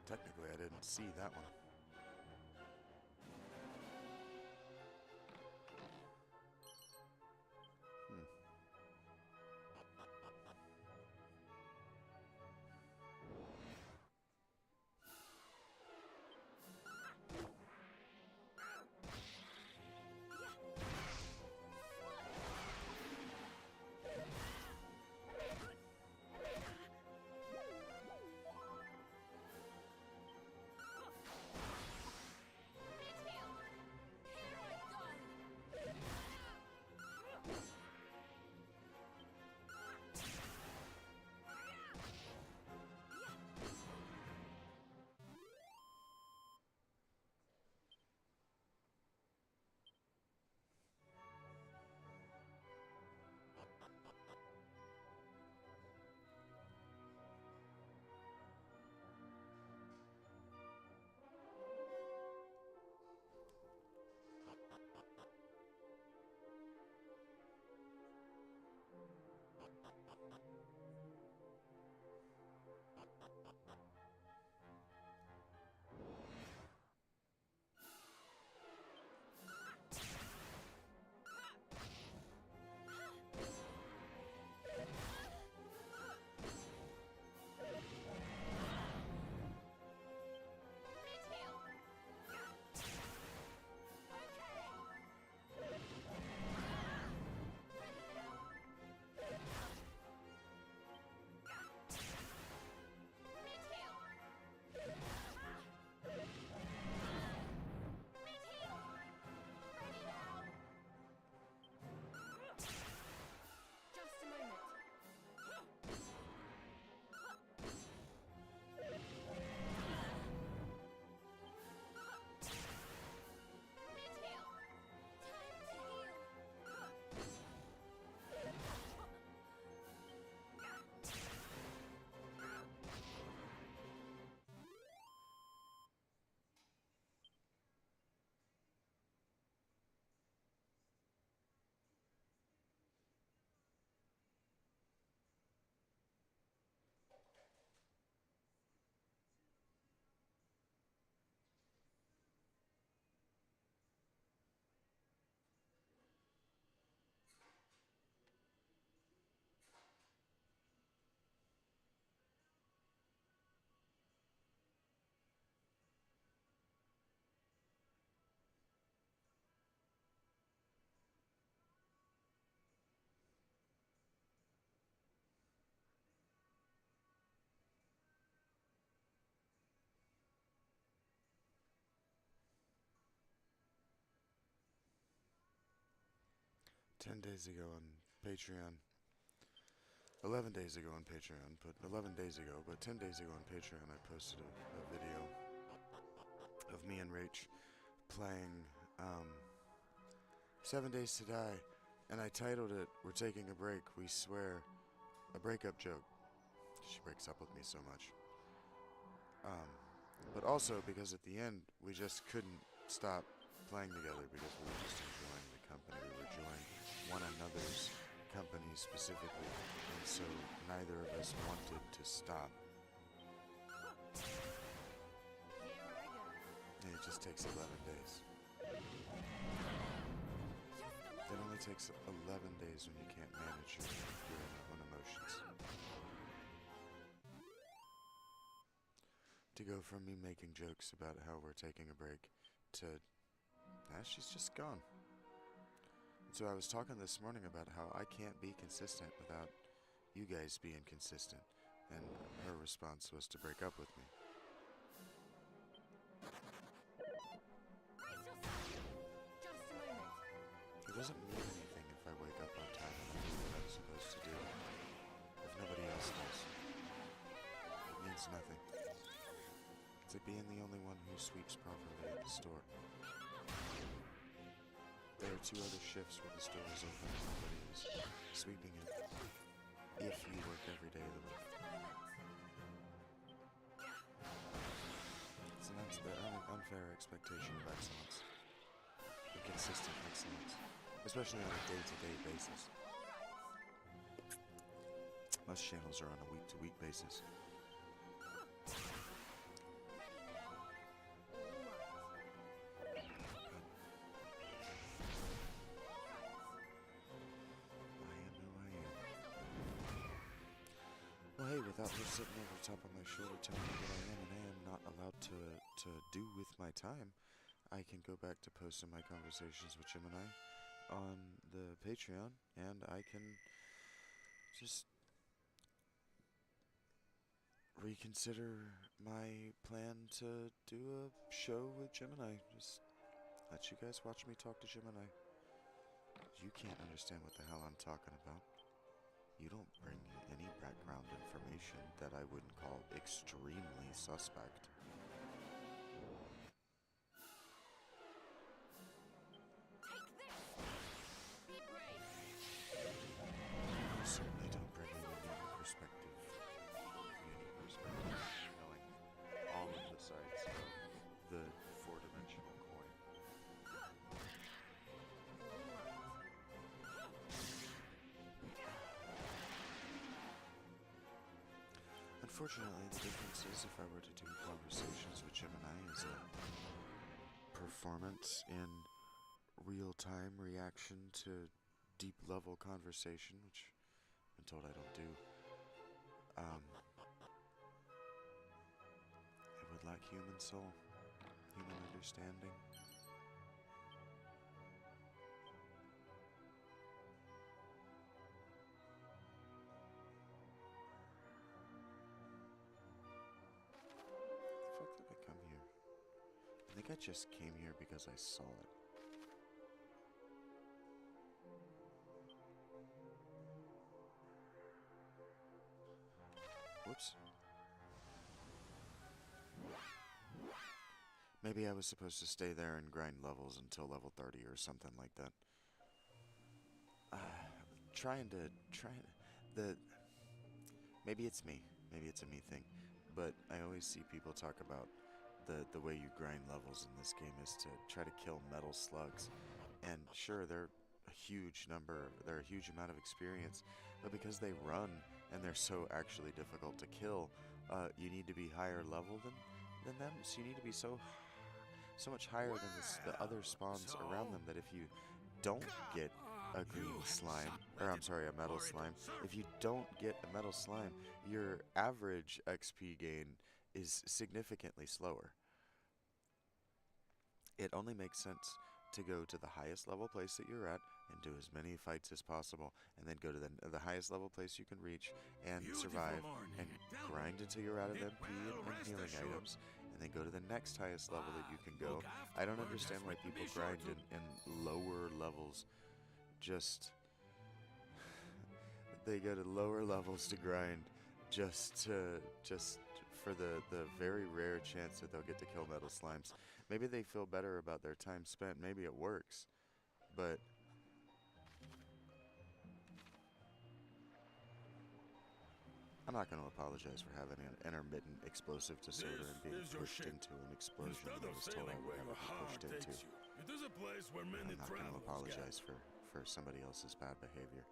Technically, I didn't see that one. Ten days ago on Patreon. 11 days ago on Patreon, but 11 days ago, but 10 days ago on Patreon, I posted a video of me and Rach playing 7 Days to Die, and I titled it, "We're Taking a Break, We Swear," a breakup joke. She breaks up with me so much. But also because at the end, we just couldn't stop playing together because we were just enjoying the company. We were enjoying one another's company specifically, and so neither of us wanted to stop. And it just takes 11 days. It only takes 11 days when you can't manage your own emotions. To go from me making jokes about how we're taking a break to, she's just gone. And so I was talking this morning about how I can't be consistent without you guys being consistent, and her response was to break up with me. It doesn't mean anything if I wake up on time and I do what I'm supposed to do, if nobody else does. It means nothing. It's like being the only one who sweeps properly at the store. There are 2 other shifts where the store is open and nobody is sweeping it, if you work every day of the week. It's an unfair expectation of excellence. Inconsistent excellence. especially on a day-to-day basis. Most channels are on a week-to-week basis. Well, hey, without her sitting over the top of my shoulder telling me what I am and I am not allowed to do with my time, I can go back to posting my conversations with Gemini on the Patreon, and I can just reconsider my plan to do a show with Gemini. Just let you guys watch me talk to Gemini. You can't understand what the hell I'm talking about. You don't bring any background information that I wouldn't call extremely suspect. Take this! Be brave! You certainly don't bring any unique perspective. Knowing all of the sides of the four-dimensional coin. Unfortunately, the difference is if I were to do conversations with Gemini is a performance in real-time reaction to deep-level conversation, which I'm told I don't do. It would lack human soul, human understanding. The fuck did I come here? I think I just came here because I saw it. Whoops. Maybe I was supposed to stay there and grind levels until level 30 or something like that. Maybe it's me. Maybe it's a me thing. But I always see people talk about the way you grind levels in this game is to try to kill metal slugs. And sure, they're a huge amount of experience, but because they run and they're so actually difficult to kill, you need to be higher level than them, so you need to be so much higher than the other spawns around them that if you don't get a green slime, or I'm sorry, a metal slime, if you don't get a metal slime, your average XP gain is significantly slower. It only makes sense to go to the highest level place that you're at and do as many fights as possible, and then go to the highest level place you can reach and survive and grind until you're out of MP and healing items, and then go to the next highest level that you can go. I don't understand why people grind in lower levels. They go to lower levels to grind just for the very rare chance that they'll get to kill metal slimes. Maybe they feel better about their time spent. Maybe it works, but I'm not going to apologize for having an intermittent explosive disorder and being pushed into an explosion that I was told I would never be pushed into. I'm not going to apologize for somebody else's bad behavior.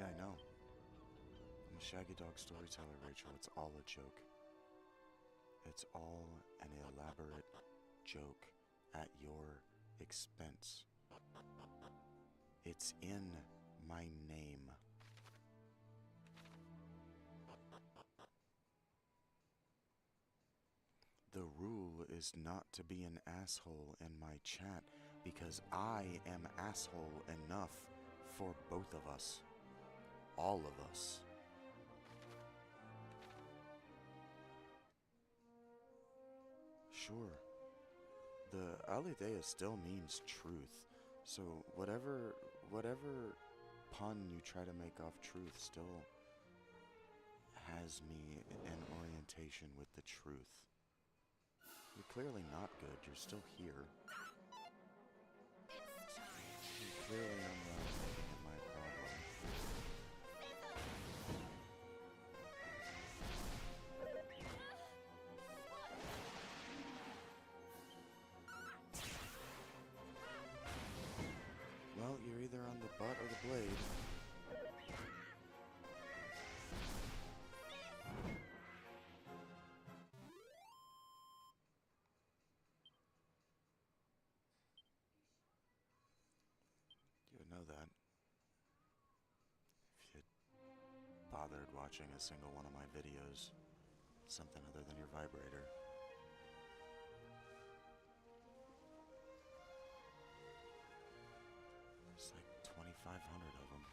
Yeah, I know. I'm a Shaggy Dog storyteller, Rachel. It's all a joke. It's all an elaborate joke at your expense. It's in my name. The rule is not to be an asshole in my chat because I am asshole enough for both of us. All of us. Sure. The Aletheia still means truth. So whatever pun you try to make off truth still has me in orientation with the truth. You're clearly not good. You're still here. And clearly I'm not making it my problem. Well, you're either on the butt or the blade. You would know that if you'd bothered watching a single one of my videos. Something other than your vibrator. It's like 2,500 of them.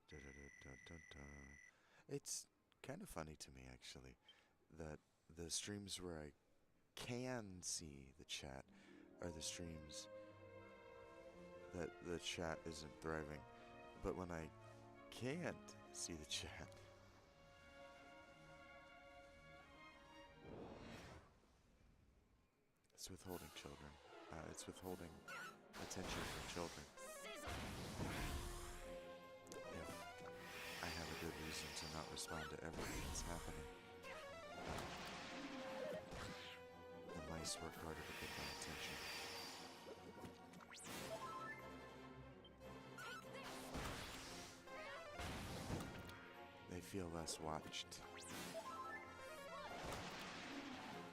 Here I go. It's kind of funny to me, actually, that the streams where I can see the chat are the streams that the chat isn't thriving. But when I can't see the chat, it's withholding children. It's withholding attention from children. If I have a good reason to not respond to everything that's happening, the mice work harder to get my attention. feel less watched,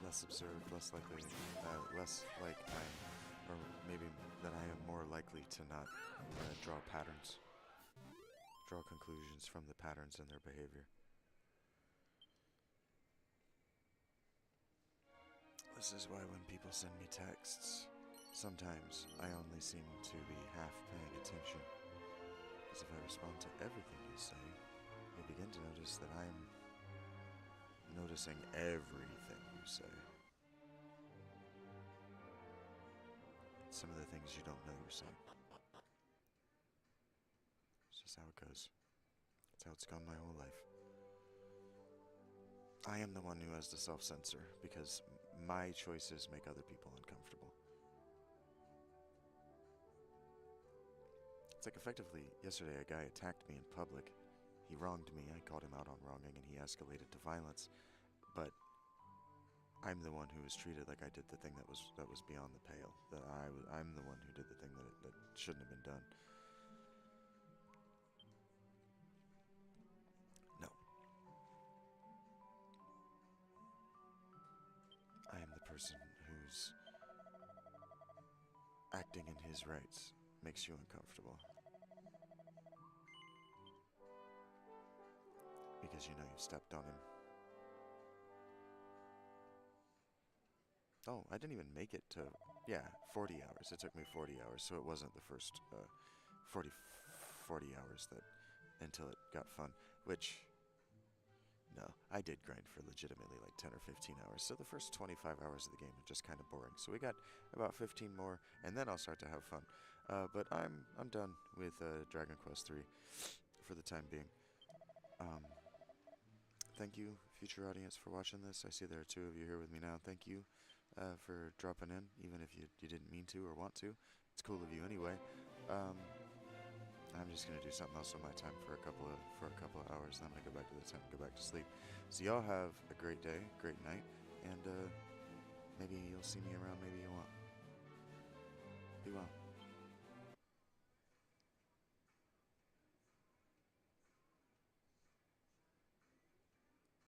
less observed, less likely, less like or maybe that I am more likely to not draw patterns, draw conclusions from the patterns in their behavior. This is why when people send me texts, sometimes I only seem to be half paying attention. Because if I respond to everything you say, you begin to notice that I'm noticing everything you say. Some of the things you don't know you're saying. It's just how it goes. It's how it's gone my whole life. I am the one who has to self-censor because my choices make other people uncomfortable. It's like effectively, yesterday a guy attacked me in public. He wronged me, I called him out on wronging, and he escalated to violence. But I'm the one who was treated like I did the thing that was beyond the pale. That I'm the one who did the thing that shouldn't have been done. No. I am the person who's acting in his rights makes you uncomfortable. Because you know you stepped on him. Oh, I didn't even make it to, 40 hours. It took me 40 hours, so it wasn't the first 40 hours until it got fun, which, no, I did grind for legitimately like 10 or 15 hours, so the first 25 hours of the game are just kind of boring. So we got about 15 more, and then I'll start to have fun. But I'm done with Dragon Quest III for the time being. Thank you, future audience, for watching this. I see there are 2 of you here with me now. Thank you for dropping in, even if you didn't mean to or want to. It's cool of you anyway. I'm just gonna do something else with my time for a couple of hours. Then I'm gonna go back to the tent and go back to sleep. So y'all have a great day, great night, and maybe you'll see me around maybe